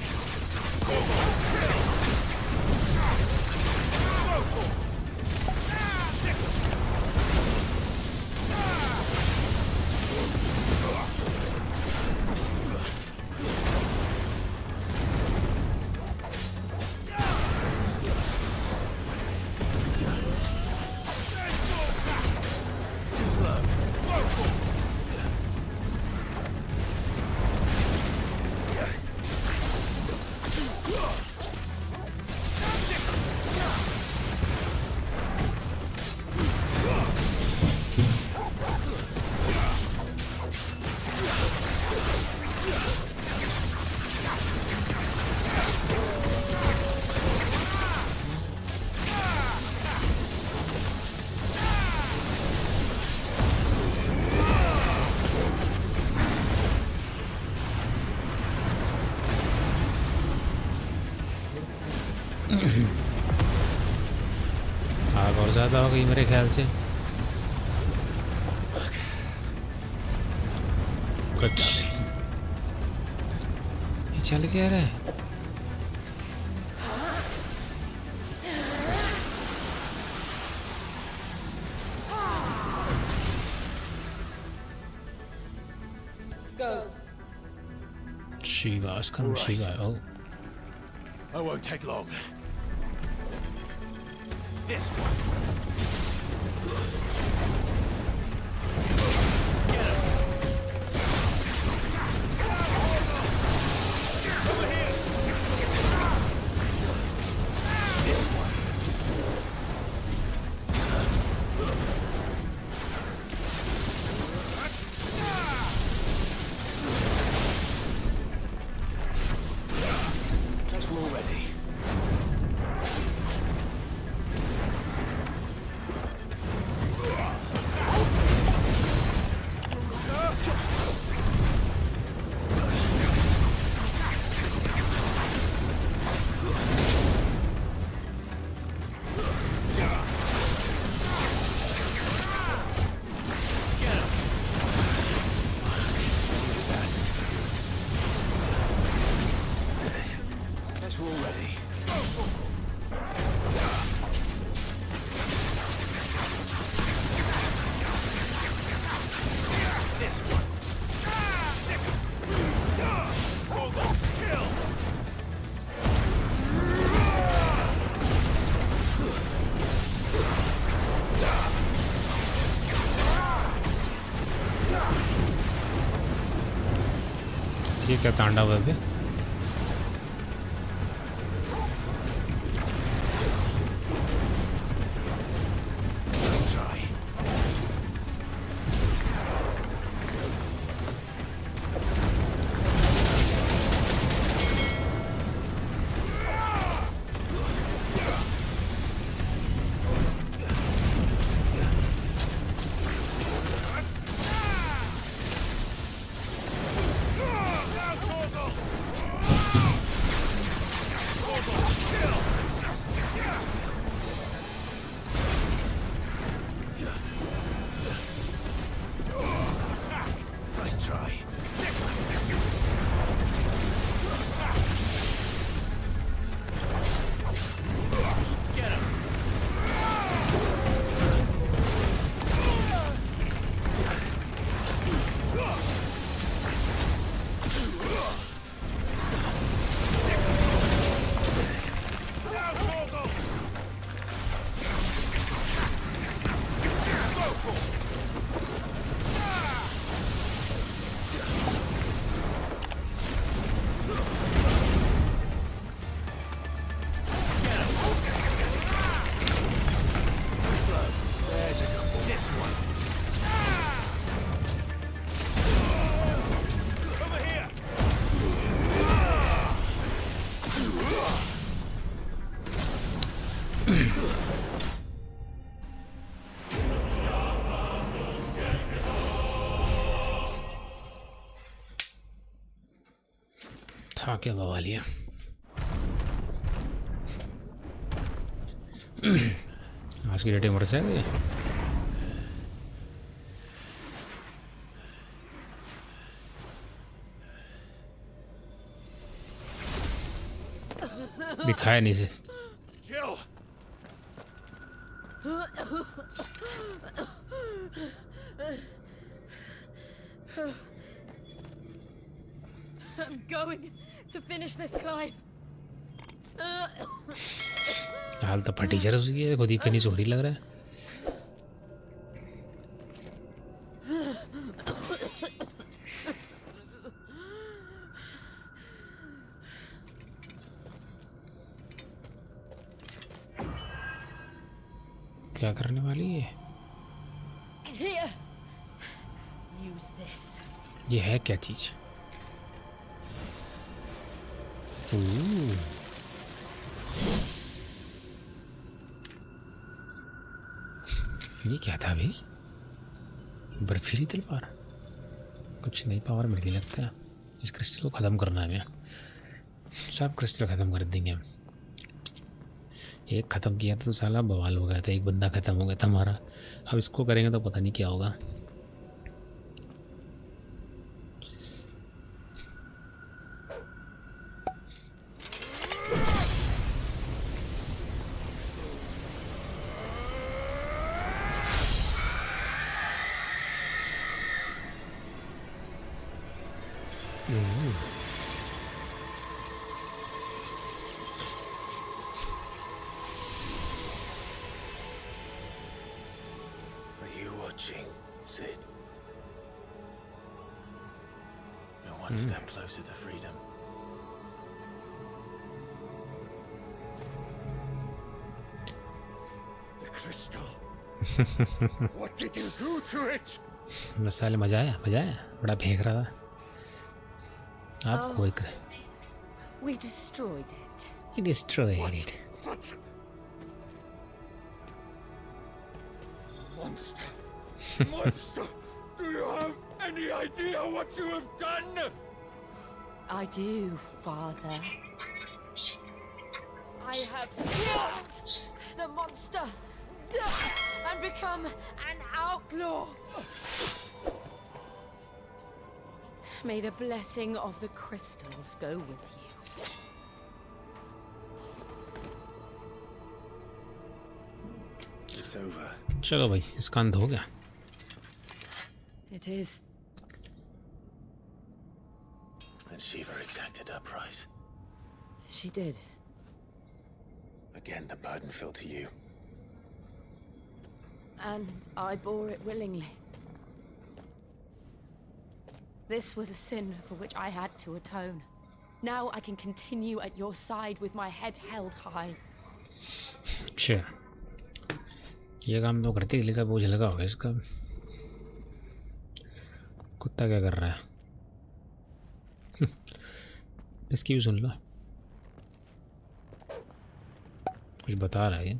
आग और ज़्यादा हो गई मेरे ख्याल से. कुछ ये चल क्या रहा है? Shiva, it's come Shiva. Oh. I won't take long. This one. Get him. Over here. This one. That's all ready. ये क्या तांडव है बे? क्या बवाल है। आज की डेट में मर जाएगा ये। दिखाया नहीं से। Jill. I'm going to finish this, Clive. हाल तो फटी जर उसकी है, खुद ही फिनिश हो रही लग रहा है। क्या करने वाली है? Here. Use this. ये है क्या चीज? ये क्या था अभी? बर्फीली तलवार। कुछ नई पावर मिल गई लगता है। इस क्रिस्टल को ख़त्म करना है। सब क्रिस्टल ख़त्म कर देंगे हम। एक ख़त्म किया तो साला बवाल हो गया था, एक बंदा ख़त्म हो गया था हमारा। अब इसको करेंगे तो पता नहीं क्या होगा। Zed. We're one step closer to freedom. The crystal. What did you do to it? बस साले मजा आया बड़ा फेंक रहा था। आप कोई करे। We destroyed it. You destroyed it. What? Monster. Monster! Do you have any idea what you have done? I do, Father. I have killed the monster and become an outlaw. May the blessing of the crystals go with you. It's over. चलो भाई, इसका अंत हो गया। It is. And Shiva exacted her price. She did. Again, the burden fell to you. And I bore it willingly. This was a sin for which I had to atone. Now I can continue at your side with my head held high. अच्छा, ये काम तो करते दिल्ली का बोझ लगा होगा इसका। कुत्ता क्या कर रहा है? इसकी भी सुन लो, कुछ बता रहा है ये।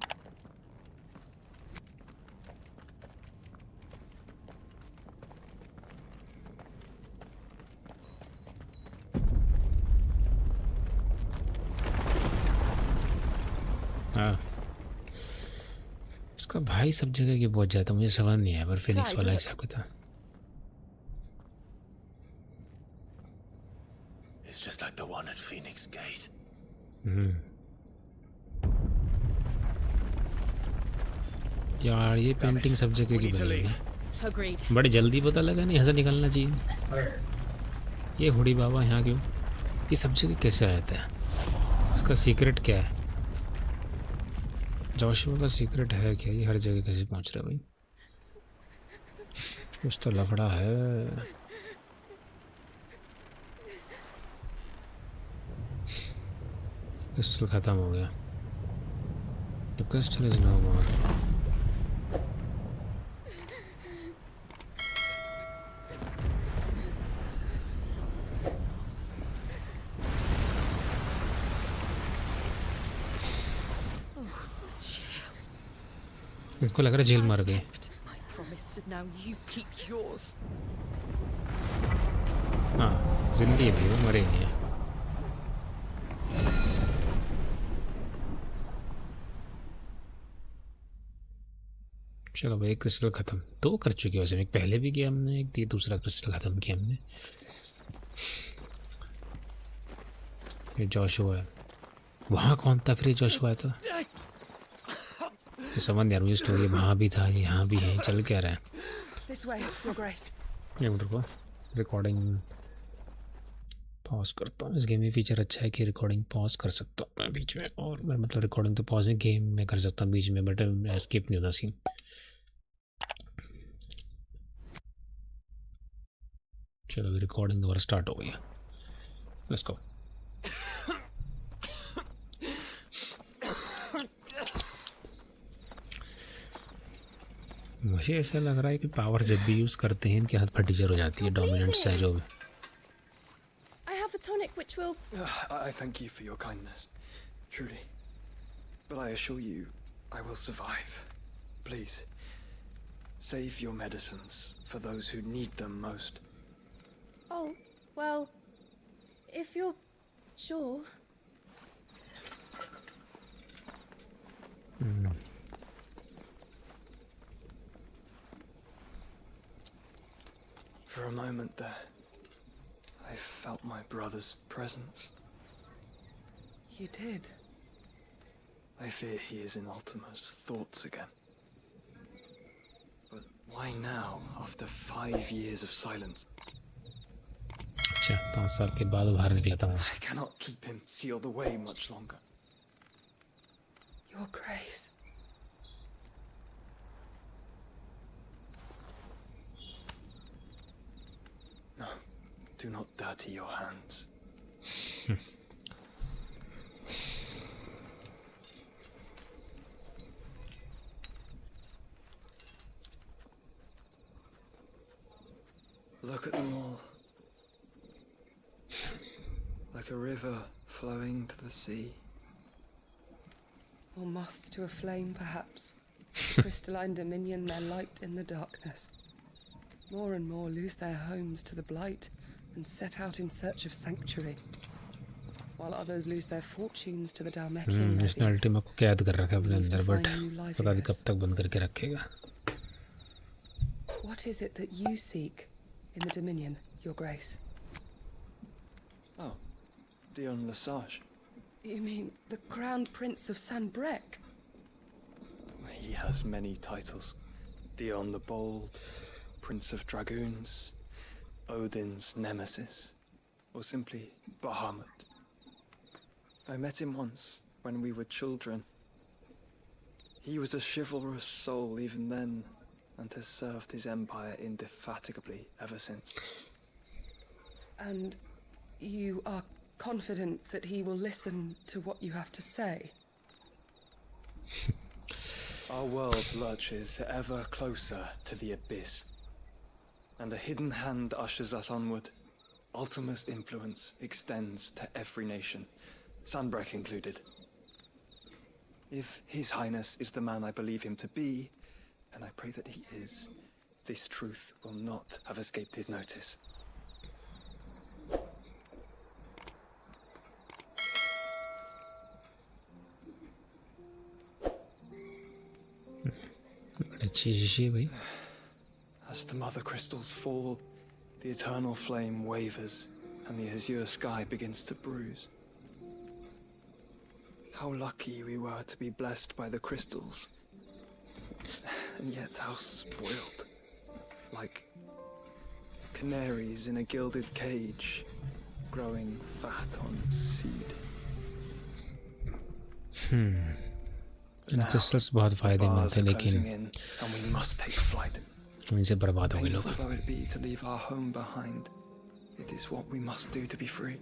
हाँ, इसका भाई सब जगह की पहुंच जाता, मुझे समझ नहीं है, पर फिनिक्स वाला ऐसा कुछ था। It's just like the one at Phoenix Gate. यार ये पेंटिंग सब जगह की बनी है। Agreed. बड़ी जल्दी पता लगा, नहीं ऐसा निकलना चाहिए। ये हुडी बाबा यहाँ क्यों? ये सब जगह कैसे आया था? इसका सीक्रेट क्या है? जोशुआ का सीक्रेट है क्या? ये हर जगह कैसे पहुँच रहा है भाई? कुछ तो लफड़ा है। क्रिस्टल खत्म हो गया। The crystal is no more. इसको लग रहा है जेल मर गई। My promise, now you keep yours. हाँ, जिंदी है भाई, वो मरे नहीं है। चलो भाई, क्रिस्टल ख़त्म। 2 कर चुके हो, एक पहले भी किया हमने, एक दूसरा क्रिस्टल ख़त्म किया हमने। ये जोशुआ है। वहाँ कौन था फिर? जोशुआ है तो समझ नहीं आ रहा मुझे स्टोरी। वहाँ भी था, यहाँ भी है, चल क्या रहा है? This way, Your Grace. एक मिनट रुको, रिकॉर्डिंग पॉज करता हूँ। इस गेम में फीचर अच्छा है कि रिकॉर्डिंग पॉज कर सकता हूँ मैं बीच में, और मैं मतलब रिकॉर्डिंग तो पॉज में गेम में कर सकता हूँ बीच में, बट स्किप नहीं होता सीन। चलो अभी रिकॉर्डिंग दोबारा स्टार्ट हो गई है, लेट्स गो। मुझे ऐसा लग रहा है कि पावर जब भी यूज़ करते हैं इनकी हाथ फटीचर हो जाती है, डोमिनेंट्स है जो भी। I have a tonic which will... I thank you for your kindness, truly. But I assure you, I will survive. Please, save your medicines for those who need them most. Oh, well, if you're sure... For a moment there, I felt my brother's presence. You did? I fear he is in Ultima's thoughts again. But why now, after 5 years of silence? अच्छा, 5 साल के बाद बाहर निकला था। I cannot keep him sealed away much longer. Your Grace. No, do not dirty your hands. Look at them all. Like a river flowing to the sea. Or moths to a flame, perhaps. Crystalline dominion their light in the darkness. More and more lose their homes to the blight and set out in search of sanctuary, while others lose their fortunes to the Dalmekian levies. इसने Ultima को कैद कर रखा है अपने अंदर, but पता नहीं कब तक बंद करके रखेगा। What is it that you seek in the Dominion, Your Grace? Oh, Dion Lesage. You mean the Crown Prince of Sanbrek? He has many titles. Dion the Bold, Prince of Dragoons, Odin's Nemesis, or simply Bahamut. I met him once, when we were children. He was a chivalrous soul even then, and has served his empire indefatigably ever since. And you are confident that he will listen to what you have to say? Our world lurches ever closer to the abyss, and a hidden hand ushers us onward. Ultima's influence extends to every nation, Sanbrek included. If His Highness is the man I believe him to be, and I pray that he is, this truth will not have escaped his notice. As the mother crystals fall, the eternal flame wavers, and the azure sky begins to bruise. How lucky we were to be blessed by the crystals, and yet how spoiled. Like canaries in a gilded cage, growing fat on seed. In crystals बहुत फायदेमंद थे, लेकिन इनसे बर्बाद हो गए लोग। Though it be to leave our home behind, it is what we must do to be free.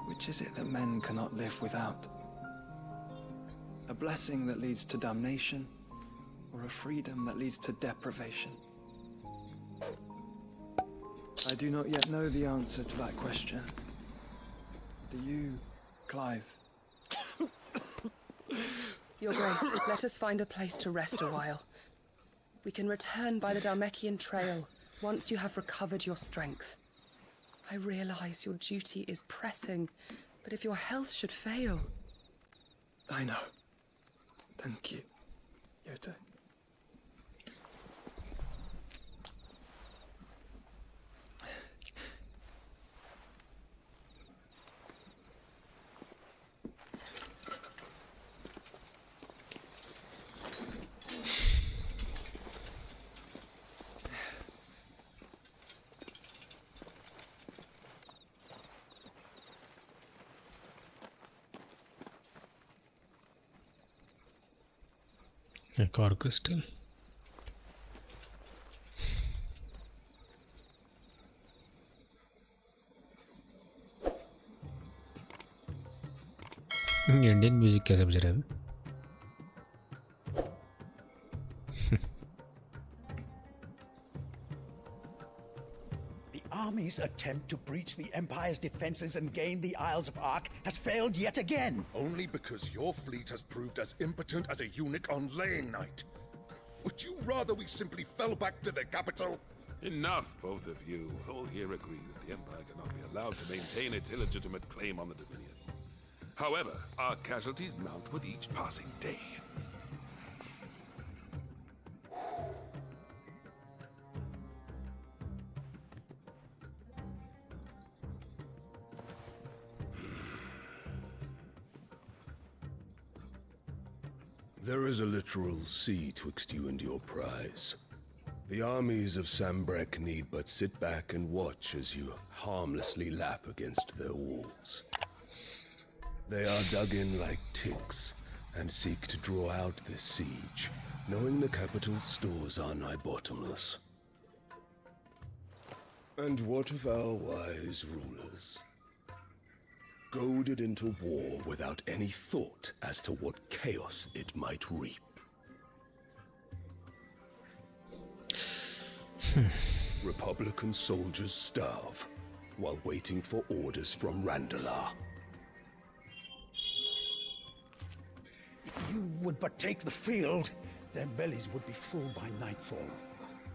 Which is it that men cannot live without? A blessing that leads to damnation, or a freedom that leads to deprivation? I do not yet know the answer to that question. Do you, Clive? Your Grace, let us find a place to rest a while. We can return by the Dalmekian trail once you have recovered your strength. I realize your duty is pressing, but if your health should fail... I know. Thank you. Yote. एक और crystal Indian music कैसे बज रहा है? The army's attempt to breach the Empire's defenses and gain the Isles of Ark has failed yet again. Only because your fleet has proved as impotent as a eunuch on laying night. Would you rather we simply fell back to the capital? Enough, both of you. All here agree that the Empire cannot be allowed to maintain its illegitimate claim on the Dominion. However, our casualties mount with each passing day. There is a literal sea twixt you and your prize. The armies of Sambrek need but sit back and watch as you harmlessly lap against their walls. They are dug in like ticks and seek to draw out this siege, knowing the capital's stores are nigh bottomless. And what of our wise rulers? Goaded into war without any thought as to what chaos it might reap. Republican soldiers starve while waiting for orders from Randalar. If you would but take the field, their bellies would be full by nightfall.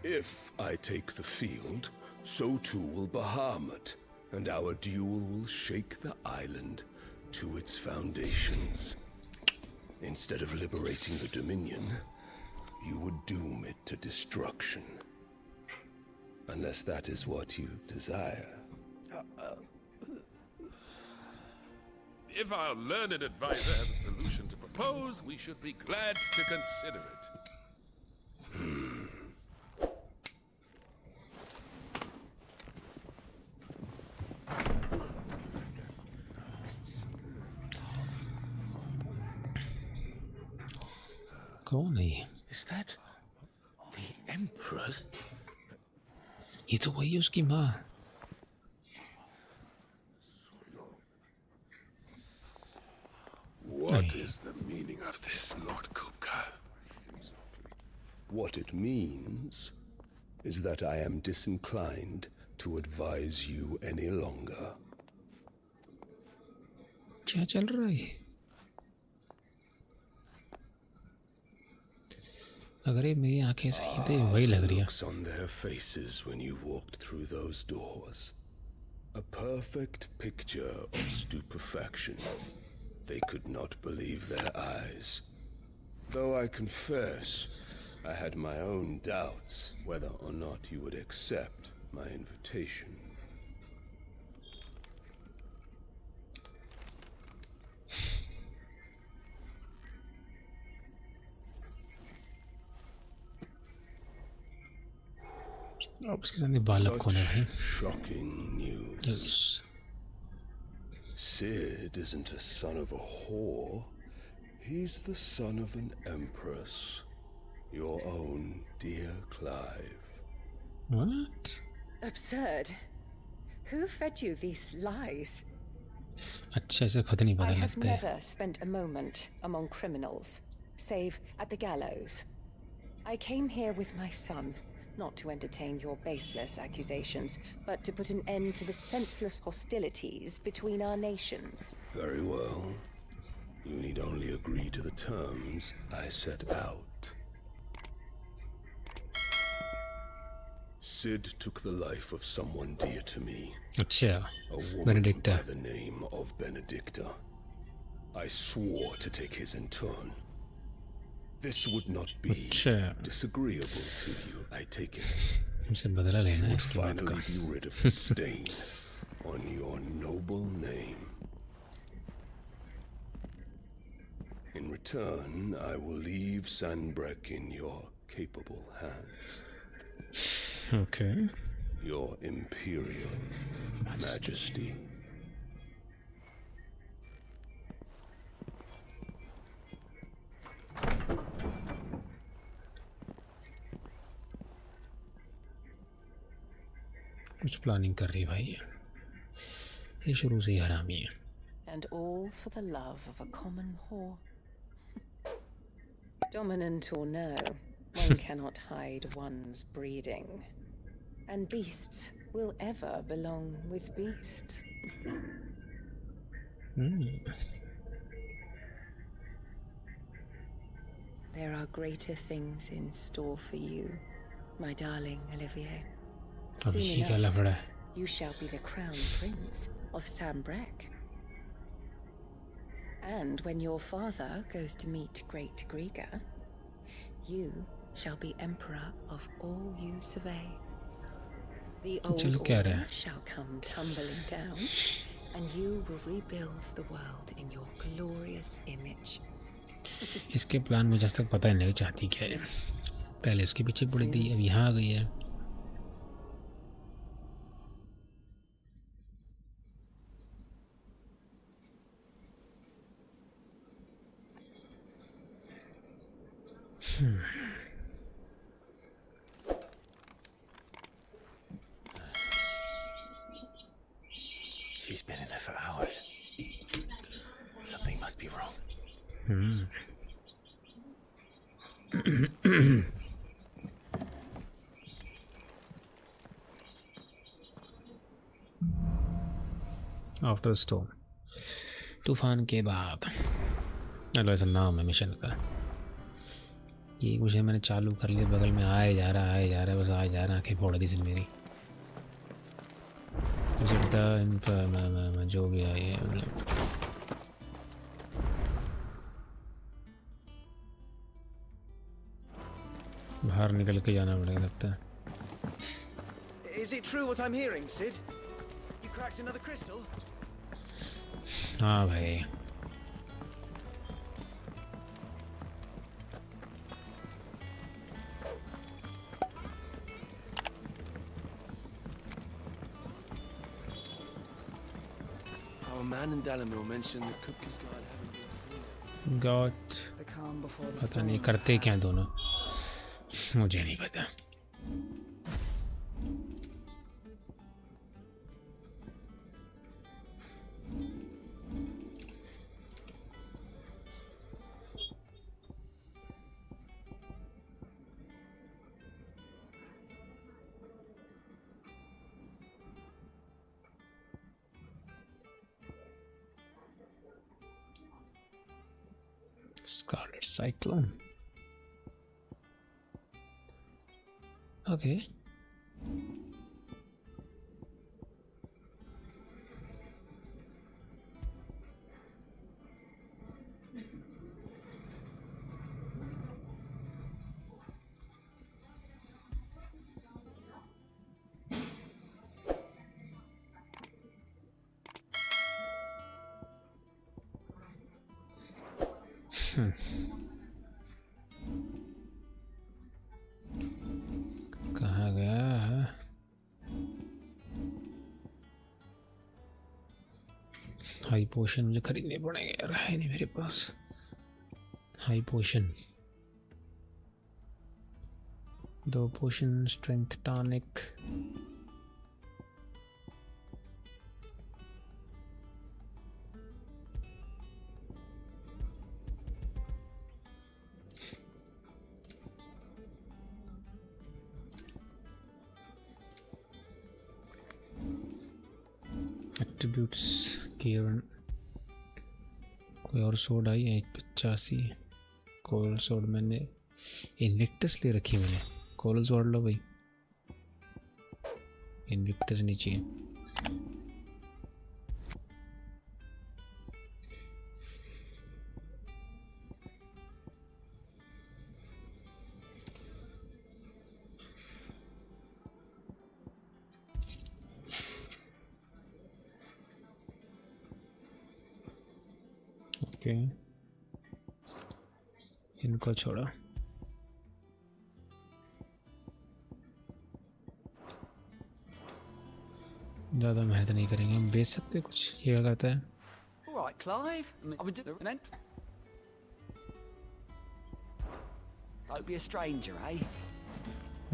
If I take the field, so too will Bahamut, and our duel will shake the island to its foundations. Instead of liberating the Dominion, you would doom it to destruction. Unless that is what you desire. If our learned advisor has a solution to propose, we should be glad to consider it. कौन है ये? Is that the Emperor? ये तो वही है उसकी माँ. What is the meaning of this, Lord Kupka? What it means is that I am disinclined to advise you any longer. क्या चल रहा है? अगर ये मेरी आंखें सही तो वही लग रही है. Looks on their faces when you walked through those doors. A perfect picture of stupefaction. They could not believe their eyes. Though I confess, I had my own doubts whether or not you would accept my invitation. Such shocking news. Yes. Sid isn't a son of a whore. He's the son of an empress. Your own dear Clive. What? Absurd. Who fed you these lies? अच्छा ऐसे खुद नहीं I पता have लगता है. never spent a moment among criminals, save at the gallows. I came here with my son, not to entertain your baseless accusations, but to put an end to the senseless hostilities between our nations. Very well. You need only agree to the terms I set out. Sid took the life of someone dear to me. अच्छा. A woman Benedicta. by the name of Benedicta. I swore to take his in turn. This would not be disagreeable to you, I take it. हमसे बदला लेना है Would इसकी बात का. finally be rid of the stain on your noble name. In return, I will leave Sanbreque in your capable hands. Okay. Your Imperial Majesty. कुछ planning कर रही भाई ये शुरू से ही हरामी है. And all for the love of a common whore. Dominant or no, one cannot hide one's breeding. And beasts will ever belong with beasts. There are greater things in store for you, my darling Olivier. Soon enough, you shall be the crown prince of Sanbreque. And when your father goes to meet Great Griga, you shall be emperor of all you survey. The old order shall come tumbling down, and you will rebuild the world in your glorious image. इसके plan मुझे आज तक पता ही नहीं चाहती क्या है. पहले उसके पीछे पड़ी थी, अब यहाँ आ गई है. She's been in there for hours. Something must be wrong. After the storm. तूफान के बाद. चलो ऐसा नाम है मिशन का. ये मुझे मैंने चालू कर लिया, बगल में आए जा रहा है बस आए जा रहा है. आंखें फोड़ दी सिर्फ मेरी. जो भी है ये बाहर निकल के जाना पड़ेगा लगता है. Is it true what I'm hearing, Sid? You cracked another crystal? हाँ भाई. Our man in Dalamil mentioned the Kupka's guard having been seen. Got पता नहीं करते क्या दोनों, मुझे नहीं पता. Scarlet Cyclone. Okay. कहाँ गया है? हाई पोशन मुझे खरीदने पड़ेंगे यार, है नहीं मेरे पास हाई पोशन. 2 पोशन, स्ट्रेंथ टॉनिक. एट्रीब्यूट्स केवन. कोई और सोड आई है 85. कोरल सोड मैंने इनविक्टस ले रखी है. मैंने कोरल सोड लो भाई, इनविक्टस नहीं चाहिए. ओके इनको छोड़ो। ज़्यादा मेहनत नहीं करेंगे, हम बेच सकते कुछ। ये क्या करता है? All right, Clive. I've been doing it. Don't be a stranger, eh?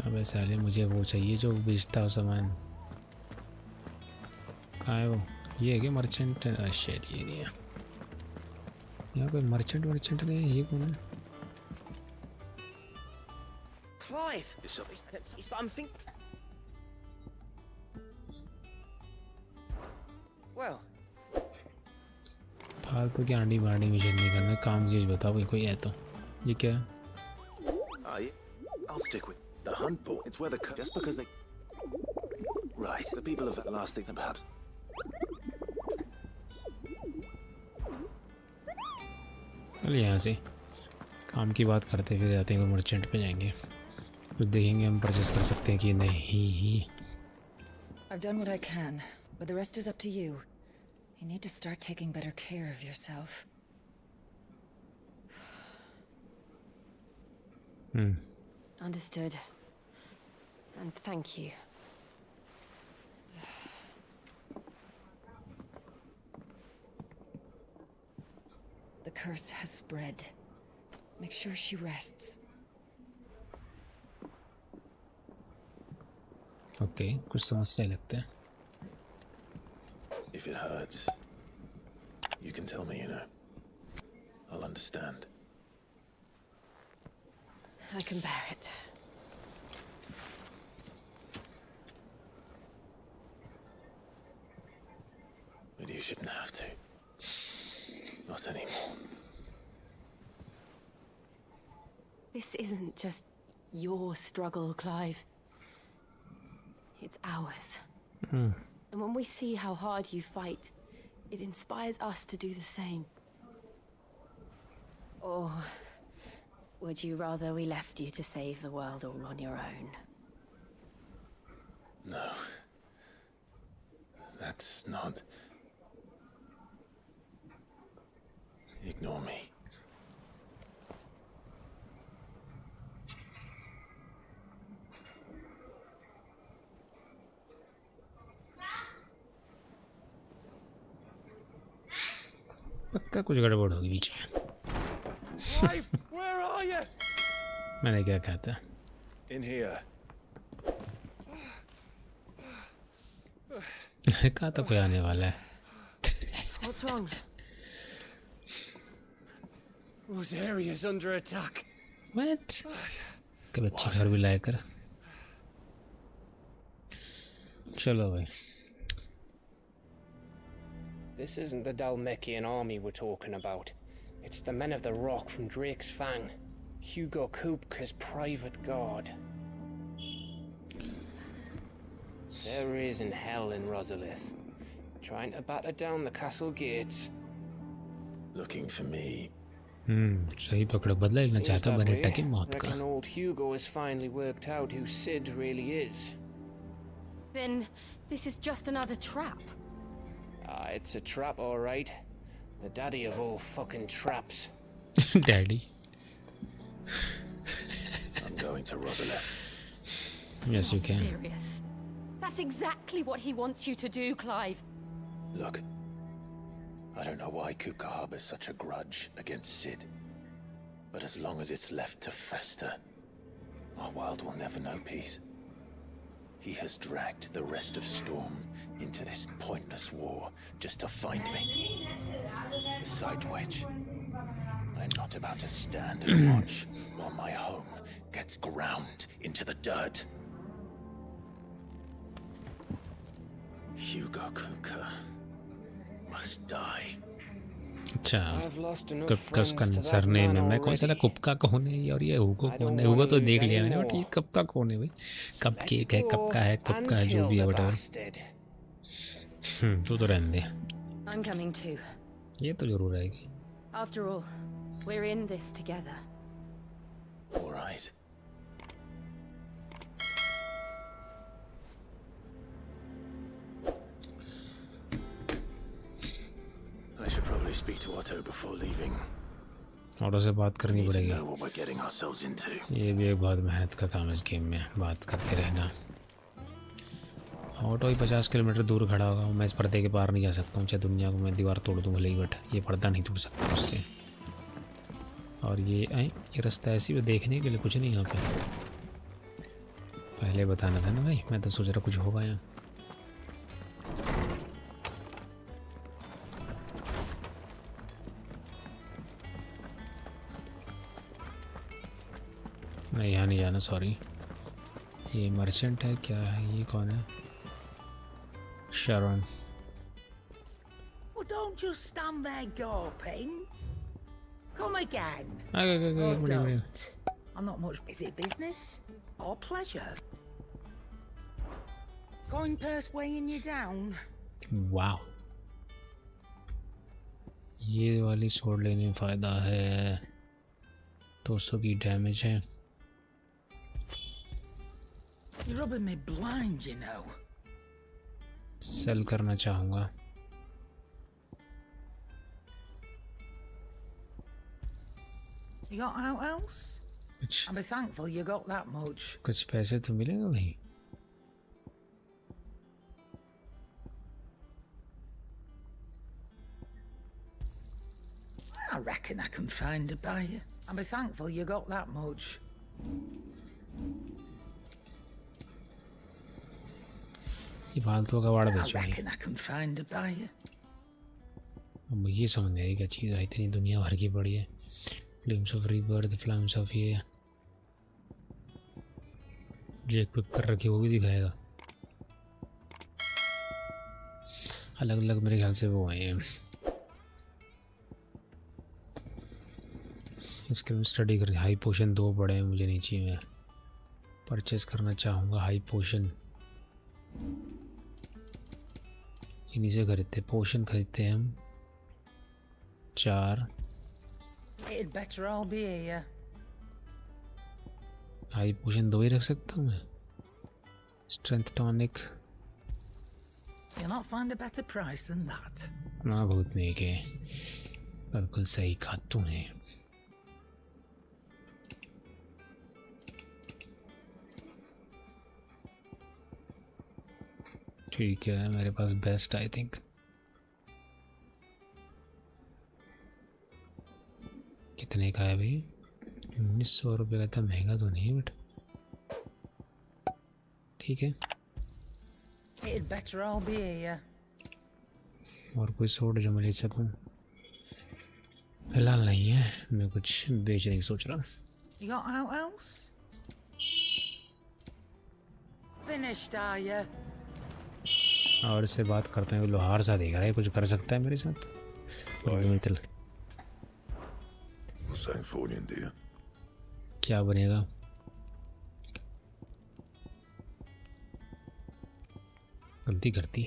अबे साले मुझे वो चाहिए जो बेचता हो सामान। कहाँ है वो? ये है क्या मर्चेंट? शेट ये नहीं है। यहाँ कोई मर्चेंट नहीं है। ये कौन है? Clive, I'm thinking. Well. फालतू की आंडी बांडी मिशन नहीं करना, काम चीज बताओ भाई कोई है तो। ये क्या है? I'll stick with the hunt ball. It's where the just because they right the people of that last thing perhaps. चलिए यहाँ से काम की बात करते फिर जाते हैं मर्चेंट पे जाएंगे, फिर देखेंगे हम परचेस कर सकते हैं कि नहीं। I've done what I can, but the rest is up to you. You need to start taking better care of yourself. Understood. And thank you. The curse has spread. Make sure she rests. Okay, कुछ समस्या लगता है। If it hurts, you can tell me, you know. I'll understand. I can bear it. But you shouldn't have to. Not anymore. This isn't just your struggle, Clive. It's ours. And when we see how hard you fight, it inspires us to do the same. Or would you rather we left you to save the world all on your own? No. That's not... Ignore me. पक्का कुछ गड़बड़ होगी बीच में। Where are you? मैंने क्या कहा था? In here. कहा था कोई आने वाला है। What's wrong? Those areas under attack. What? कब अच्छी खबर भी लाया कर। चलो भाई। This isn't the Dalmekian army we're talking about. It's the men of the Rock from Drake's Fang. Hugo Kupka's private guard. There is in hell in Rosalith, trying to batter down the castle gates. Looking for me. सही पकड़ो, बदला लेना चाहता बनेटा की मौत का। Reckon old Hugo has finally worked out who Sid really is. Then this is just another trap. It's a trap, all right. The daddy of all fucking traps. Daddy. I'm going to Rosalith. Yes, you can. Serious. That's exactly what he wants you to do, Clive. Look, I don't know why Kupka harbors such a grudge against Sid, but as long as it's left to fester, our world will never know peace. He has dragged the rest of Storm into this pointless war just to find me. Besides which, I'm not about to stand and watch while my home gets ground into the dirt. Hugo Kupka must die. अच्छा, कुप्का उसका surname है। मैं कौन सा था कुप्का कौन है और ये हुगो कौन है? हुगो तो देख लिया मैंने, बट ये कुप्का कौन है भाई? कप केक है, कप्का है, कुप्का है, जो भी है वटावर। तू तो रहने दे। I'm coming too. ये तो जरूर आएगी। After all, we're in this together. All right. I should probably speak to to Otto before leaving. Auto से बात करनी We need to पड़ेगी। know what we're getting ourselves into. ये भी एक बहुत मेहनत का काम है इस गेम में, बात करते रहना। ऑटो ही 50 किलोमीटर दूर खड़ा होगा, मैं इस पर्दे के पार नहीं जा सकता हूँ, चाहे दुनिया को मैं दीवार तोड़ दूँ भले ही, बट ये पर्दा नहीं तोड़ सकता उससे। और ये रास्ता ऐसी भी देखने के लिए कुछ नहीं यहाँ पे, पहले बताना था ना भाई, मैं तो सोच रहा कुछ होगा यहाँ। नहीं यहाँ नहीं जाना, सॉरी। ये मर्चेंट है क्या है, ये कौन है? Sharon. Well, don't just stand there gawping. Come again. Or don't. I'm not much busy business or pleasure. Coin purse weighing you down. Wow. ये वाली sword लेने में फायदा है, 200 की डैमेज है। You're rubbing me blind, you know. Sell करना चाहूँगा। You got out else? I'll be thankful you got that much. कुछ पैसे तो मिलेगा भाई। I reckon I can find a buyer. I'll be thankful you got that much. ये फालतू का वाड़ I बेचो भाई। reckon I can find a buyer. अब मुझे समझ नहीं आई क्या चीज़ है, इतनी दुनिया भर की पड़ी है। Flames of rebirth, flames of ये जो इक्विप कर रखी वो भी दिखाएगा। अलग अलग मेरे ख्याल से वो हैं। इसके मैं स्टडी कर, हाई पोशन 2 बड़े हैं, मुझे नहीं चाहिए। मैं परचेस करना चाहूँगा हाई पोशन, इन्हीं से खरीदते, पोशन खरीदते हैं हम 4। It'd better all be here. High potion 2 ही रख सकता हूँ मैं। Strength tonic You'll not find a better price than that. ना बहुत नहीं के, बिल्कुल सही कहा तूने। ठीक है, मेरे पास बेस्ट आई थिंक। कितने का है भाई? 1900 रुपये का था, महंगा तो नहीं बट ठीक है। It'd better all be here. और कोई सोड जो मैं ले सकूं? फिलहाल नहीं है, मैं कुछ बेचने की सोच रहा हूँ। You got out else? Finished, are you? और इससे बात करते हैं, लोहार सा देख रहा है, कुछ कर सकता है मेरे साथ? मित्तल क्या बनेगा? गलती करती,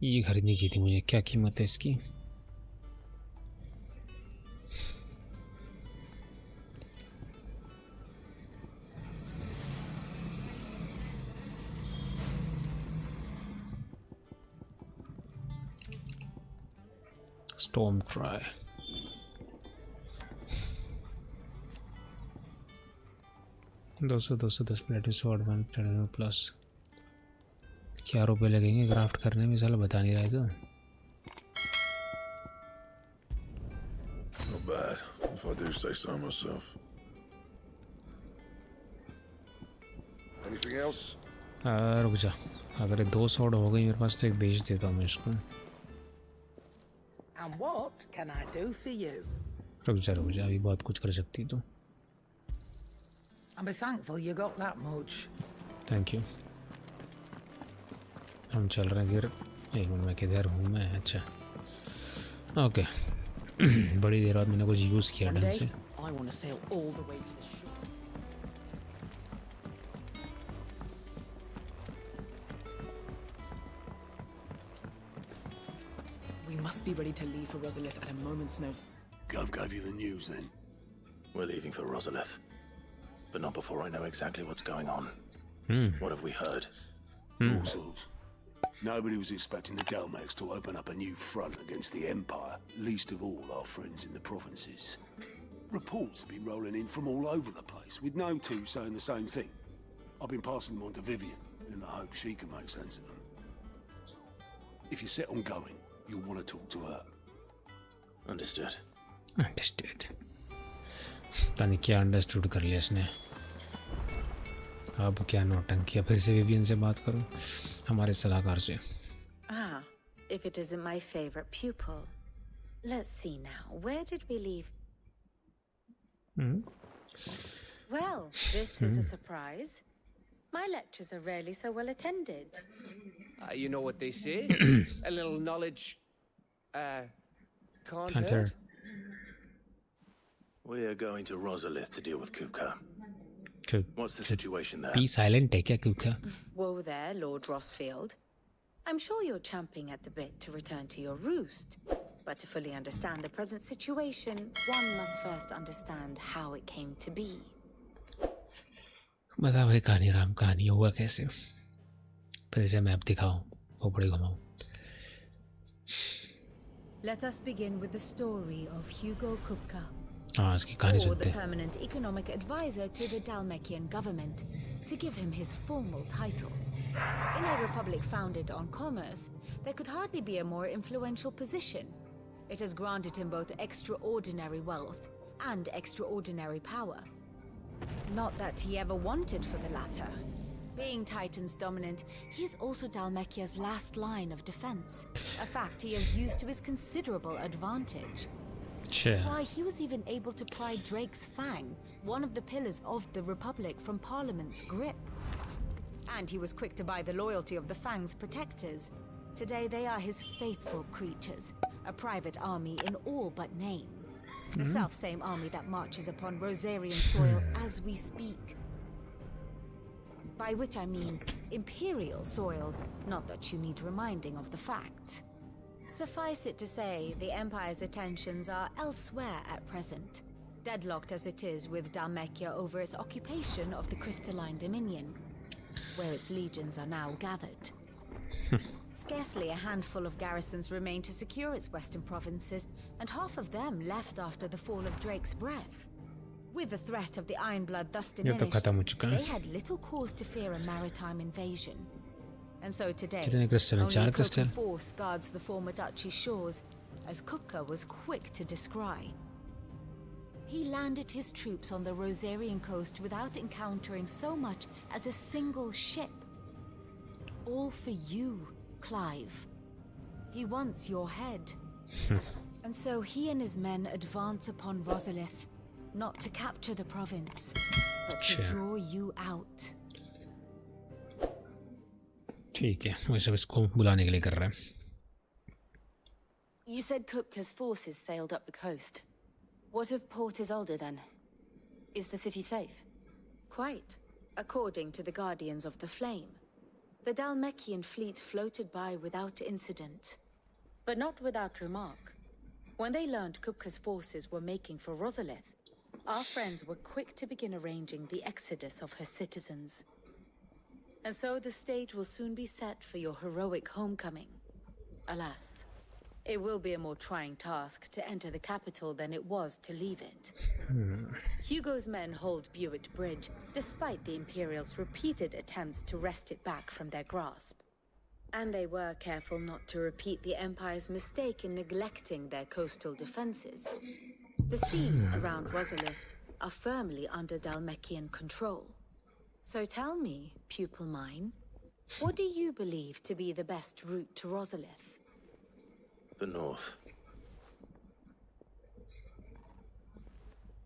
ये खरीदनी चाहिए थी मुझे। क्या कीमत है इसकी? Storm Cry. दो सौ 10 प्लेट स्वॉर्ड 1 प्लस। क्या रुपए लगेंगे क्राफ्ट करने में, साला बता नहीं रहा है तो। Not bad, if I do say so myself. Anything else? रुक जा, अगर 2 स्वॉर्ड हो गई मेरे पास तो एक बेच देता हूँ मैं इसको। And what can I do for you? रुक जा, अभी बहुत कुछ कर सकती तो। I'll be thankful you got that much. Thank you. हम चल रहे हैं फिर। एक मिनट, मैं किधर हूँ मैं? अच्छा ओके। बड़ी देर बाद मैंने कुछ यूज़ किया ढंग से। I want to sail all the way to the shore. We must be ready to leave for Rosalith at a moment's notice. Gov gave you the news then? We're leaving for Rosalith, but not before I know exactly what's going on. What have we heard? Nobody was expecting the Dalmex to open up a new front against the Empire, least of all our friends in the provinces. Reports have been rolling in from all over the place, with no two saying the same thing. I've been passing them on to Vivian, in the hope she can make sense of them. If you're set on going, you'll want to talk to her. Understood. Understood. पता नहीं क्या understood कर लिया इसने. अब क्या नौटंकी, फिर से विवियन से बात करूं, हमारे सलाहकार से. Ah, if it isn't my favorite pupil. Let's see now. Where did we leave? Well, this is a surprise. My lectures are rarely so well attended. You know what they say? A little knowledge, can't hurt. hurt. We're going to Rosalith to deal with Kupka. What's the situation there? Be silent, take a Kupka. Whoa there, Lord Rosfield. I'm sure you're champing at the bit to return to your roost. But to fully understand the present situation, one must first understand how it came to be. बता भाई कहानी राम कहानी हुआ कैसे, फिर से मैं अब दिखाऊं वो बड़ी घुमाऊं. Let us begin with the story of Hugo Kupka, हाँ इसकी कहानी or सुनते the हैं. permanent economic advisor to the Dalmekian government, to give him his formal title. In a republic founded on commerce, there could hardly be a more influential position. It has granted him both extraordinary wealth and extraordinary power. Not that he ever wanted for the latter. Being Titan's dominant, he is also Dalmekia's last line of defense, a fact he has used to his considerable advantage. Sure. Why, he was even able to pry Drake's Fang, one of the pillars of the Republic, from Parliament's grip. And he was quick to buy the loyalty of the Fang's protectors. Today they are his faithful creatures, a private army in all but name. The self-same army that marches upon Rosarian soil as we speak. By which I mean Imperial soil, not that you need reminding of the fact. Suffice it to say, the Empire's attentions are elsewhere at present, deadlocked as it is with Dalmekia over its occupation of the Crystalline Dominion, where its legions are now gathered. Scarcely a handful of garrisons remain to secure its western provinces, and half of them left after the fall of Drake's breath. With the threat of the Ironblood thus diminished, they had little cause to fear a maritime invasion. And so today, only a token force guards the former duchy's shores, as Kupka was quick to descry. He landed his troops on the Rosarian coast without encountering so much as a single ship. All for you, Clive. He wants your head. And so he and his men advance upon Rosalith, not to capture the province, but to draw you out. ठीक है, वो सब इसको बुलाने के लिए कर रहा है. You said Kupka's forces sailed up the coast. What of Port Isolde then? Is the city safe? Quite, according to the Guardians of the Flame. The Dalmekian fleet floated by without incident, but not without remark. When they learned Kupka's forces were making for Rosalith, our friends were quick to begin arranging the exodus of her citizens. And so the stage will soon be set for your heroic homecoming. Alas, it will be a more trying task to enter the capital than it was to leave it. Hugo's men hold Buet Bridge, despite the Imperials' repeated attempts to wrest it back from their grasp. And they were careful not to repeat the Empire's mistake in neglecting their coastal defenses. The seas around Rosalith are firmly under Dalmekian control. So tell me, pupil mine, what do you believe to be the best route to Rosalith? The north.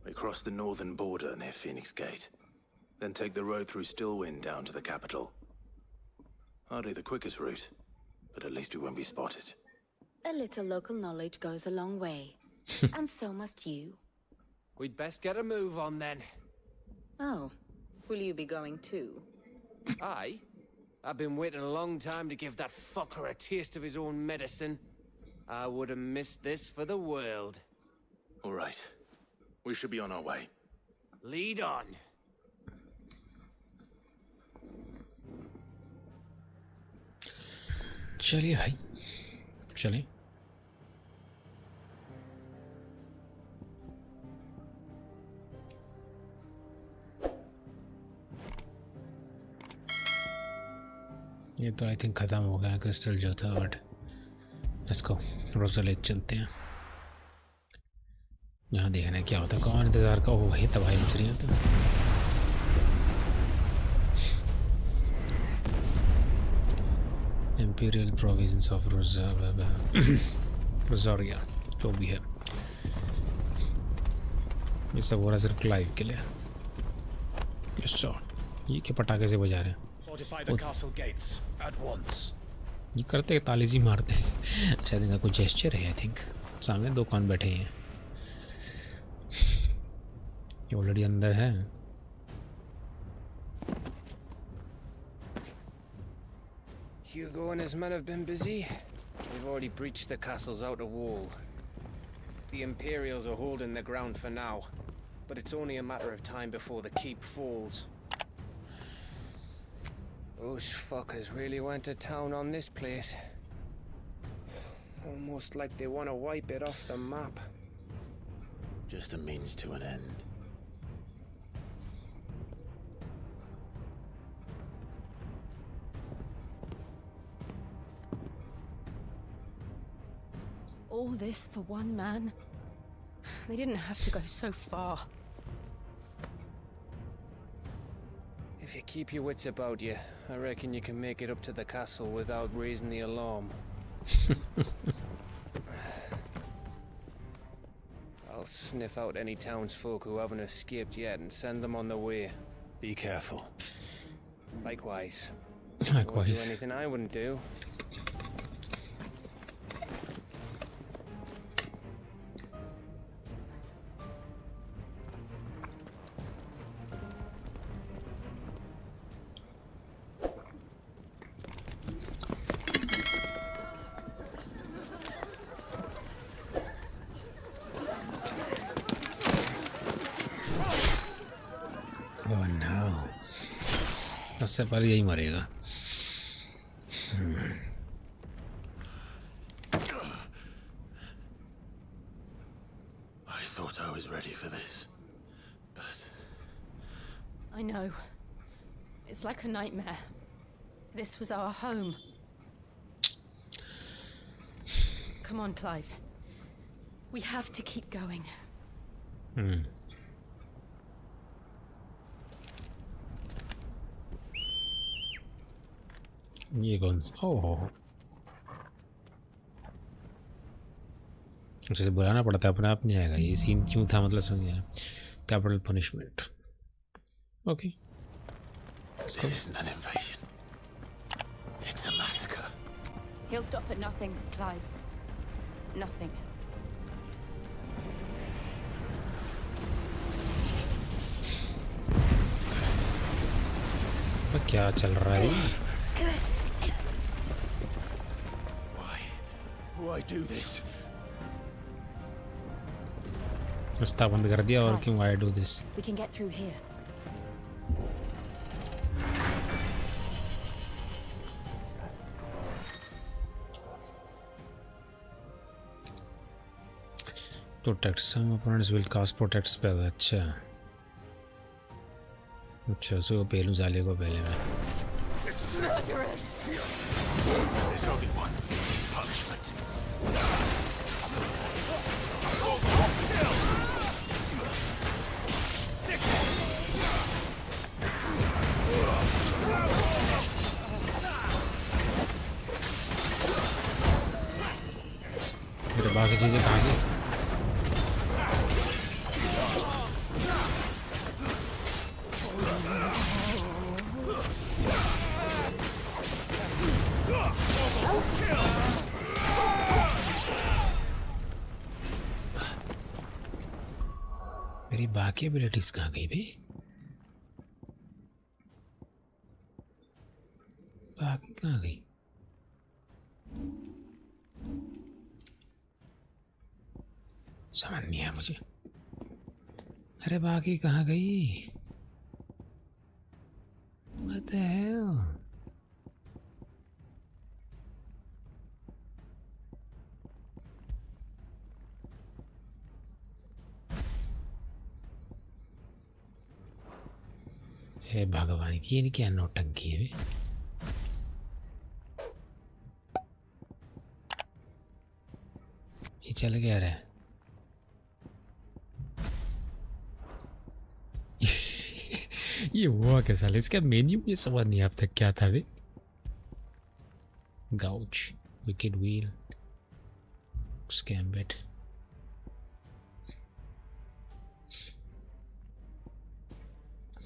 We cross the northern border near Phoenix Gate, then take the road through Stillwind down to the capital. Hardly the quickest route, but at least we won't be spotted. A little local knowledge goes a long way, and so must you. We'd best get a move on then. Oh, will you be going too? Aye. I've been waiting a long time to give that fucker a taste of his own medicine. I would have missed this for the world. All right. We should be on our way. Lead on. चलिए भाई चलें। ये तो I think ख़त्म हो गया crystal जो था, बट लेट्स गो रोज़लेट चलते हैं। यहाँ देखना है क्या होता है, कौन इंतज़ार का हो भाई, तबाही मच रही है। तो इम्पीरियल प्रोविजंस ऑफ रोज़ारिया तो भी है। ये सब हो रहा सिर्फ क्लाइव के लिए। Yes sir. ये क्या पटाखे से बजा रहे हैं? Fortify the castle gates at once. ये करते तालीजी मारते हैं शायद इनका कुछ जेस्चर है। आई थिंक सामने दो कौन बैठे हैं, ये ऑलरेडी अंदर है। Hugo and his men have been busy. We've already breached the castle's outer wall. The Imperials are holding the ground for now, but it's only a matter of time before the keep falls. Those fuckers really went to town on this place. Almost like they want to wipe it off the map. Just a means to an end. All this for one man? They didn't have to go so far. If you keep your wits about you, I reckon you can make it up to the castle without raising the alarm. I'll sniff out any townsfolk who haven't escaped yet and send them on their way. Be careful. Likewise. Likewise. Won't do anything I wouldn't do. सबसे पहले यही मरेगा। I thought I was ready for this, but I know. It's like a nightmare. This was our home. Come on, Clive. We have to keep going. ये कौन सा? ओह, उसे बुलाना पड़ता है, अपने आप नहीं आएगा। ये सीन क्यों था मतलब समझ गया। Capital punishment. Okay, this isn't an invasion. It's a massacre. He'll stop at nothing, Clive. Nothing. क्या चल रहा है? Why do I do this? रास्ता बंद कर दिया और क्यों? Why do this? We can get through here. Protect some opponents will cast protect spell. अच्छा अच्छा, उसको पहलू जाले को पहले में। Murderers! There's only one punishment. मेरे बाकी चीजें कहाँ गई? मेरी बाकी एबिलिटीज कहाँ गई भाई? बाकी कहाँ गई? समझ नहीं आया मुझे। अरे बाकी कहाँ गई? What the hell? हे भगवान, ये क्या नौटंकी है? ये चल क्या रहा है? ये हुआ क्या साले? इसका मेन्यू मुझे समझ नहीं अब तक क्या था वे। गाउच, विकेड व्हील, स्कैम्बेट।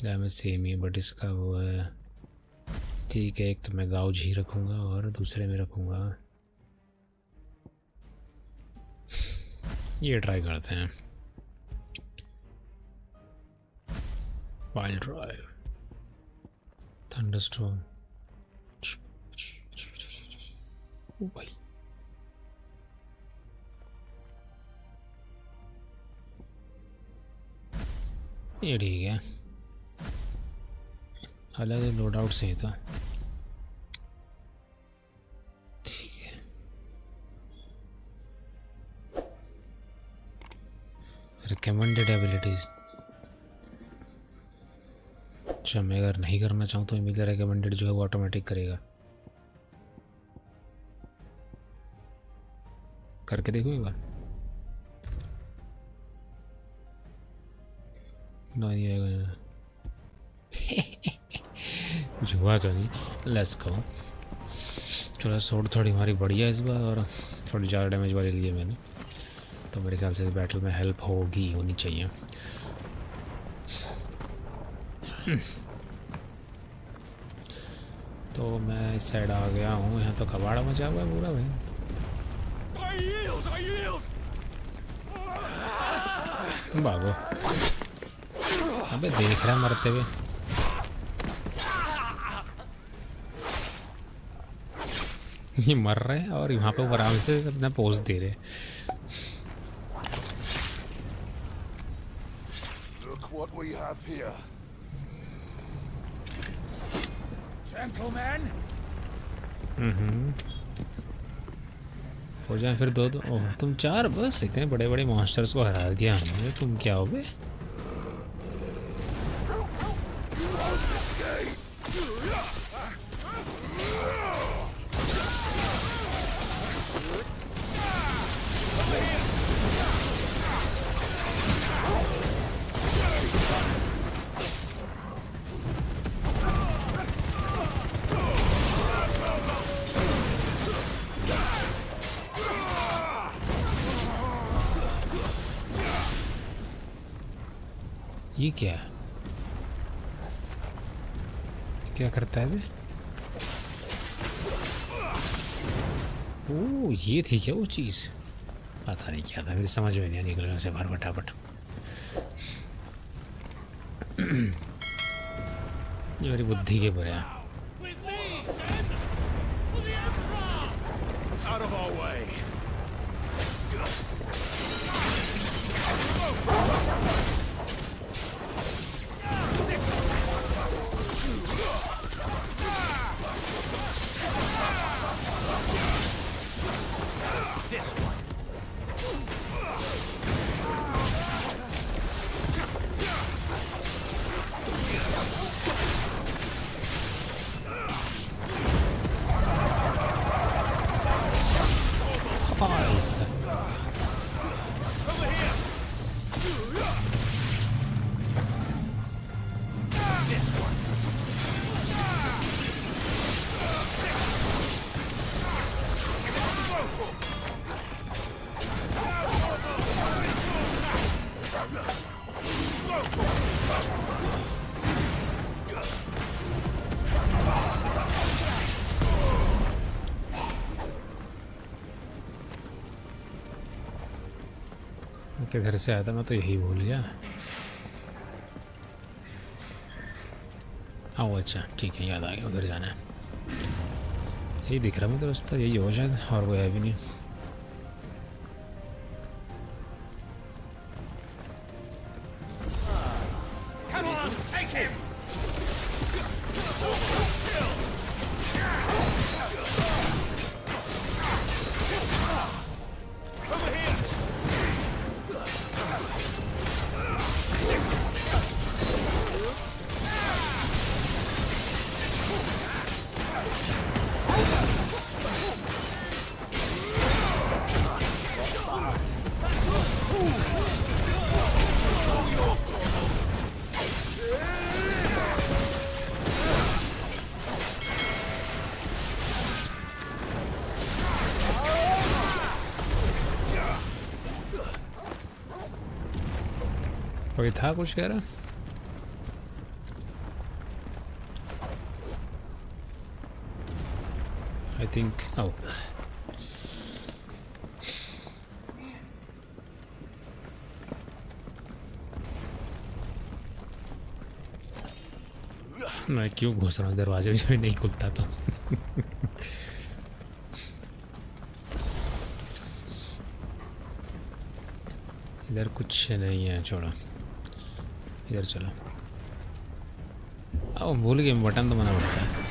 डैमेज सेम ही बट इसका वो है। ठीक है, एक तो मैं गाउज ही रखूँगा और दूसरे में रखूँगा ये। ट्राई करते हैं। Wild drive, thunderstorm. भाई ये ठीक है, अलग लोड आउट से ही था। ठीक है, रिकमेंडेड एबिलिटीज। अच्छा, मैं अगर नहीं करना चाहूँ तो मेरा रिकमेंडेड जो है वो ऑटोमेटिक करेगा। करके देखो एक बार। कुछ हुआ तो नहीं। Let's go. चलो, सोड थोड़ी हमारी बढ़िया इस बार और थोड़ी ज़्यादा डैमेज वाली लिए मैंने, तो मेरे ख्याल से बैटल में हेल्प होनी चाहिए। तो मैं इस साइड आ गया हूँ। यहाँ तो कबाड़ा मचा हुआ है पूरा भाई। भागो। अबे देख रहा है मरते हुए। ये मर रहे हैं और यहाँ पे आराम से अपना पोज दे रहे। Look what we have here. Gentlemen. हो जाए फिर दो। ओह, तुम चार बस? इतने बड़े बड़े मॉन्स्टर्स को हरा दिया हमने। तुम क्या हो गए? ये क्या है? क्या करता है बे? ओह, ये थी क्या वो चीज़? पता नहीं क्या था, मेरी समझ में नहीं निकल से बाहर फटाफट। ये मेरी बुद्धि के परे है। किधर से आया था मैं तो यही भूल गया। हाँ अच्छा ठीक है, याद आ गया, उधर जाना है। यही दिख रहा है मुझे रास्ता, यही हो शायद, और कोई है भी नहीं। कोई था कुछ कह रहा? I think. Oh. मैं क्यों घुस रहा हूँ दरवाजे में जब नहीं खुलता तो? इधर कुछ नहीं है, छोड़ो, इधर चलो। ओ भूल गए, बटन तो मना पड़ता है।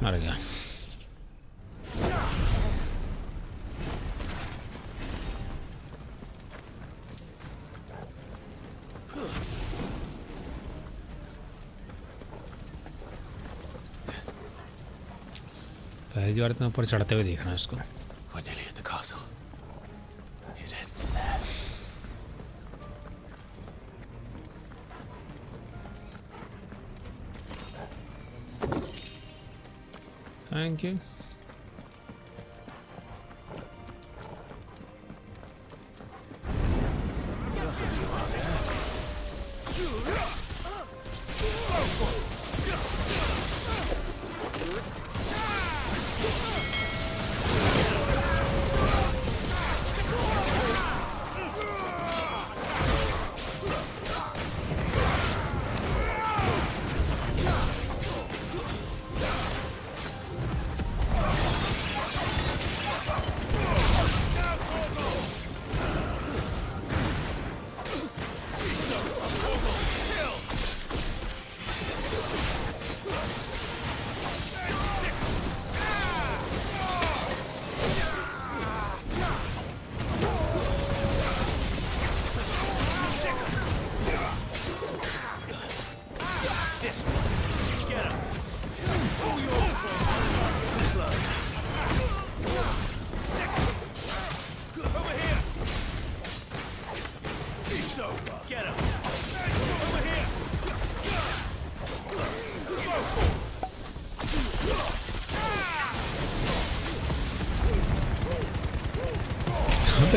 मर गया। पहली बार इतना ऊपर चढ़ते हुए देख रहा हूँ इसको। We're nearly at the castle. It ends there. Thank you.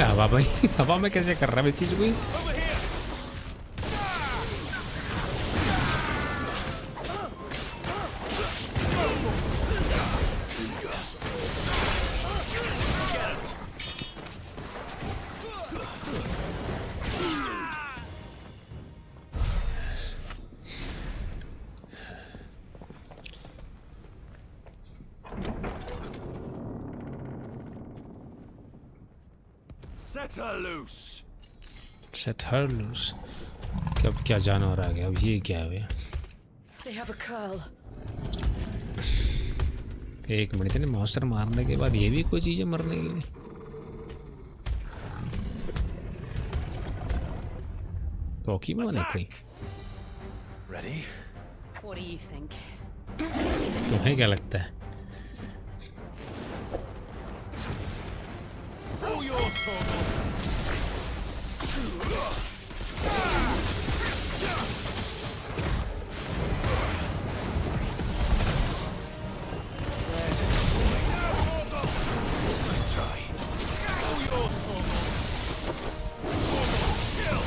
हवा भाई, हवा में कैसे कर रहा है इस चीज को? Set her loose. Set her loose. अब क्या जानवर आ गया? अब ये क्या है? They have a curl. एक मिनट, ने मॉन्स्टर मारने के बाद ये भी कोई चीज़ है मरने के लिए? पोकेमॉन है कोई? Ready? What do you think? तुम्हें क्या लगता है? All yours, Torgal. Let's try. All yours, Torgal. Kill.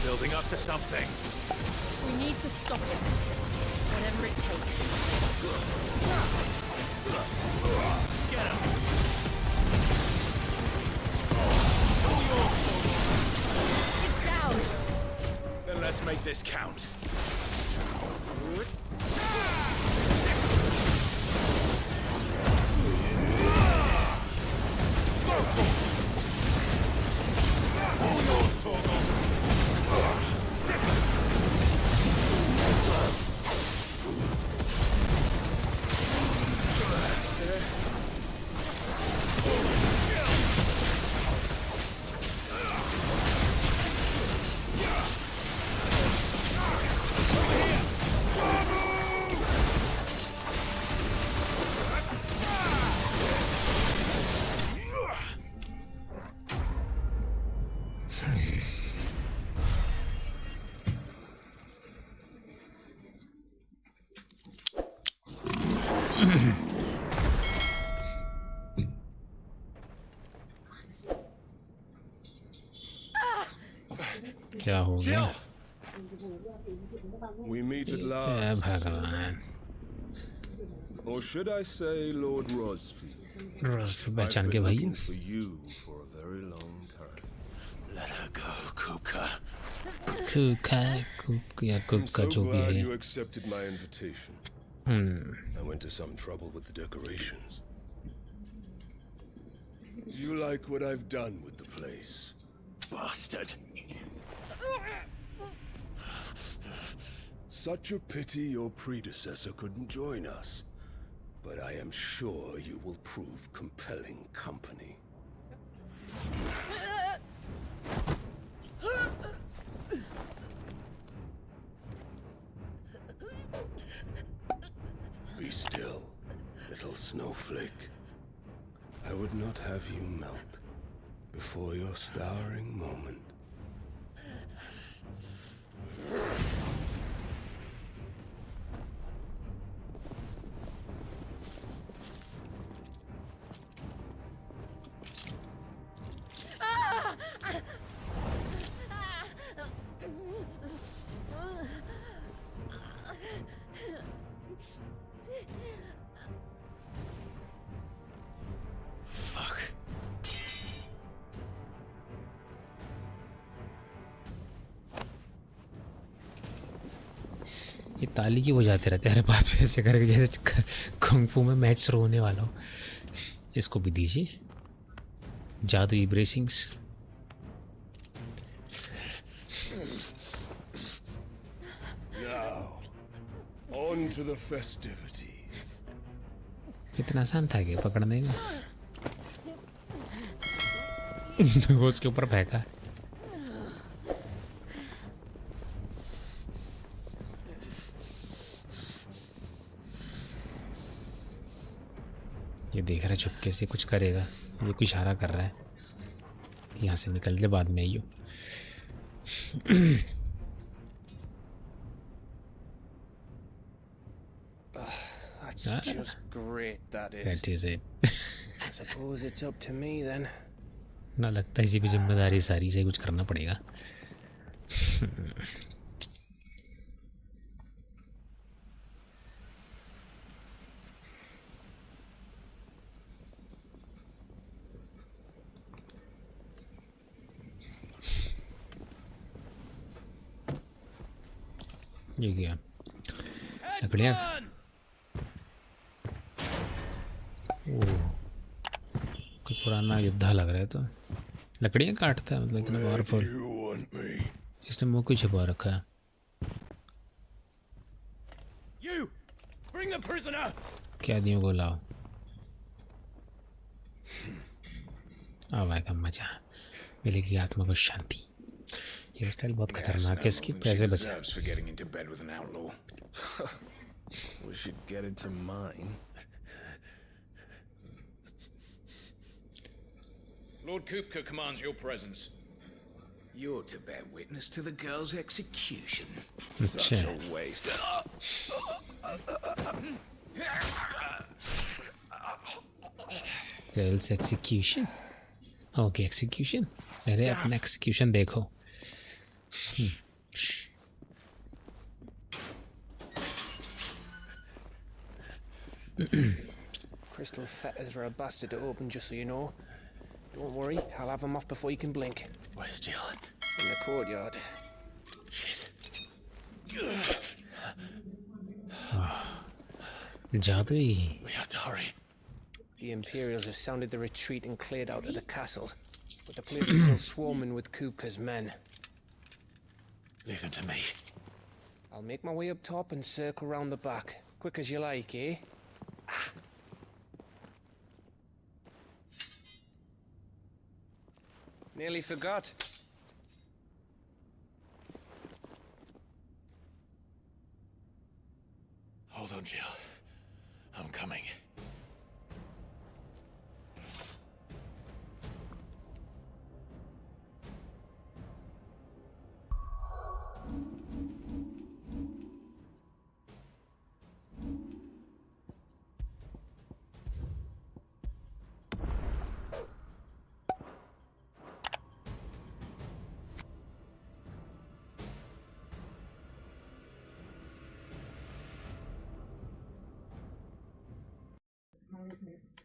Building up to something. We need to stop it. Whatever it takes. this count. क्या हो गया? We meet at last. भगवान. Or should I say Lord Rosfield? Rosfield पहचान I've के been भाई. looking for you for a very long time. Let her go, Kuka. या I'm so जो भी glad है. you accepted my invitation. I went to some trouble with the decorations. Do you like what I've done with the place? Bastard. Such a pity your predecessor couldn't join us. But I am sure you will prove compelling company. Be still, little snowflake. I would not have you melt before your starring moment. ये ताली की बजाते रहते हैं हर बात पे ऐसे करके जैसे कुंग-फू में मैच शुरू होने वाला हो. इसको भी दीजिए जादुई ब्रेसिंग्स. Now, on to the festivities. इतना आसान था कि पकड़ने में. वो उसके ऊपर फेंका. ये देख रहा है चुपके से कुछ करेगा. ये कुछ इशारा कर रहा है. यहाँ से निकल ले बाद में आइयो. That's just great, that is. That is it. I suppose it's up to me then. ना लगता है इसी पे जिम्मेदारी सारी से कुछ करना पड़ेगा. ये क्या लकड़ियाँ? कोई पुराना युद्धा लग रहा है. तो लकड़ियाँ काटता है मतलब इतना पावरफुल. इसने मुंह को छुपा रखा है. कैदियों को लाओ. आवाज़ का मजा मिलेगी आत्मा को शांति. ये स्टाइल बहुत खतरनाक है. इसकी पैसे बचा. For getting into bed with an outlaw. We should get into mine. Lord Kupka commands your presence. You're to bear witness to the girl's execution. Such Such a waste. Girls execution. Okay, execution. पहले अपना execution देखो. Crystal fetters are a bastard to open, just so you know. Don't worry, I'll have them off before you can blink. Where's Jill? In the courtyard. Shit. जादुई. We have to hurry. The Imperials have sounded the retreat and cleared out of the castle, but the place is still swarming with Kupka's men. Leave them to me. I'll make my way up top and circle round the back. Quick as you like, eh? Nearly forgot. Hold on, Jill. I'm coming. Listeners.